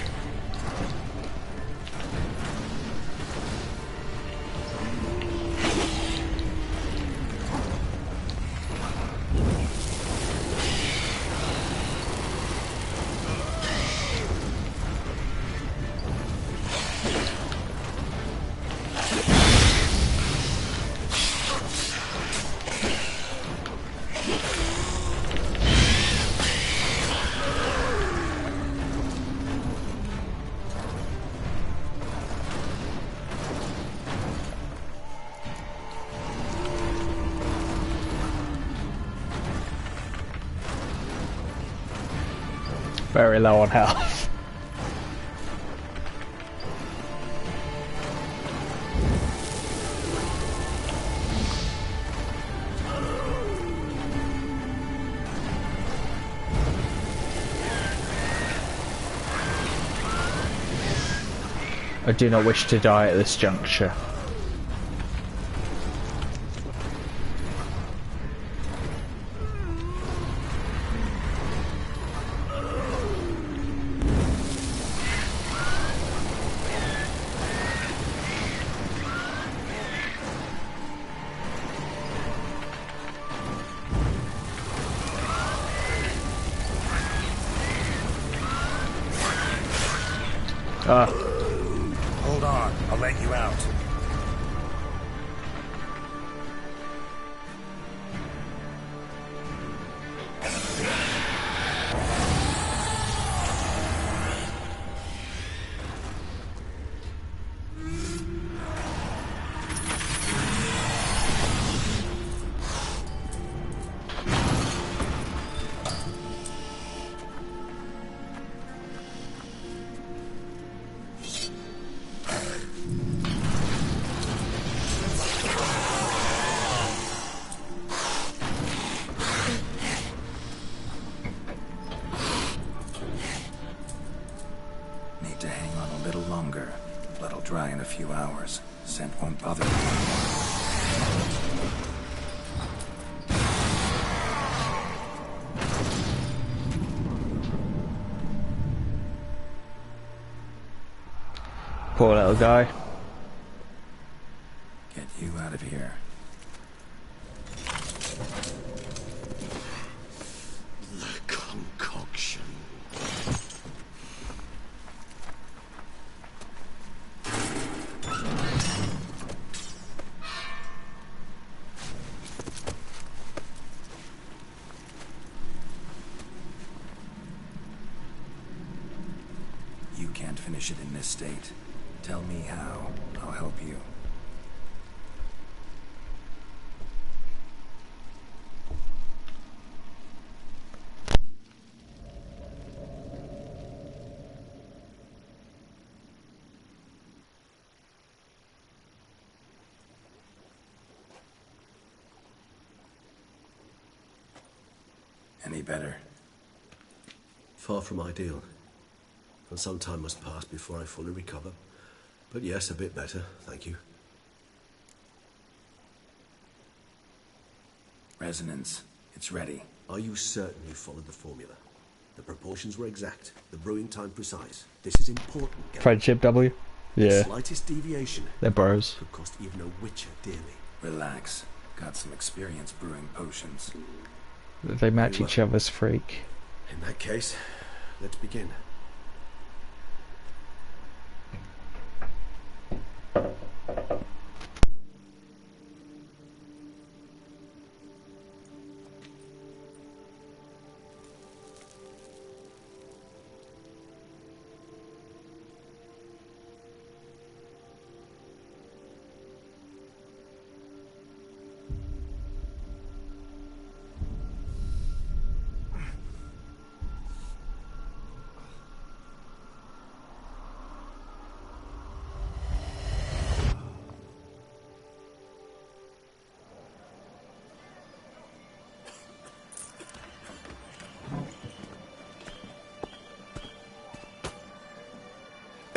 Very low on health. I do not wish to die at this juncture. Hold on, I'll let you out. Need to hang on a little longer. Blood'll dry in a few hours. Scent won't bother you anymore. Poor little guy. Get you out of here. The concoction. You can't finish it in this state. Tell me how. I'll help you. Any better? Far from ideal. And some time must pass before I fully recover. But yes, a bit better, thank you. Resonance. It's ready. Are you certain you followed the formula? The proportions were exact, the brewing time precise. This is important, Geralt. Friendship W? Yeah. The slightest deviation They're bros. could cost even a witcher dearly. Relax. Got some experience brewing potions. They match each other's freak. In that case, let's begin.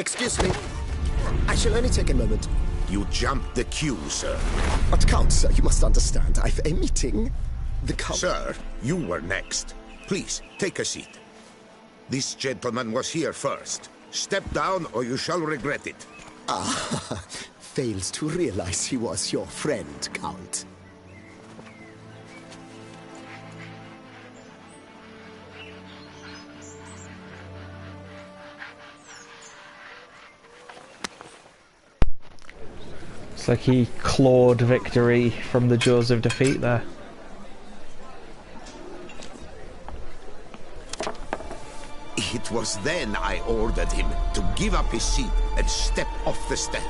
Excuse me. I shall only take a moment. You jumped the queue, sir. But Count, sir, you must understand. I've a meeting. The Count... Sir, you were next. Please, take a seat. This gentleman was here first. Step down or you shall regret it. Ah, fails to realize he was your friend, Count. It's like he clawed victory from the jaws of defeat there. It was then I ordered him to give up his seat and step off the stand.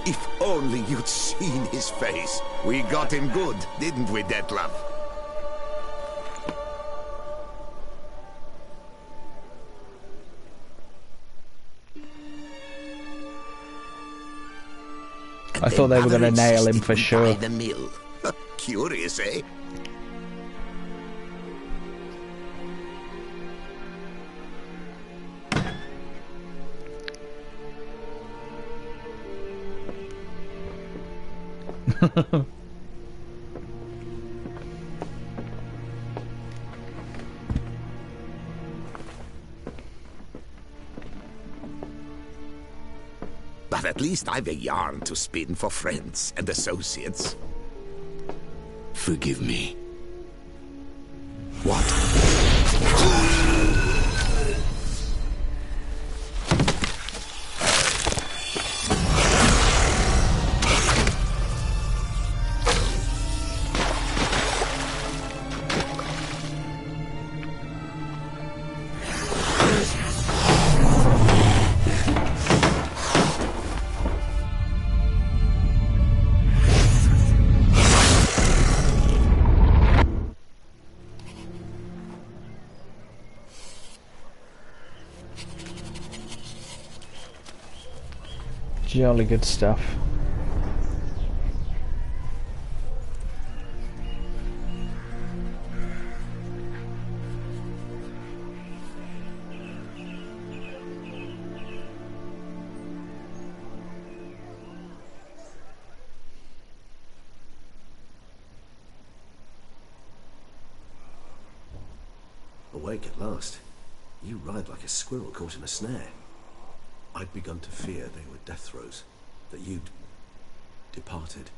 If only you'd seen his face. We got him good, didn't we, Detlef? I thought they were going to nail him for sure. The mill. Curious, eh? But at least I've a yarn to spin for friends and associates. Forgive me. What? Jolly good stuff. Awake at last. You ride like a squirrel caught in a snare. I'd begun to fear they were death throes, that you'd departed.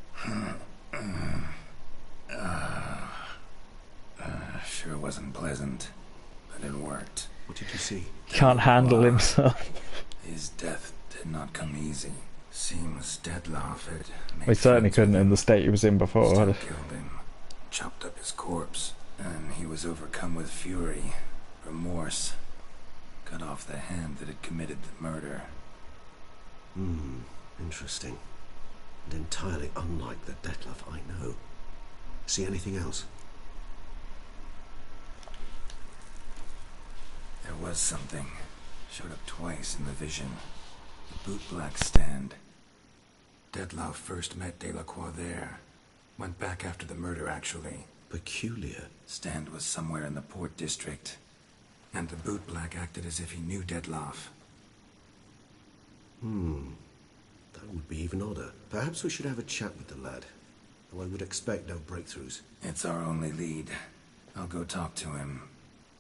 Sure wasn't pleasant, but it worked. What did you see? Can't handle himself. His death did not come easy. Seems Detlef had He certainly couldn't in the state he was in before. Still killed him, chopped up his corpse, and he was overcome with fury, remorse. Cut off the hand that had committed the murder. Interesting. And entirely unlike the Detlef I know. See anything else? There was something. Showed up twice in the vision. The bootblack stand. Detlef first met Delacroix there. Went back after the murder, actually. Peculiar. Stand was somewhere in the Port District. And the bootblack acted as if he knew Detlef. That would be even odder. Perhaps we should have a chat with the lad. Though I would expect no breakthroughs. It's our only lead. I'll go talk to him.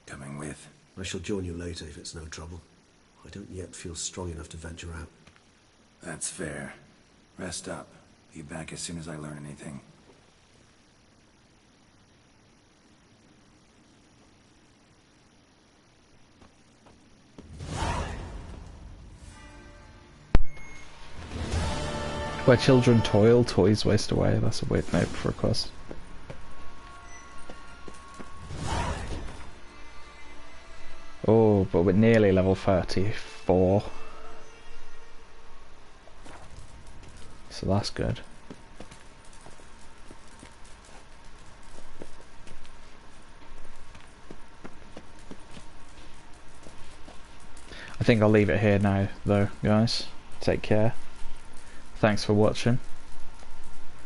Coming with? I shall join you later if it's no trouble. I don't yet feel strong enough to venture out. That's fair. Rest up. Be back as soon as I learn anything. Where children toil, toys waste away. That's a weird name for a quest. Oh, but we're nearly level 34. So that's good. I think I'll leave it here now, though, guys. Take care. Thanks for watching.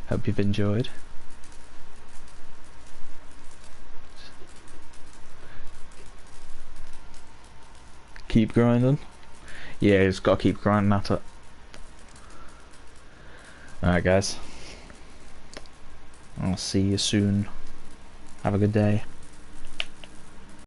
Hope you've enjoyed. Keep grinding. Yeah, just gotta keep grinding at it. Alright guys. I'll see you soon. Have a good day.